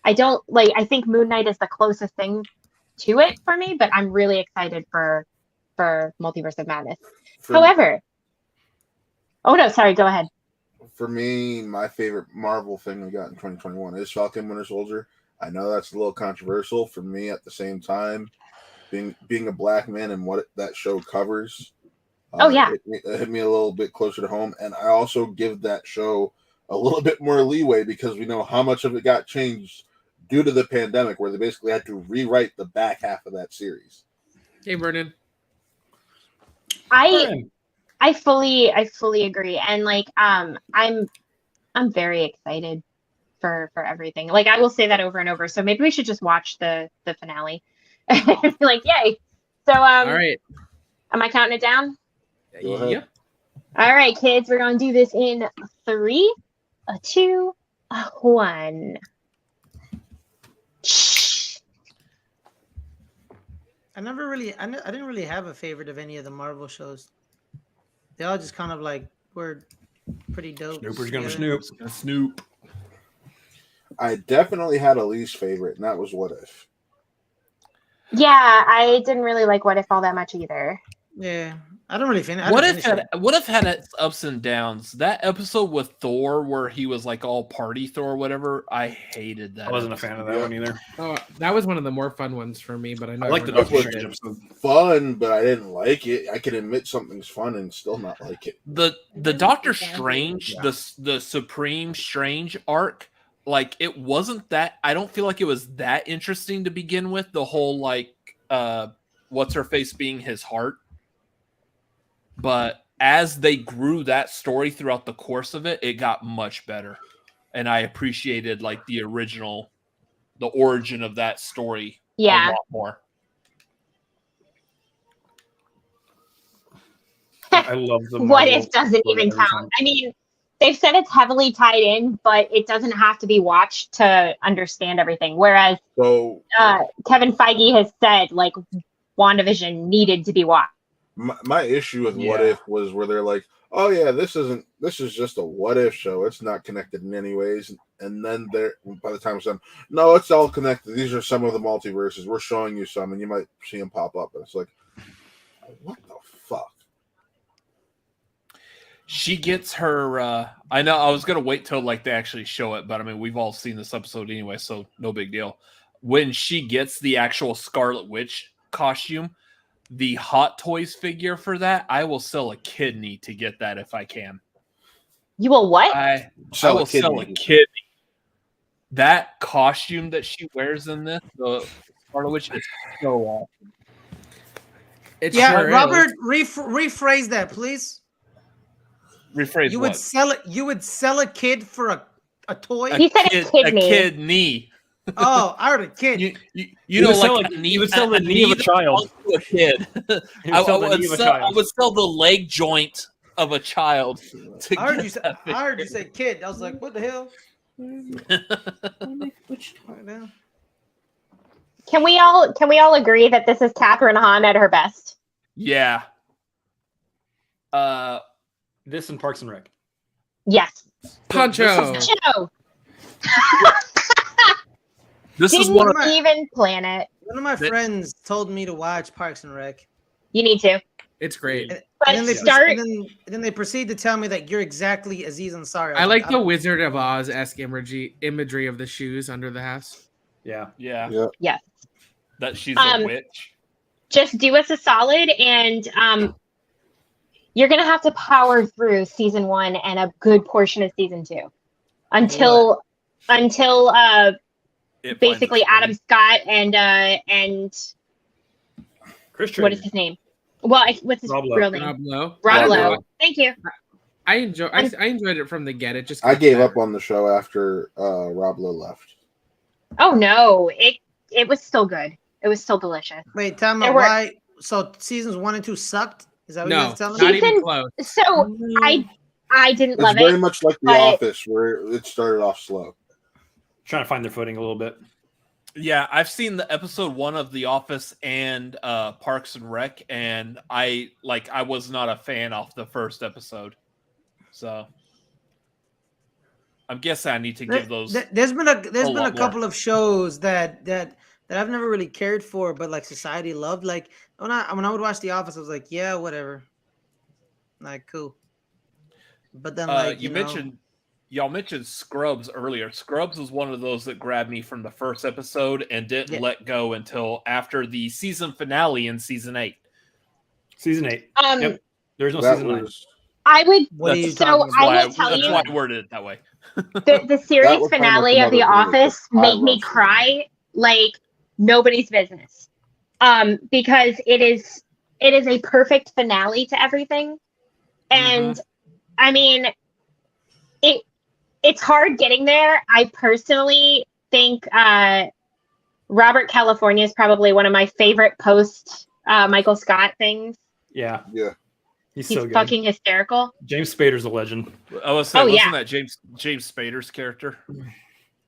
I think Moon Knight is the closest thing to it for me, but I'm really excited for Multiverse of Madness. However, oh no, sorry, go ahead. For me, my favorite Marvel thing we got in 2021 is Falcon Winter Soldier. I know that's a little controversial for me. At the same time, being a black man and what that show covers, it hit me a little bit closer to home. And I also give that show a little bit more leeway, because we know how much of it got changed due to the pandemic, where they basically had to rewrite the back half of that series. Hey, Vernon. I fully agree, and I'm very excited for everything. Like, I will say that over and over. So maybe we should just watch the finale. Like, yay! So All right. am I counting it down? Go ahead. Yep. All right, kids, we're gonna do this in 3, 2, 1. I didn't really have a favorite of any of the Marvel shows. They all just kind of were pretty dope. Snooper's gonna together. snoop. I definitely had a least favorite, and that was What If. Yeah, I didn't really like What If all that much either. Yeah, I don't really finish. What if had its ups and downs? That episode with Thor where he was like all party Thor or whatever, I hated that. I wasn't a fan of that one either. Oh, that was one of the more fun ones for me, but I know I like the everyone Doctor else Strange did. episode. Fun, but I didn't like it. I can admit something's fun and still not like it. The Doctor Strange, the Supreme Strange arc, like, it wasn't that. I don't feel like it was that interesting to begin with. The whole what's her face being his heart. But as they grew that story throughout the course of it, it got much better. And I appreciated the original, the origin of that story a lot more. I love the What Marvel If doesn't story even every count. time. I mean, they've said it's heavily tied in, but it doesn't have to be watched to understand everything. Whereas So Kevin Feige has said, WandaVision needed to be watched. my issue with What If was where they're like, oh yeah, this is just a What If show. It's not connected in any ways. And then by the time it's done, no, it's all connected. These are some of the multiverses. We're showing you some, and you might see them pop up. And it's like, what the fuck? She gets her. I know. I was gonna wait till they actually show it, but I mean, we've all seen this episode anyway, so no big deal. When she gets the actual Scarlet Witch costume, the Hot Toys figure for that, I will sell a kidney to get that if I can. You will what? I will sell a kidney. That costume that she wears in this, the Scarlet Witch, is so awesome. It Yeah, sure Robert, is. rephrase that, please. Rephrase You what? would sell it. You would sell a kid for a toy. He said a kidney. A kidney. Oh, I heard a kid. You know, would sell like you would sell the knee of a that child. belongs to a kid. You would sell the knee of a child. I would sell the leg joint of a child. To I heard get you say. that I heard you say kid. I was like, what the hell? Which Right now. Can we all agree that this is Catherine Hahn at her best? Yeah. This and Parks and Rec. Yes. Poncho. Joe. This is Didn't one of even plan it. One of my friends told me to watch Parks and Rec. You need to. It's great. And But then they start. and then they proceed to tell me that you're exactly Aziz Ansari. I like the Wizard of Oz esque imagery of the shoes under the house. Yeah. yeah. Yes. That she's a witch. Just do us a solid, and you're gonna have to power through season 1 and a good portion of season 2 until It basically finds its Adam Scott and Chris what is his name? Well, what's his Rob Lowe. real name? Rob Lowe. Rob Rob Lowe. Lowe. Thank you. I enjoyed it from the get. It just I got gave better. up on the show after Rob Lowe left. Oh no, it was still good. It was still delicious. Wait, tell me There were- why. So seasons 1 and 2 sucked. Is that what you No, guys telling not me? even Season- close. So I didn't It's love very it. much like The but- Office, where it started off slow. Trying to find their footing a little bit. Yeah, I've seen the episode 1 of The Office and Parks and Rec, and I was not a fan off the first episode. So I'm guessing I need to give those. There's been a lot couple of shows that I've never really cared for, but like society loved. Like when I would watch The Office, I was like, yeah, whatever, like cool. But then like y'all mentioned Scrubs earlier. Scrubs was one of those that grabbed me from the first episode and didn't let go until after the season finale in season 8. Season 8. Um, Yep. There's no That season 9. was I would. What are you So talking about? I will tell That's you, why I worded it that way. the That series was kind of finale of another The thing that Office I made me loved. cry like nobody's business. Because it is a perfect finale to everything, and I mean, it's hard getting there. I personally think Robert California is probably one of my favorite post Michael Scott things. Yeah. Yeah. He's He's so good. fucking hysterical. James Spader's a legend. I was saying, Oh, wasn't yeah. that James Spader's character?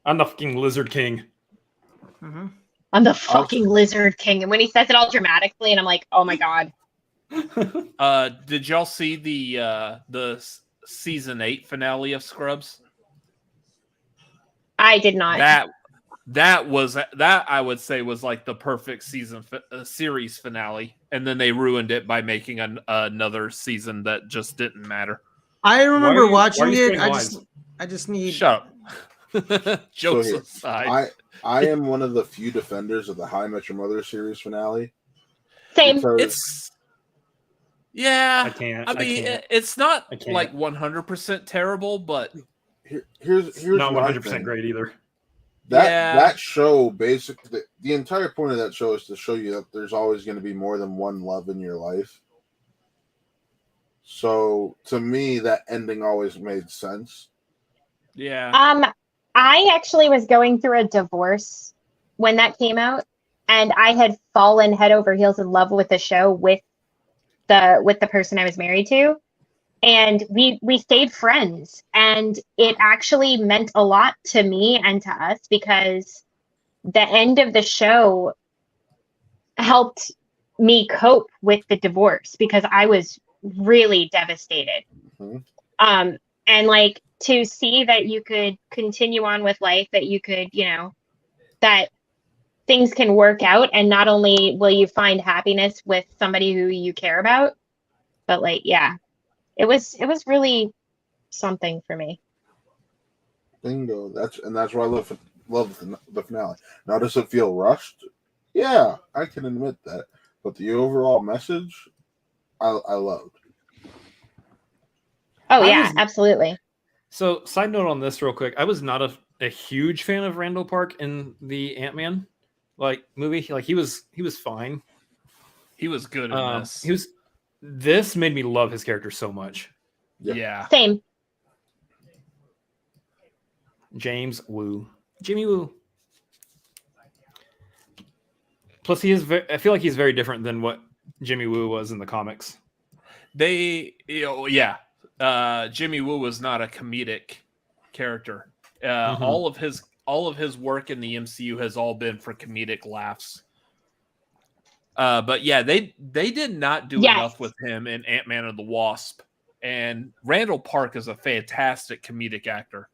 I'm the fucking Lizard King. Mhm. I'm the fucking Lizard King, and when he says it all dramatically, and I'm like, oh my god. Did y'all see the season 8 finale of Scrubs? I did not. That I would say was like the perfect series finale, and then they ruined it by making another season that just didn't matter. I remember why are watching you it. saying lies? I just need. Shut up. Jokes here, aside. I am one of the few defenders of the How I Met Your Mother series finale. Same. because It's I can't. I mean, can't. it's not I can't. like 100% terrible, but here's Not my 100% thing. great either. That show basically the entire point of that show is to show you that there's always going to be more than one love in your life. So to me, that ending always made sense. yeah. I actually was going through a divorce when that came out, and I had fallen head over heels in love with the show with the person I was married to, and we stayed friends, and it actually meant a lot to me and to us because the end of the show helped me cope with the divorce because I was really devastated. Mhm. And like to see that you could continue on with life, that you could, that things can work out, and not only will you find happiness with somebody who you care about, but like, yeah, it was really something for me. Bingo. That's why I love the finale. Now, does it feel rushed? Yeah, I can admit that. But the overall message, I loved. Oh I yeah, was- absolutely. So, side note on this, real quick. I was not a huge fan of Randall Park in the Ant-Man movie. He was fine. He was good in this. This made me love his character so much. Yeah. Same. Jimmy Woo. Plus, I feel like he's very different than what Jimmy Woo was in the comics. Jimmy Woo was not a comedic character. All of his work in the MCU has all been for comedic laughs. But yeah, they did not do enough with him in Ant-Man and the Wasp. And Randall Park is a fantastic comedic actor.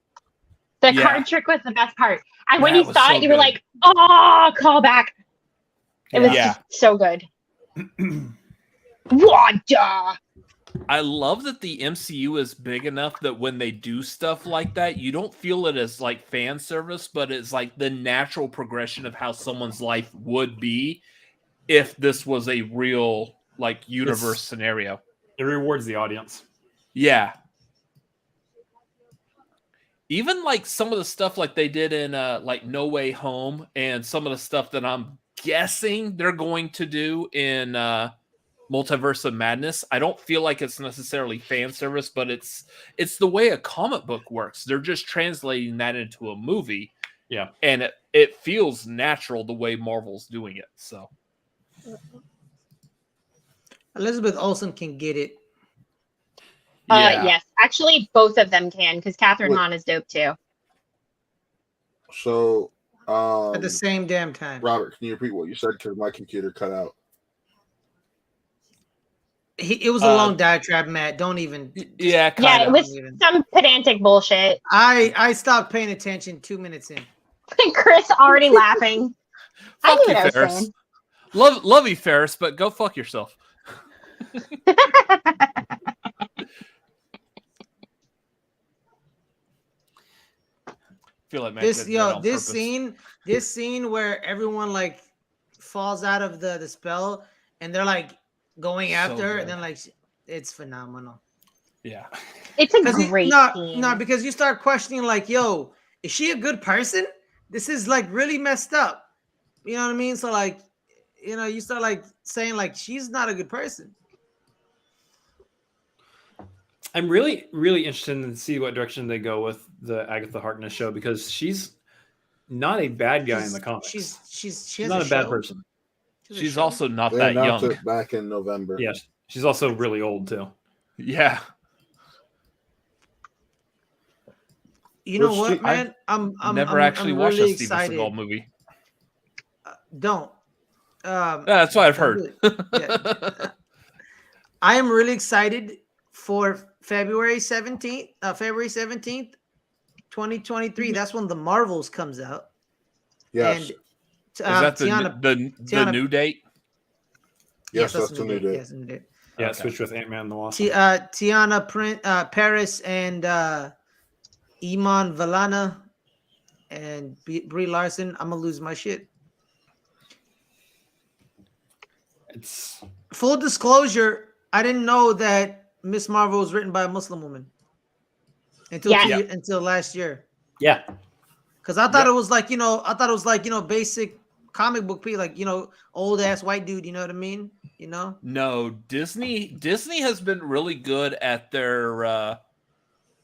The Yeah. card trick was the best part. And when That you was saw so it, you were good. like, "Oh, call back!" It was Yeah. just so good. Wanda. I love that the MCU is big enough that when they do stuff like that, you don't feel it as like fan service, but it's like the natural progression of how someone's life would be if this was a real like universe scenario. It rewards the audience. Yeah. Even like some of the stuff like they did in like No Way Home and some of the stuff that I'm guessing they're going to do in Multiverse of Madness, I don't feel like it's necessarily fan service, but it's the way a comic book works. They're just translating that into a movie. Yeah. And it feels natural the way Marvel's doing it. So Elizabeth Olsen can get it. yeah. Yes, actually, both of them can because Catherine Wait. Hahn is dope too. So, At the same damn time. Robert, can you repeat what you said? Because my computer cut out. It was a long diatribe, Matt. Don't even. Yeah, Yeah, kind it of. was some pedantic bullshit. I stopped paying attention 2 minutes in. Chris already laughing. I Fuck knew you, what I was Ferris. saying. Love you, Ferris, but go fuck yourself. Feel like Matt did that on this purpose. scene where everyone like falls out of the spell and they're like going So after her, good. and then like it's phenomenal. Yeah. It's a 'Cause great scene. no, because you start questioning like, yo, is she a good person? This is like really messed up. You know what I mean? So like, you start like saying like she's not a good person. I'm really, really interested to see what direction they go with the Agatha Harkness show because she's not a bad guy in the comics. She She's has not a bad show. person. She has a She's show. also not They that announced young. it back in November. Yes, she's also really old too. Yeah. You know Which what, she- man? I'm Never actually I'm watched really a Steven excited. Seagal movie. Don't. That's what I've don't heard. do it. Yeah. I am really excited for February 17th, 2023. That's when the Marvels comes out. Yes. And Is that the Tiana- new date? Yes, that's the new date. Yes, new date. Yeah, Okay. switch with Ant-Man and the Wasp. Tiana Paris and Iman Vellana and Brie Larson. I'm gonna lose my shit. It's Full disclosure, I didn't know that Miss Marvel was written by a Muslim woman until Yeah. until last year. yeah. Because I thought it was like, basic comic book people, like, old ass white dude, you know what I mean? No, Disney has been really good at their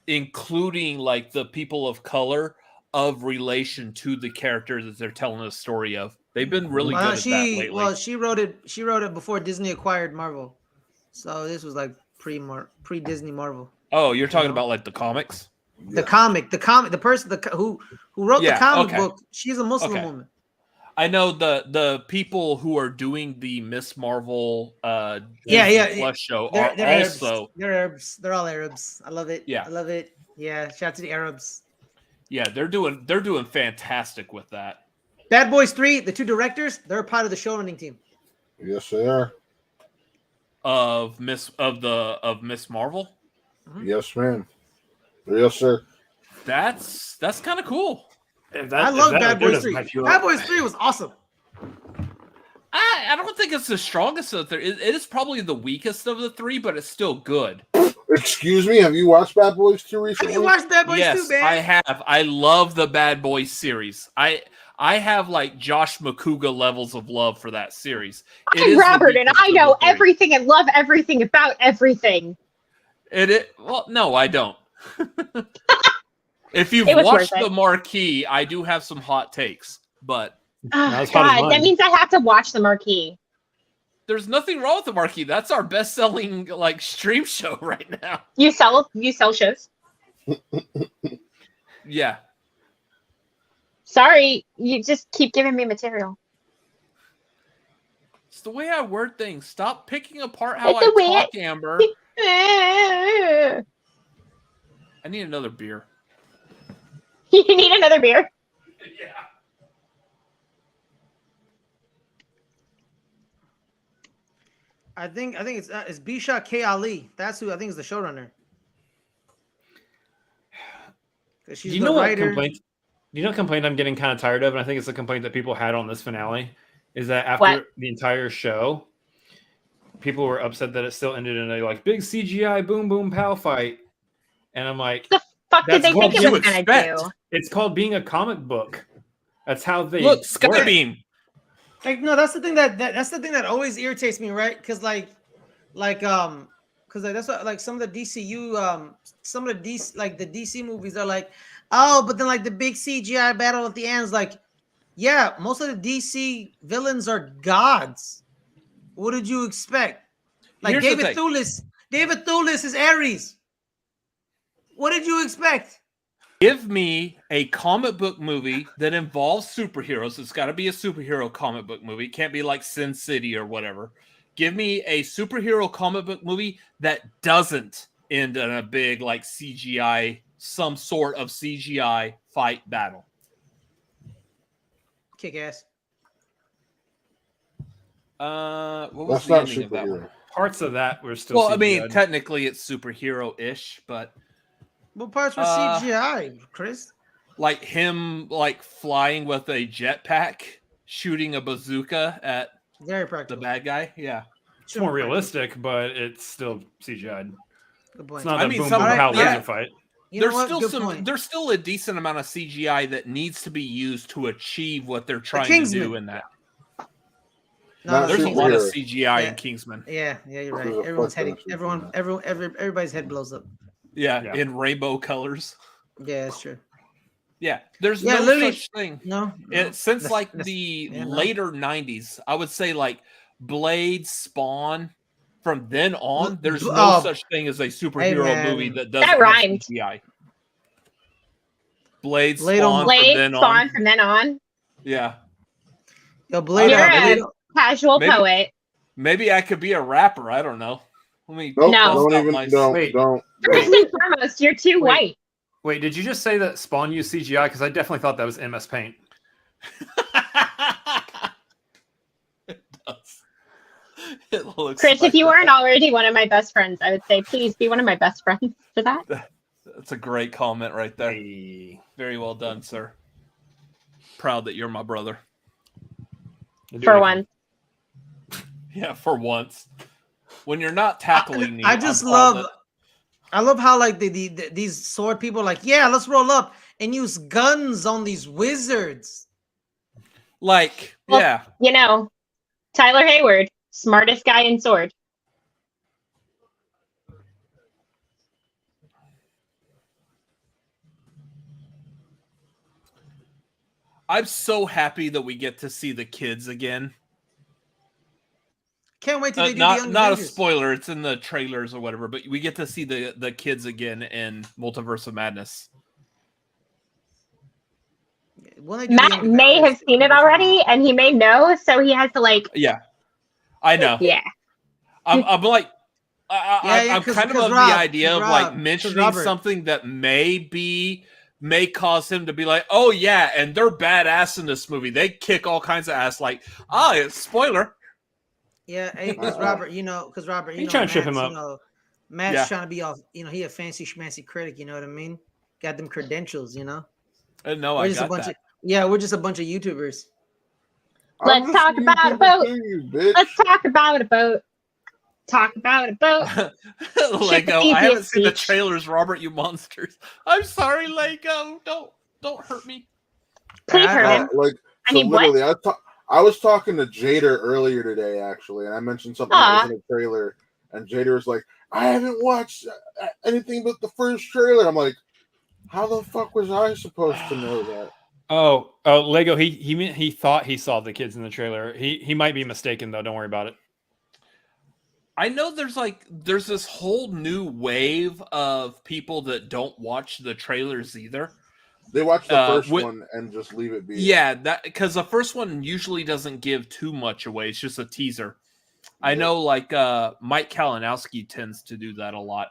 including like the people of color of relation to the character that they're telling a story of. They've been really good at that lately. Well, she wrote it before Disney acquired Marvel. So this was like pre-Disney Marvel. Oh, you're talking about like the comics? The person who wrote the comic book, she's a Muslim Okay. woman. I know the people who are doing the Miss Marvel Yeah. Disney Plus show They're are Arabs. also They're Arabs. They're all Arabs. I love it. Yeah. I love it. Yeah. Shout out to the Arabs. they're doing fantastic with that. Bad Boys 3, the two directors, they're a part of the showrunning team. Yes, they are. Of Miss Marvel. Yes, ma'am. Yes, sir. That's kind of cool. I love Bad Boys 3. Bad Boys 3 was awesome. I don't think it's the strongest of the three. It is probably the weakest of the three, but it's still good. Excuse me, have you watched Bad Boys 2 recently? Have you watched Bad Boys Yes, 2, man? I have. I love the Bad Boys series. I have like Josh McCouga levels of love for that series. It is I'm the Robert, and weakest I of know the three. everything and love everything about everything. Well, no, I don't. If you've It was watched worth it. The Marquee, I do have some hot takes, but Oh, Not as hot as God, that mine. means I have to watch The Marquee. there's nothing wrong with The Marquee. That's our best-selling like stream show right now. You sell shows. Yeah. Sorry, you just keep giving me material. It's the way I word things. Stop picking apart how It's the way I talk, Amber. I I need another beer. You need another beer? Yeah. I think it's Bisha K. Ali. That's who I think is the showrunner. Because she's Do you the know what writer. complaint? Do you know what complaint I'm getting kind of tired of? And I think it's a complaint that people had on this finale. Is that after What? the entire show, people were upset that it still ended in a like big CGI boom boom pow fight. And I'm like, The fuck did That's they think what it you was gonna expect. do? it's called being a comic book. That's how they Look, work. Skybeam. Like, no, that's the thing that's the thing that always irritates me, right? Because because that's what like some of the DCU some of the DC like the DC movies are like, oh, but then like the big CGI battle at the end is like, yeah, most of the DC villains are gods. What did you expect? Like Here's the David thing. Thewlis is Ares. What did you expect? Give me a comic book movie that involves superheroes. It's got to be a superhero comic book movie. It can't be like Sin City or whatever. Give me a superhero comic book movie that doesn't end in a big like CGI, some sort of CGI fight battle. Kick ass. What was That's the not ending of that one? superhero. Parts of that were still. Well, I mean, CGI'd. technically it's superhero-ish, but What parts were Uh, CGI, Chris? like him like flying with a jetpack, shooting a bazooka at Very the practical. bad guy. Yeah. it's more realistic, but it's still CGI'd. Good point. It's not I a mean, boom some- boom pow Alright, yeah. laser fight. You know There's what? still Good some. point. There's still a decent amount of CGI that needs to be used to achieve what they're trying to Kingsman. do in that. No, Not There's a Kingsman. lot of superhero. CGI Yeah. in Kingsman. Yeah, you're right. There's a Everyone's fuck ton head, of CGI. everybody's head blows up. Yeah, Yeah. in rainbow colors. Yeah, that's true. Yeah, there's Yeah, no literally- such thing. No, Since That's- like that's- the yeah, no. later '90s, I would say like Blade, Spawn. From then on, there's no such thing as a superhero man. movie that doesn't That have rhymed. CGI. Blade, Blade Spawn, on- from Blade, then Spawn on. from then on. Yeah, Yo, Blade. You're maybe- a casual maybe- poet. maybe I could be a rapper. I don't know. Let me Nope, No. don't bust out even. my- Don't. Wait. Don't. First and foremost, you're too Wait. white. Wait, did you just say that Spawn used CGI? Because I definitely thought that was MS Paint. It does. It looks Chris, like if you that. weren't already one of my best friends, I would say, please be one of my best friends for that. That's a great comment right there. Hey. Very well done, sir. Proud that you're my brother. For one. Yeah, for once. When you're not tackling me, I just I'm proud love. I love how like these sword people are like, yeah, let's roll up and use guns on these wizards. like, Well, yeah. You know, Tyler Hayward, smartest guy in Sword. I'm so happy that we get to see the kids again. Can't wait till they do the Not Young not a Avengers. spoiler, it's in the trailers or whatever, but we get to see the kids again in Multiverse of Madness. When they do the Matt Young may Avengers, have seen it already, and he may know, so he has to like, Yeah. I know. yeah. I'm like Yeah, I'm 'cause- kind of 'cause the Rob- idea of 'cause like Rob- 'cause mentioning Robert- something that may cause him to be like, oh yeah, and they're badass in this movie. They kick all kinds of ass. Like, spoiler. Yeah, because Robert, you know, You trying to trip him Matt's, up. You know, Matt's Yeah. trying to be all, you know, he a fancy schmancy critic. You know what I mean? Got them credentials. You know, No, we're I just a got bunch that. of we're just a bunch of YouTubers. Let's I'm talk listening about to a boat. you, bitch. Let's talk about a boat. Talk about a boat. Lego. the I haven't easiest seen the speech. trailers, Robert. You monsters. I'm sorry, Lego. Don't hurt me. Please I- hurt I- him. Like, I so need what? literally, I was talking to Jader earlier today, actually, and I mentioned something that was in the trailer, and Jader was like, "I haven't watched anything but the first trailer." I'm like, "How the fuck was I supposed to know that?" Oh, Lego. He thought he saw the kids in the trailer. He might be mistaken though. Don't worry about it. I know there's this whole new wave of people that don't watch the trailers either. They watched the first with- one and just leave it be. Yeah, that because the first one usually doesn't give too much away. It's just a teaser. I Yeah. know, like Mike Kalinowski tends to do that a lot.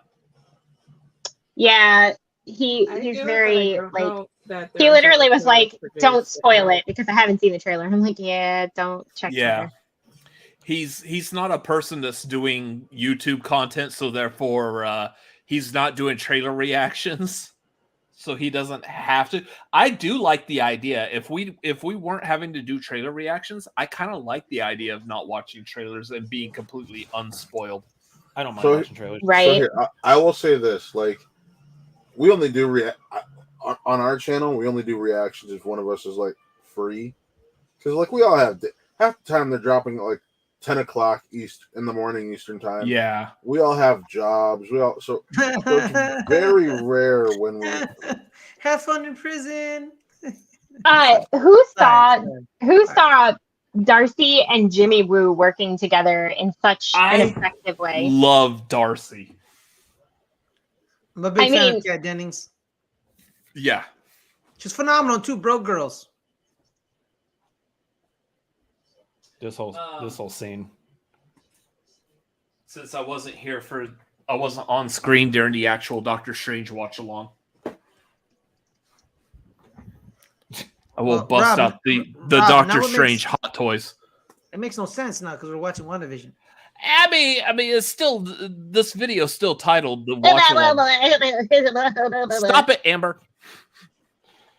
Yeah, he's I feel very I don't like know that he there's literally a was like, produced "Don't it, spoil right? it," because I haven't seen the trailer. I'm like, "Yeah, don't check Yeah. Twitter." He's not a person that's doing YouTube content, so therefore he's not doing trailer reactions. So he doesn't have to. I do like the idea. If we weren't having to do trailer reactions, I kind of like the idea of not watching trailers and being completely unspoiled. I don't mind So- watching trailers. Right? So here, I will say this: like, we only do on our channel. We only do reactions if one of us is like free, because like we all have half the time they're dropping at like 10 o'clock in the morning Eastern time. Yeah. We all have jobs. So it's very rare when we. Have fun in prison. Who saw Sorry. saw Darcy and Jimmy Woo working together in such an I effective way? love Darcy. I'm a big I fan mean- of Kat Dennings. Yeah. She's phenomenal too. Broke girls. This whole scene. Since I wasn't on screen during the actual Doctor Strange watch along. I will Well, bust Rob, out the Rob, Doctor now it Strange makes- hot toys. It makes no sense now because we're watching WandaVision. I mean, it's still this video is still titled the watch along. Stop it, Amber.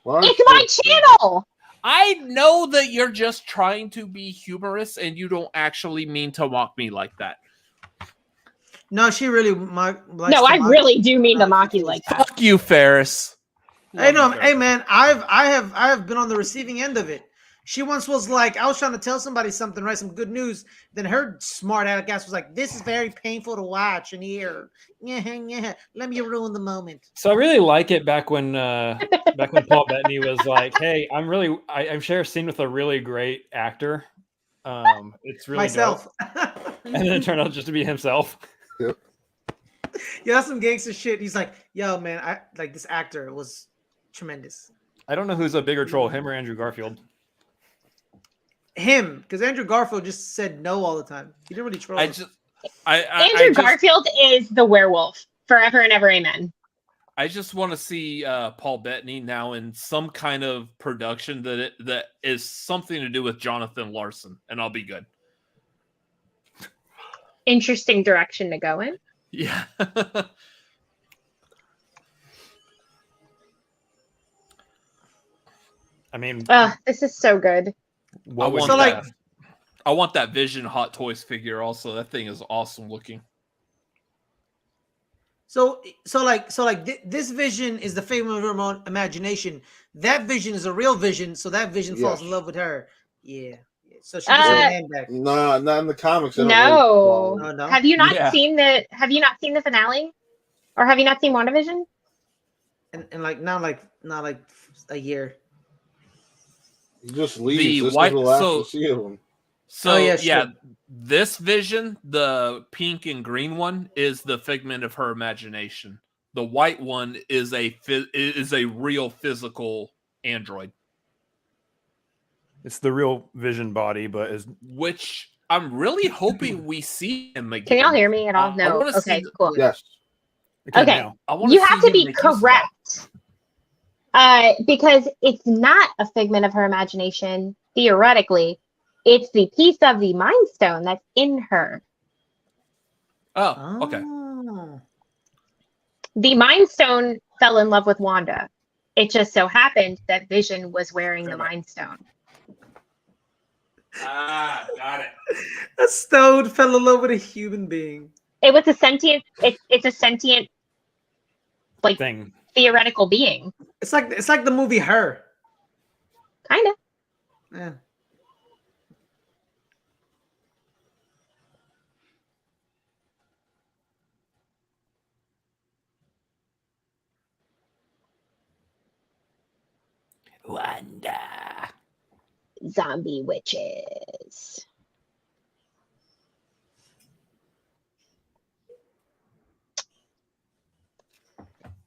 It's my channel. I know that you're just trying to be humorous and you don't actually mean to mock me like that. No, she really No, I really do mean to mock you like that. Fuck you, Ferris. Hey, no, Love you, hey, Ferris. man, I have been on the receiving end of it. She once was like, I was trying to tell somebody something, right? Some good news. Then her smart ass was like, "This is very painful to watch and hear. Yeah, let me ruin the moment." So I really like it back when Paul Bettany was like, "Hey, I'm sharing a scene with a really great actor. It's really Myself. dope." And then it turned out just to be himself. Yeah, that's some gangster shit. He's like, "Yo, man, I like this actor was tremendous." I don't know who's a bigger troll, him or Andrew Garfield. Him, because Andrew Garfield just said no all the time. He didn't really troll. Andrew I Garfield is the werewolf. Forever and ever, amen. I just want to see Paul Bettany now in some kind of production that is something to do with Jonathan Larson, and I'll be good. Interesting direction to go in. Yeah. I mean, This is so good. what I would want So, you- like- I want that Vision Hot Toys figure also. That thing is awesome looking. So this vision is the figment of her own imagination. That vision is a real vision, so that vision falls in Yes. love with her. Yeah. So she gets her man back. No, not in the comics. they don't No. really- Oh, no? Have you not Yeah. seen the finale? Or have you not seen WandaVision? And like not like a year. He just leaves. The This white- is the last so- we see of him. So Oh, yeah, yeah, sure. this Vision, the pink and green one, is the figment of her imagination. The white one is a real physical android, It's the real Vision body, but is which I'm really hoping we see him again. Can y'all hear me at all? I No. wanna see Okay, the- cool. Yes. Okay. now. I wanna You see have to him be make use of that. correct. Because it's not a figment of her imagination, theoretically. It's the piece of the Mind Stone that's in her. Oh, okay. Oh. The Mind Stone fell in love with Wanda. It just so happened that Vision was wearing the Mind Stone. Got it. A stone fell in love with a human being. It was a sentient. It's a sentient, like thing. theoretical being, It's like the movie Her. kind of. Yeah. Wanda. Zombie witches.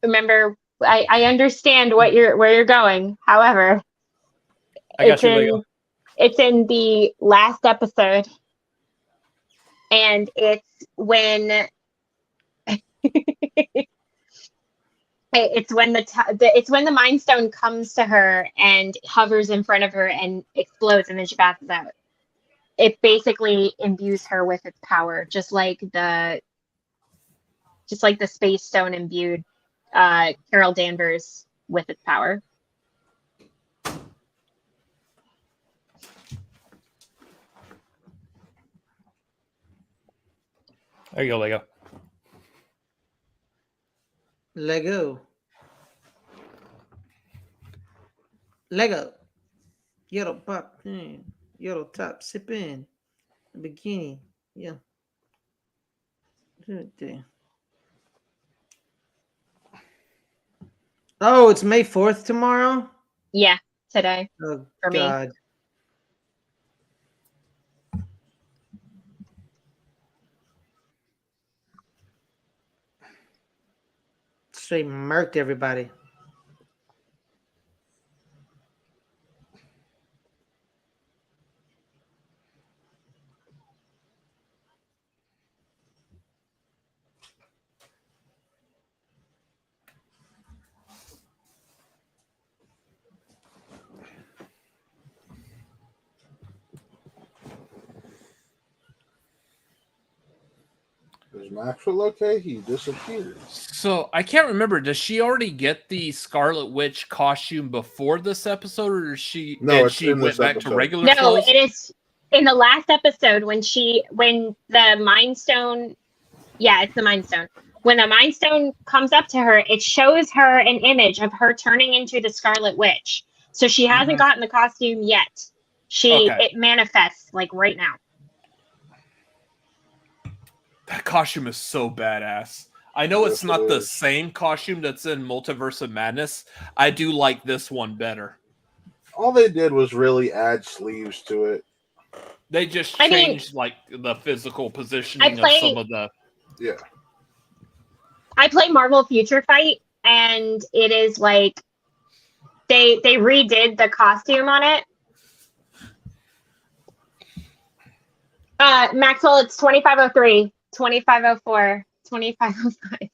Remember, I understand where you're going. However, I got you, Leo. it's in the last episode, and it's when It's when it's when the Mind Stone comes to her and hovers in front of her and explodes, and then she passes out. It basically imbues her with its power, just like the Space Stone imbued Carol Danvers with its power. There you go, Lego. Lego. Yellow pop. Yellow top. Sip in. Bikini. Yeah. Oh, it's May 4th tomorrow? Yeah, today. Oh, for me. God. Straight murked everybody. Is Maxwell okay? He disappeared. So I can't remember. Does she already get the Scarlet Witch costume before this episode, or does she? No, and it's she in went this back to episode. regular No, clothes. it is in the last episode when the Mind Stone. Yeah, it's the Mind Stone. When the Mind Stone comes up to her, it shows her an image of her turning into the Scarlet Witch. So she hasn't gotten the costume yet. It manifests like right now. That costume is so badass. I know Yes, it's not it the is. same costume that's in Multiverse of Madness. I do like this one better. All they did was really add sleeves to it. They just I mean, changed like the physical positioning of some of the. Yeah. I play Marvel Future Fight, and it is like they redid the costume on it. Maxwell, it's 2503, 2504, 2505,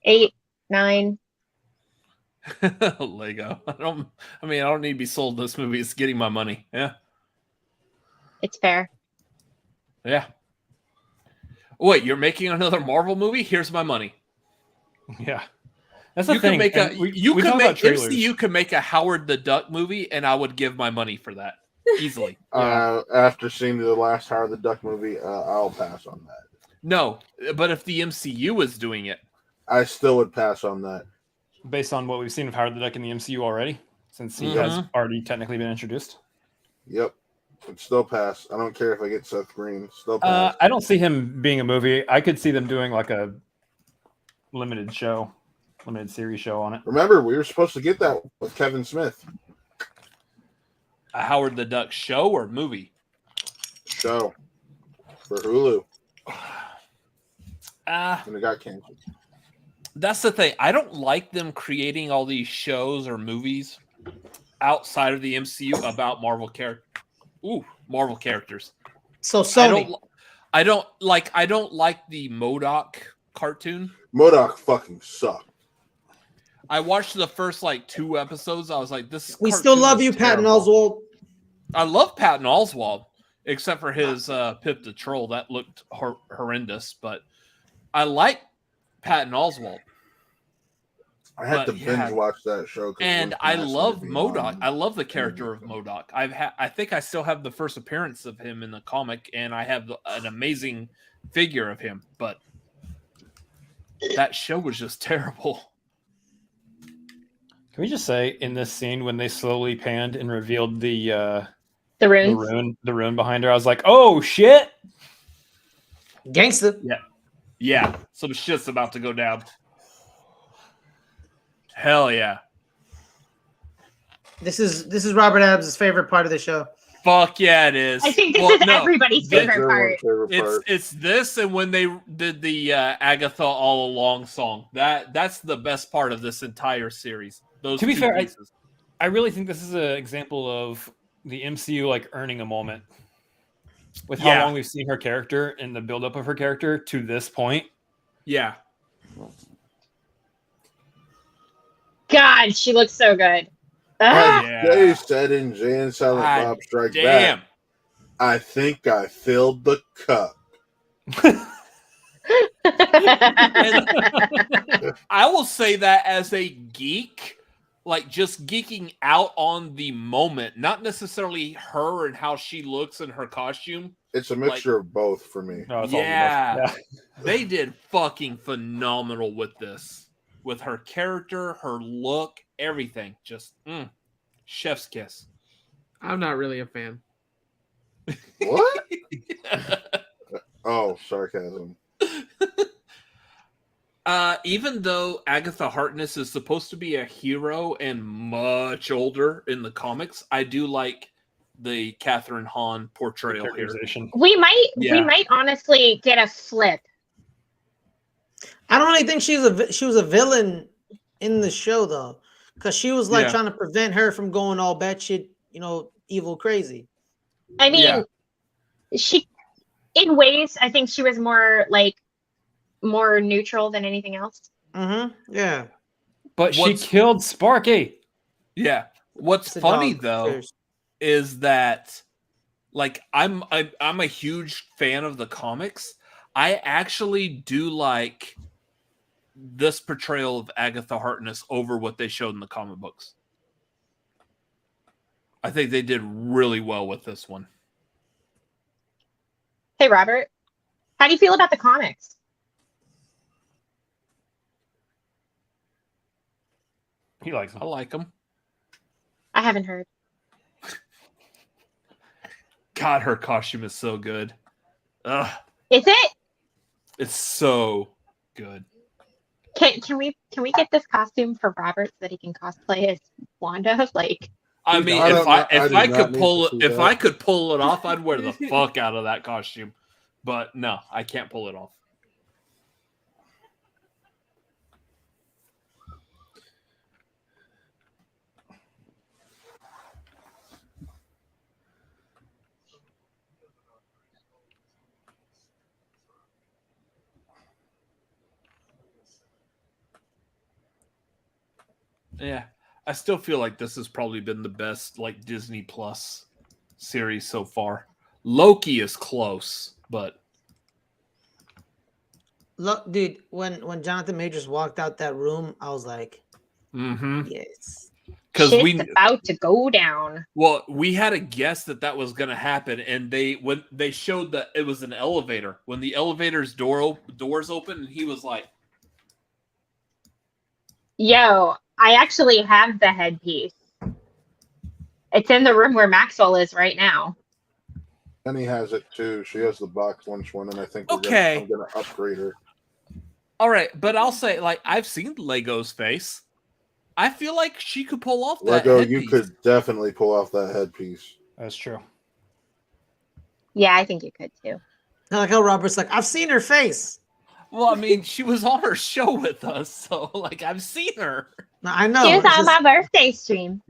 8, 9. Lego. I don't need to be sold this movie. It's getting my money. Yeah. It's fair. Yeah. Wait, you're making another Marvel movie? Here's my money. Yeah, that's the You thing. can make and we we could talk make about trailers. MCU could make a Howard the Duck movie, and I would give my money for that easily. After seeing the last Howard the Duck movie, I'll pass on that. No, but if the MCU is doing it, I still would pass on that. Based on what we've seen of Howard the Duck in the MCU already, since he has already technically been introduced. Yep. Would still pass. I don't care if I get Seth Green. Still pass. I don't see him being a movie. I could see them doing like a limited series show on it. Remember, we were supposed to get that with Kevin Smith. a Howard the Duck show or movie? Show for Hulu. And it got canceled. That's the thing. I don't like them creating all these shows or movies outside of the MCU about Marvel characters. So Sony. I don't like the MODOK cartoon. MODOK fucking sucked. I watched the first 2 episodes. I was like, this. We still love you, terrible. Patton Oswalt. I love Patton Oswalt, except for his Pip the Troll. That looked horrendous, but I like Patton Oswalt. I had to binge watch that show. And I love MODOK. I love the character of MODOK. I think I still have the first appearance of him in the comic, and I have an amazing figure of him. But that show was just terrible. Can we just say in this scene when they slowly panned and revealed the rune behind her, I was like, "Oh shit, gangster!" Yeah. Some shit's about to go down. Hell yeah! This is Robert Adams' favorite part of the show. Fuck yeah, it is. I think this is everybody's favorite part. It's this and when they did the Agatha All Along song. That's the best part of this entire series. Those to be fair, pieces. I really think this is an example of the MCU earning a moment with how long we've seen her character and the buildup of her character to this point. Yeah. God, she looks so good. As Ugh. they said in Jay and Silent God Bob Strike damn. Back, I think I filled the cup. And I will say that as a geek, like just geeking out on the moment, not necessarily her and how she looks in her costume. It's a mixture of both for me. No, it's Yeah. all the They did fucking phenomenal with this. With her character, her look, everything. Just chef's kiss. I'm not really a fan. What? Oh, sarcasm. Even though Agatha Harkness is supposed to be a hero and much older in the comics, I do like the Catherine Hahn portrayal here. characterization. we might Yeah. honestly get a flip. I don't really think she was a villain in the show though, because she was like Yeah. trying to prevent her from going all batshit, evil crazy. I mean, Yeah. she, in ways, I think she was more neutral than anything else. Mm-hmm. Yeah. But she What's- killed Sparky. Yeah. What's It's a funny dog. though Cheers. is that like I'm a huge fan of the comics. I actually do like this portrayal of Agatha Harkness over what they showed in the comic books. I think they did really well with this one. Hey, Robert, how do you feel about the comics? He likes I him. like them. I haven't heard. God, her costume is so good. Ugh, Is it? it's so good. Can we get this costume for Robert so that he can cosplay as Wanda? Like, I mean, I if don't I know- if I do I not could need pull to it, see if that. I could pull it off, I'd wear the fuck out of that costume. But no, I can't pull it off. Yeah, I still feel like this has probably been the best like Disney Plus series so far. Loki is close, but Look, dude, when Jonathan Majors walked out that room, I was like, yes. because shit's about to go down. we had a guess that was going to happen, and when they showed that it was an elevator, when the elevator's doors open, and he was like, Yo, I actually have the headpiece. It's in the room where Maxwell is right now. Penny has it too. She has the box lunch one, and I think Okay. I'm gonna upgrade her. all right, but I'll say like I've seen Lego's face. I feel like she could pull off that. Lego, you headpiece. could definitely pull off that headpiece. That's true. Yeah, I think you could too. I like how Robert's like, I've seen her face. Well, I mean, she was on her show with us, so like I've seen her. No, I know. She was it's on just- my birthday stream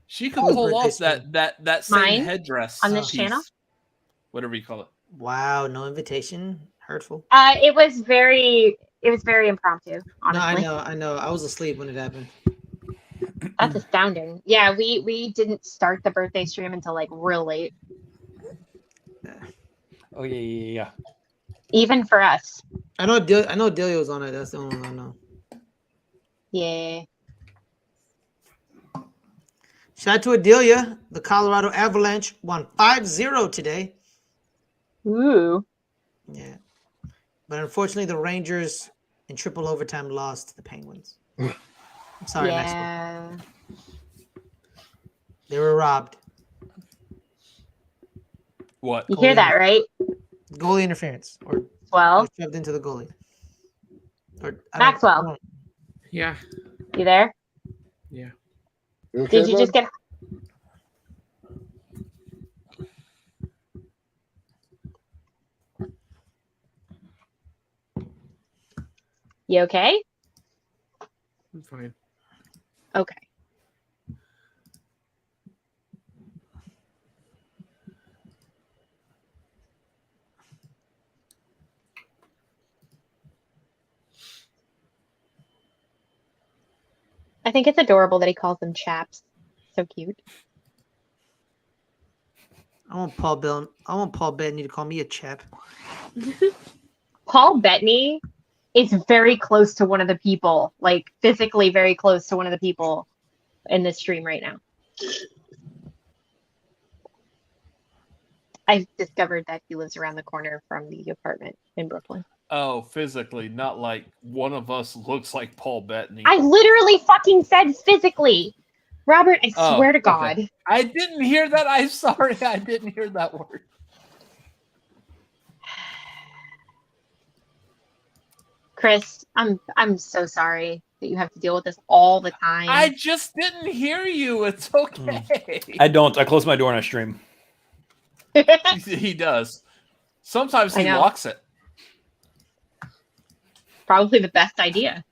She could Whose pull birthday off stream? that same Mine? headdress On this piece, channel? whatever you call it. Wow, no invitation. Hurtful. It was very impromptu, honestly. No, I know. I was asleep when it happened. That's astounding. Yeah, we didn't start the birthday stream until like real late, Oh yeah. even for us. I know Delia was on it. That's the only one I know. Yeah. Shout out to Adelia. The Colorado Avalanche won 5-0 today. Ooh. Yeah. But unfortunately, the Rangers in triple overtime lost to the Penguins. I'm sorry, Maxwell. Yeah. They were robbed. What? You hear that, right? Goalie interference. Or Well, shoved into the goalie. Or, Maxwell. Yeah. you there? Yeah. You okay, Did you bud? just get? You okay? I'm fine. Okay. I think it's adorable that he calls them chaps. So cute. I want Paul Bettany to call me a chap. Paul Bettany is very close to one of the people, like physically very close to one of the people in this stream right now. I discovered that he lives around the corner from the apartment in Brooklyn. Oh, physically, not like one of us looks like Paul Bettany. I literally fucking said physically. Robert, I swear to God. Okay. I didn't hear that. I'm sorry. I didn't hear that word. Chris, I'm so sorry that you have to deal with this all the time. I just didn't hear you. It's okay. I don't. I close my door and I stream. He does. Sometimes I he know. locks it. Probably the best idea.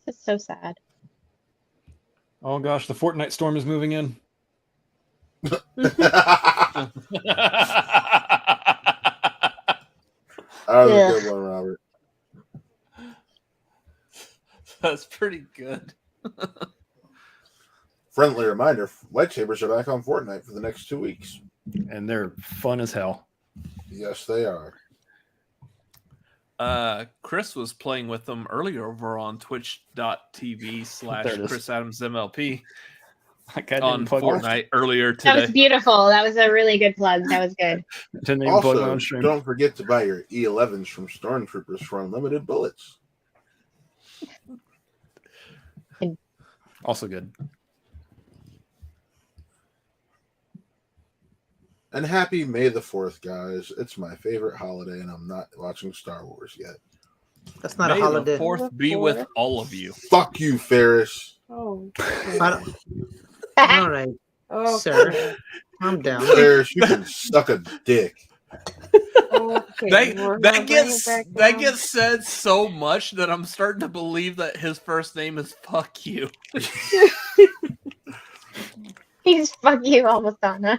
It's so sad. Oh gosh, the Fortnite storm is moving in. That was Yeah. a good one, Robert. That's pretty good. Friendly reminder: lightsabers are back on Fortnite for the next 2 weeks. And they're fun as hell. Yes, they are. Chris was playing with them earlier over on twitch.tv/ChrisAdamsMLP on Fortnite earlier That today. was beautiful. That was a really good plug. That was good. Didn't even plug my Also, own stream. don't forget to buy your E11s from Stormtroopers for unlimited bullets. Also good. And happy May the 4th, guys. It's my favorite holiday, and I'm not watching Star Wars yet. That's not May a holiday. the 4th be with all of you. Fuck you, Ferris. Oh. All right, Oh. sir. Calm down. Ferris, you can suck a dick. Okay, we're gonna bring it back That down. gets said so much that I'm starting to believe that his first name is fuck you. He's fuck you almost on, huh?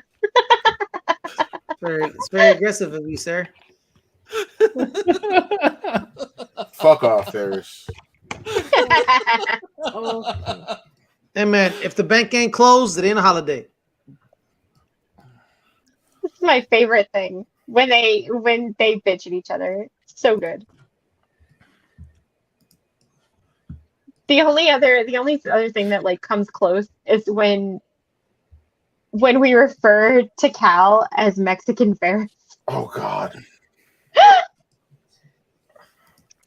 It's very aggressive of you, sir. Fuck off, Ferris. Oh. Hey man, if the bank ain't closed, it ain't a holiday. This is my favorite thing when they bitch at each other. It's so good. The only other thing that like comes close is when we refer to Cal as Mexican Ferris. Oh, God.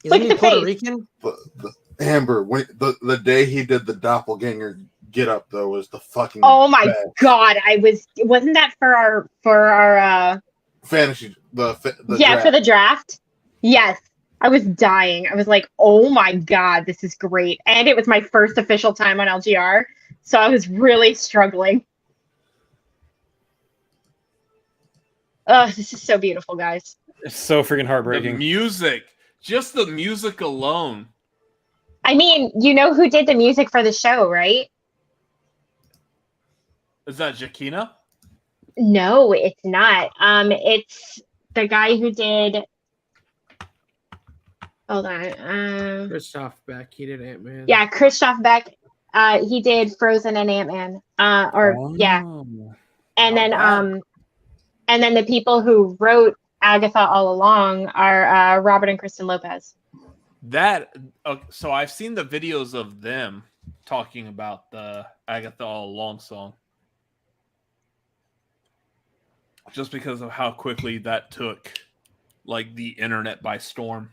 Isn't Look he at the Puerto face. Rican? Amber, the day he did the doppelganger get up, though, was the fucking Oh my best. God! Wasn't that for our Fantasy, the yeah, draft. for the draft? Yes. I was dying. I was like, oh my God, this is great. And it was my first official time on LGR. So I was really struggling. This is so beautiful, guys. It's so freaking The heartbreaking. music. Just the music alone. I mean, you know who did the music for the show, right? Is that Jakina? No, it's not. It's the guy who did. Hold on. Christoph Beck, he did Ant-Man. Yeah, Christoph Beck. He did Frozen and Ant-Man. Yeah. And then bad. and then the people who wrote Agatha all along are Robert and Kristen Lopez. So I've seen the videos of them talking about the Agatha All Along song. Just because of how quickly that took like the internet by storm.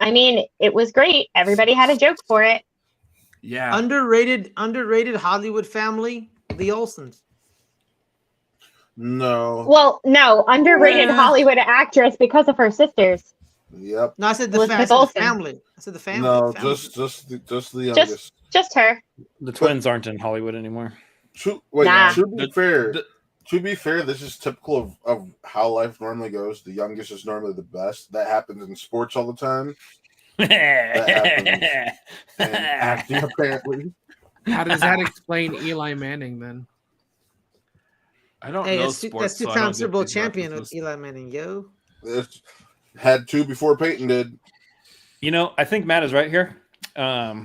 I mean, it was great. Everybody had a joke for it. Yeah. Underrated Hollywood family, the Olsons. No. Well, no, underrated Yeah. Hollywood actress because of her sisters. Yep. No, I said the, Elizabeth the Olsen. family. I said the family. No, family. just the youngest. Just her. The twins aren't in Hollywood anymore. Nah. To be fair, this is typical of how life normally goes. The youngest is normally the best. That happens in sports all the time. That happens in acting, apparently. How does that explain Eli Manning then? I don't Hey, know that's sports. so I two-time don't Super get Bowl these champion with references. Eli Manning, yo. It's had 2 before Peyton did. You know, I think Matt is right here. I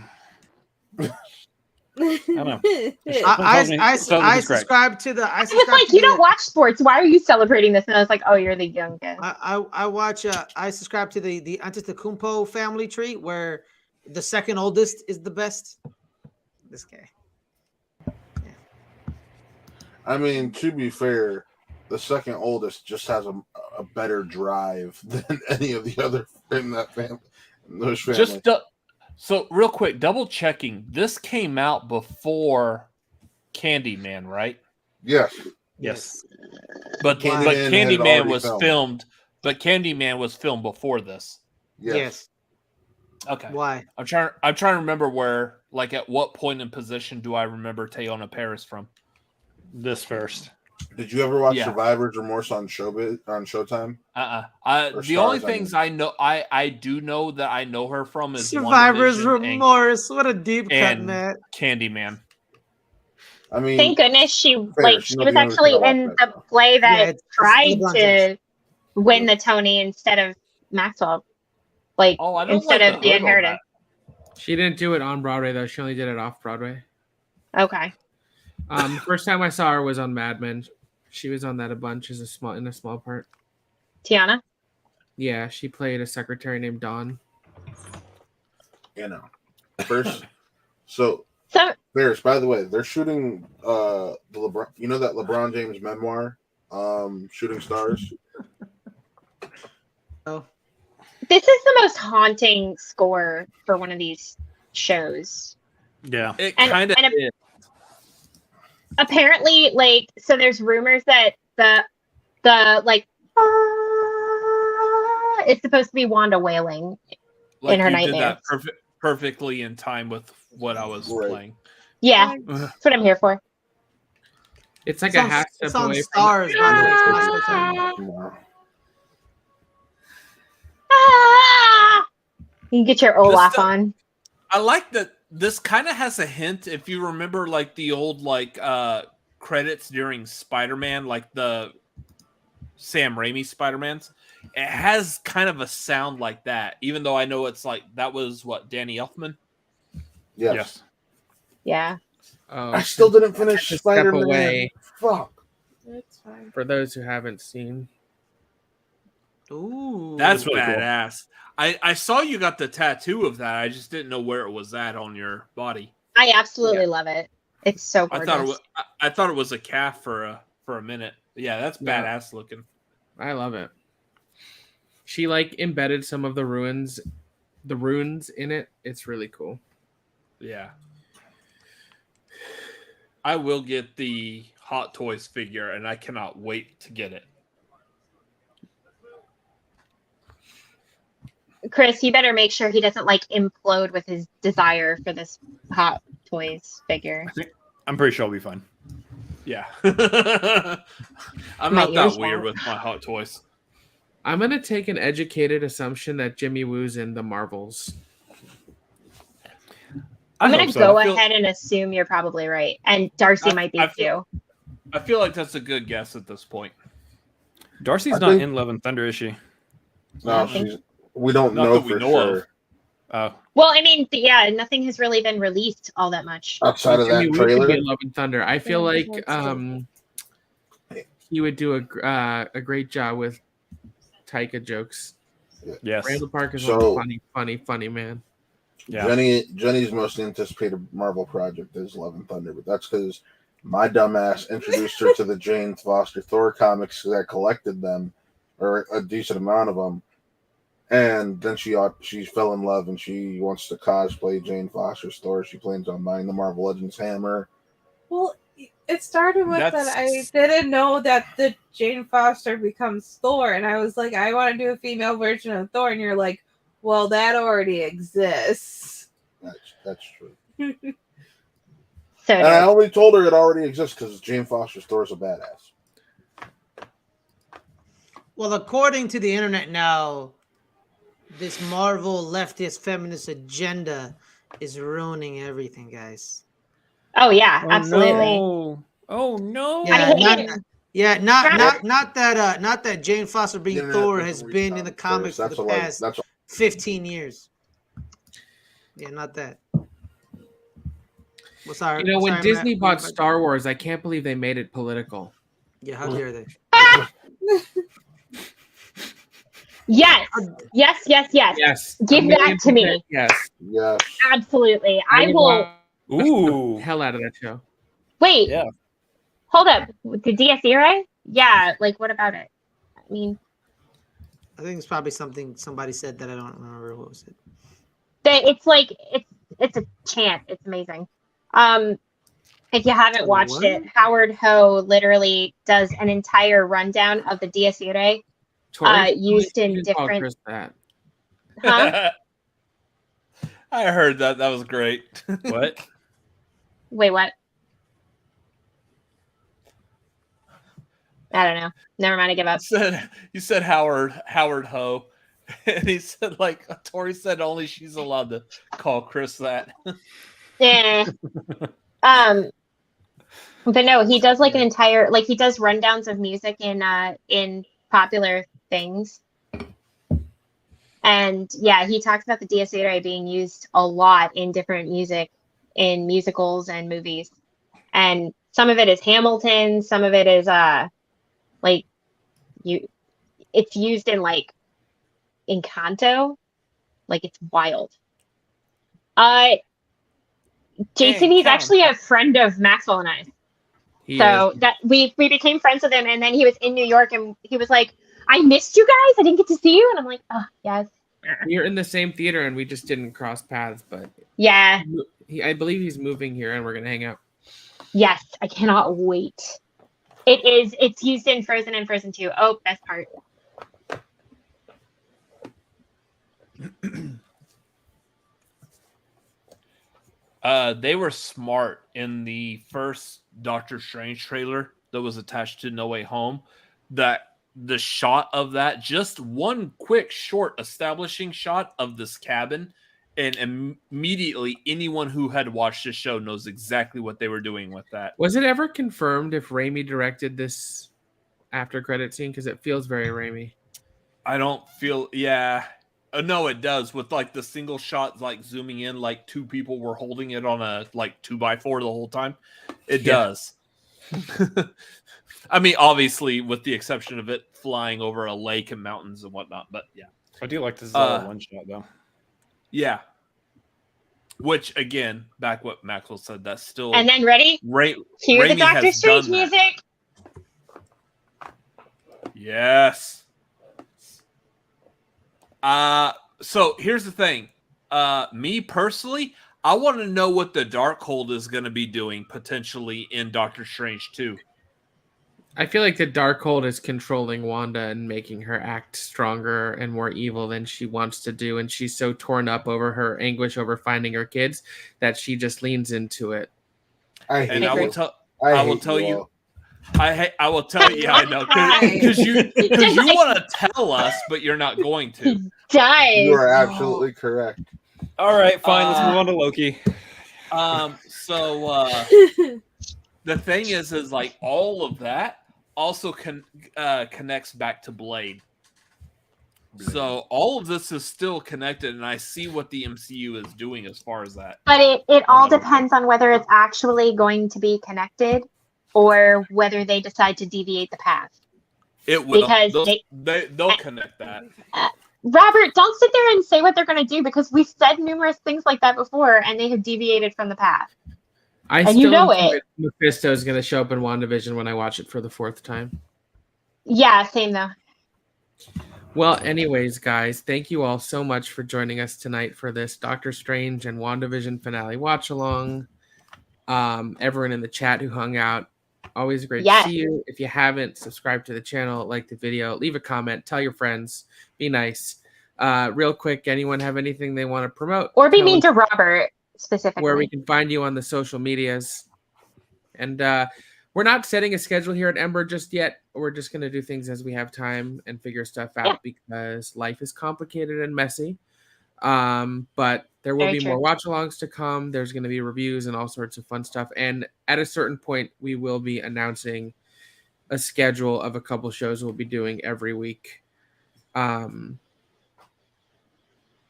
don't know. I subscribe to the. I I was subscribe like, to you the- don't watch sports. Why are you celebrating this? And I was like, oh, you're the youngest. I watch. I subscribe to the Antetokounmpo family tree, where the second oldest is the best. This guy. I mean, to be fair, the second oldest just has a better drive than any of the other in that family. In those families. So real quick, double checking. This came out before Candyman, right? Yes. Yes. But Candyman but had Candyman already was filmed. But Candyman was filmed before this. Yes. Okay. Why? I'm trying to remember where, like, at what point in position do I remember Teyona Paris from? This first. Did you ever watch Yeah. Survivor's Remorse on Showtime? The Stars, only I things mean. I know, I do know that I know her from is Survivor's WandaVision and Remorse. What a deep cut, and Matt. Candyman. I mean, Thank goodness she fair, she knows was the only actually thing about in that. the play that Yeah, it's tried LeBron to James. win the Tony instead of Maxwell. Like Oh, I don't instead like of the the hood on inheritance. She didn't do it on Broadway though. She only did it off Broadway. Okay. The first time I saw her was on Mad Men. She was on that a bunch as in a small part. Tiana? Yeah, she played a secretary named Dawn. You know, first. So, So Ferris, by the way, they're shooting the LeBron. You know that LeBron James memoir, Shooting Stars. Oh, this is the most haunting score for one of these shows. Yeah. It And- kind of and is. Apparently, like, so there's rumors that the like it's supposed to be Wanda wailing. Like in her you did nightmares. that perfectly in time with what I was Right. playing. Yeah, that's what I'm here for. It's like it's a on, half step it's on away from Stars, by the way. It's Oscar time. No. Ah! You can get your Olaf This- on. I like that this kind of has a hint. If you remember, like the old credits during Spider-Man, like the Sam Raimi Spider-Mans, it has kind of a sound like that. Even though I know it's like that was what Danny Elfman. Yes. Yeah. Oh, I still didn't finish Step Spider-Man. away. Fuck. It's fine. For those who haven't seen. Ooh, That's really cool. badass. I saw you got the tattoo of that. I just didn't know where it was at on your body. I absolutely love it. It's so I gorgeous. thought it was. I thought it was a calf for a minute. Yeah, that's Yeah. badass looking. I love it. She like embedded some of the runes in it. It's really cool. Yeah. I will get the Hot Toys figure, and I cannot wait to get it. Chris, you better make sure he doesn't like implode with his desire for this Hot Toys figure. I'm pretty sure I'll be fine. Yeah. I'm My not that ears weird out. with my Hot Toys. I'm gonna take an educated assumption that Jimmy Woo's in the Marvels. I'm I gonna hope so. go I feel- ahead and assume you're probably right, and Darcy I- might be I feel- too. I feel like that's a good guess at this point. Darcy's I not think- in Love and Thunder, is she? No, we don't Not know that we for know sure. of. Oh, Well, I mean, yeah, nothing has really been released all that much. Outside of Jimmy that Woo could trailer, be in Love and Thunder. I feel Yeah, like that's he would do a great job with Taika jokes. Yes. Randall Park is So- a funny man. Yeah. Jenny's most anticipated Marvel project is Love and Thunder, but that's because my dumbass introduced her to the Jane Foster Thor comics because I collected them, or a decent amount of them, and then she fell in love and she wants to cosplay Jane Foster's Thor. She plans on buying the Marvel Legends hammer. Well, it started with that I didn't know that the Jane Foster becomes Thor, and I was like, I want to do a female version of Thor, and you're like, well, that already exists. That's true. So And I only told her it already exists because Jane Foster's Thor is a badass. Well, according to the internet now, this Marvel leftist feminist agenda is ruining everything, guys. oh yeah, Oh, absolutely. No. Oh no. Yeah, hate not that Jane Foster being Internet Thor doesn't has read been in the comics comics for the past That's 15 years. Yeah, not that. Well, sorry. You know, when sorry, Disney Matt, bought Star Wars, I can't believe they made it political. Yeah, how dare they? Yes. Yes. Give that to me. Yes. yeah. Absolutely. I would will. watch Ooh. the hell out of that show. Wait. Yeah. Hold up. The DS Yeah. Like, what about it? I mean, I think it's probably something somebody said that I don't remember what was it. it's like it's a chant. It's amazing. If you haven't watched What? it, Howard Ho literally does an entire rundown of the DS Tori, used in you can call different. Chris that. Huh? I heard that. That was great. What? Wait, what? I don't know. Never mind. I give up. You said Howard Ho, and he said like Tori said only she's allowed to call Chris that. Yeah. But no, he does like an entire he does rundowns of music in popular things. And yeah, he talks about the DS being used a lot in different music, in musicals and movies. And some of it is Hamilton, some of it is it's used in Encanto. Like, it's wild. Jason, he's actually a friend of Maxwell and I. So that we became friends with him, and then he was in New York, and he was like, "I missed you guys. I didn't get to see you." And I'm like, "Oh, yes." You're in the same theater, and we just didn't cross paths. But Yeah. I believe he's moving here, and we're gonna hang out. Yes, I cannot wait. It's used in Frozen and Frozen 2. Oh, best part. They were smart in the first Doctor Strange trailer that was attached to No Way Home. That the shot of that, just one quick short establishing shot of this cabin, and immediately anyone who had watched the show knows exactly what they were doing with that. Was it ever confirmed if Raimi directed this after credit scene? Because it feels very Raimi. I don't feel, yeah. No, it does, with like the single shot, like zooming in, like two people were holding it on a 2x4 the whole time. It does. I mean, obviously, with the exception of it flying over a lake and mountains and whatnot, but yeah. I do like this one shot though. Yeah. Which again, back what Maxwell said, that's still. And then ready? Cue the Raimi Doctor has Strange done that. music. Yes. So here's the thing. Me personally, I want to know what the Darkhold is going to be doing potentially in Doctor Strange 2. I feel like the Darkhold is controlling Wanda and making her act stronger and more evil than she wants to do, and she's so torn up over her anguish over finding her kids that she just leans into it. I will tell you. I will tell you. I know because you want to tell us, but you're not going to. You are absolutely correct. All right, fine. Let's move on to Loki. So the thing is like all of that also connects back to Blade. So all of this is still connected, and I see what the MCU is doing as far as that. But it all depends on whether it's actually going to be connected or whether they decide to deviate the path. It will. Because they'll connect that. Robert, don't sit there and say what they're going to do because we've said numerous things like that before and they have deviated from the path. I And still you know am it. convinced Mephisto is going to show up in WandaVision when I watch it for the 4th time. Yeah, same though. Well, anyways, guys, thank you all so much for joining us tonight for this Doctor Strange and WandaVision finale watch along. Everyone in the chat who hung out, always great Yes. to see you. If you haven't, subscribe to the channel, like the video, leave a comment, tell your friends, be nice. Real quick, anyone have anything they want to promote? Or be Tell mean us to Robert specifically. where we can find you on the social medias. And we're not setting a schedule here at Ember just yet. We're just going to do things as we have time and figure stuff out because life is complicated and messy. But there will Very be true. more watch-alongs to come. There's going to be reviews and all sorts of fun stuff. And at a certain point, we will be announcing a schedule of a couple shows we'll be doing every week.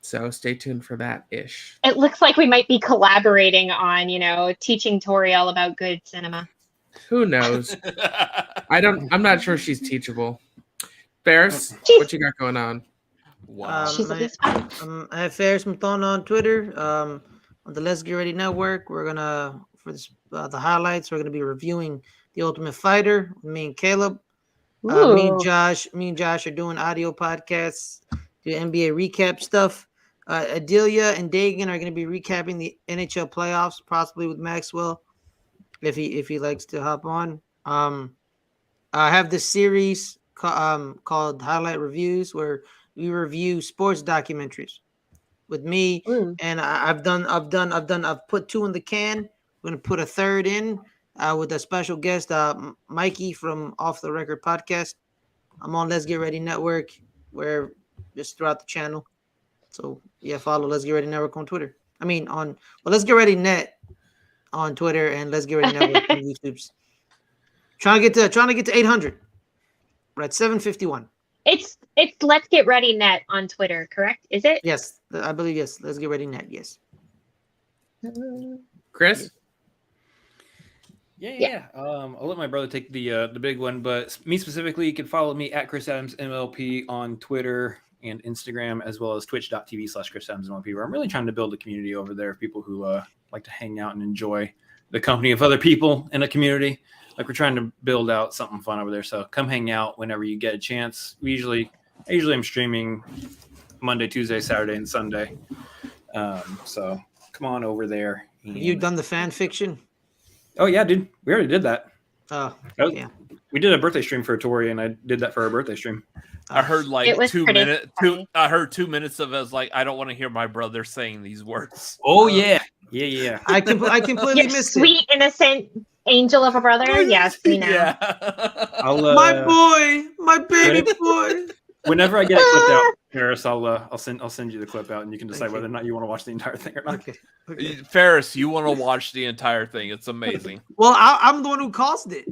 So stay tuned for that-ish. It looks like we might be collaborating on, teaching Tori all about good cinema. Who knows? I'm not sure she's teachable. Ferris, what you got going on? Wow. She's a good spot. I have Ferris Mathon on Twitter. On the Let's Get Ready Network, we're gonna for this the highlights. We're gonna be reviewing The Ultimate Fighter with me and Caleb. Me and Josh are doing audio podcasts, do NBA recap stuff. Adelia and Dagan are gonna be recapping the NHL playoffs, possibly with Maxwell, if he likes to hop on. I have this series called Highlight Reviews where we review sports documentaries with me, and I've put 2 in the can. I'm gonna put a 3rd in with a special guest, Mikey from Off the Record Podcast. I'm on Let's Get Ready Network, where just throughout the channel. So yeah, follow Let's Get Ready Network on Twitter. Let's Get Ready Net on Twitter and Let's Get Ready Network on YouTube's. Trying to get to 800. We're at 751. It's Let's Get Ready Net on Twitter, correct? Is it? Yes, I believe yes. Let's Get Ready Net. Yes. Chris? Yeah. I'll let my brother take the big one, but me specifically, you can follow me at Chris Adams MLP on Twitter and Instagram, as well as twitch.tv/Chris Adams MLP, where I'm really trying to build a community over there of people who like to hang out and enjoy the company of other people in a community. Like, we're trying to build out something fun over there. So come hang out whenever you get a chance. I usually am streaming Monday, Tuesday, Saturday, and Sunday. So come on over there. Have you done the fan fiction? Oh yeah, dude. We already did that. Yeah. We did a birthday stream for Tori, and I did that for her birthday stream. I heard like It was 2 pretty minutes. funny. I heard 2 minutes of it. I was like, I don't want to hear my brother saying these words. Oh yeah. Yeah. I completely Your missed sweet, innocent angel of a brother. Yes, we know. Yeah. I'll, my boy, my baby boy. Whenever I get it clipped out, Paris, I'll send you the clip out, and you can decide whether or not you want to watch the entire thing or not. Okay. Ferris, you want to watch the entire thing? It's amazing. Well, I'm the one who caused it.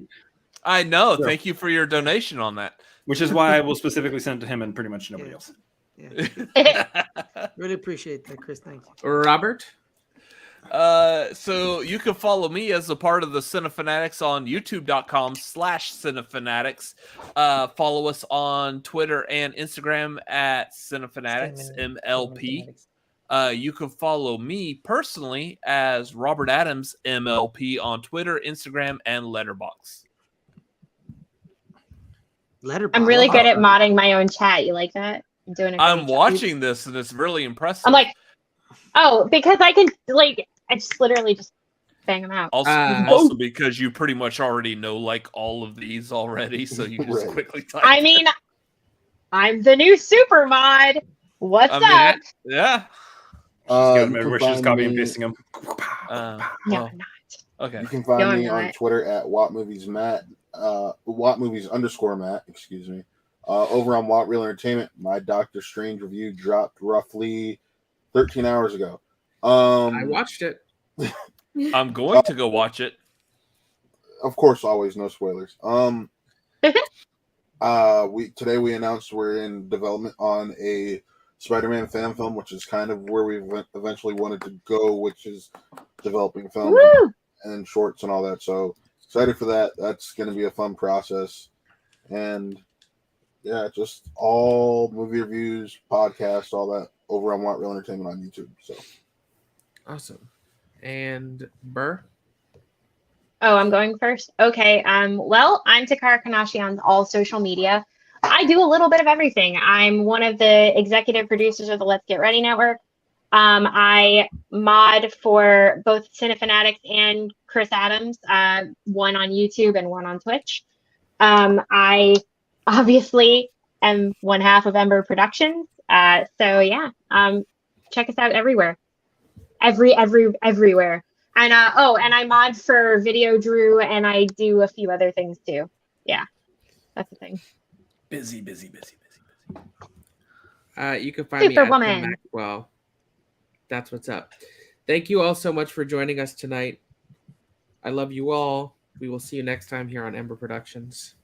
I know. Sure. Thank you for your donation on that. Which is why I will specifically send it to him and pretty much nobody else. Yeah. Really appreciate that, Chris. Thank you. Robert? So you can follow me as a part of the Cinefanatics on youtube.com/Cinefanatics. Follow us on Twitter and Instagram at Cinefanatics MLP. You can follow me personally as Robert Adams MLP on Twitter, Instagram, and Letterboxd. I'm really good at modding my own chat. You like that? I'm doing it. I'm watching this and it's really impressive. I'm like, oh, because I can I just literally just bang them out. Also because you pretty much already know like all of these already, so you just quickly type. I mean, I'm the new super mod. What's up? Yeah. Where she's copying and pasting them. No, I'm not. Okay. You can find me on Twitter at WattMoviesMatt, WattMovies_Matt, excuse me. Over on Watt Real Entertainment, my Doctor Strange review dropped roughly 13 hours ago. I watched it. I'm going to go watch it. Of course, always no spoilers. Today we announced we're in development on a Spider-Man fan film, which is kind of where we eventually wanted to go, which is developing films and shorts and all that. So excited for that. That's going to be a fun process. And yeah, just all movie reviews, podcasts, all that over on Want Real Entertainment on YouTube. So Awesome. And Burr? Oh, I'm going first. Okay. Well, I'm Takara Kanashi on all social media. I do a little bit of everything. I'm one of the executive producers of the Let's Get Ready Network. I mod for both Cinefanatics and Chris Adams, one on YouTube and one on Twitch. I obviously am one half of Ember Productions. So yeah, check us out everywhere. Everywhere. And and I mod for Video Drew, and I do a few other things too. Yeah, that's the thing. Busy. You can find me at Superwoman. Maxwell. That's what's up. Thank you all so much for joining us tonight. I love you all. We will see you next time here on Ember Productions.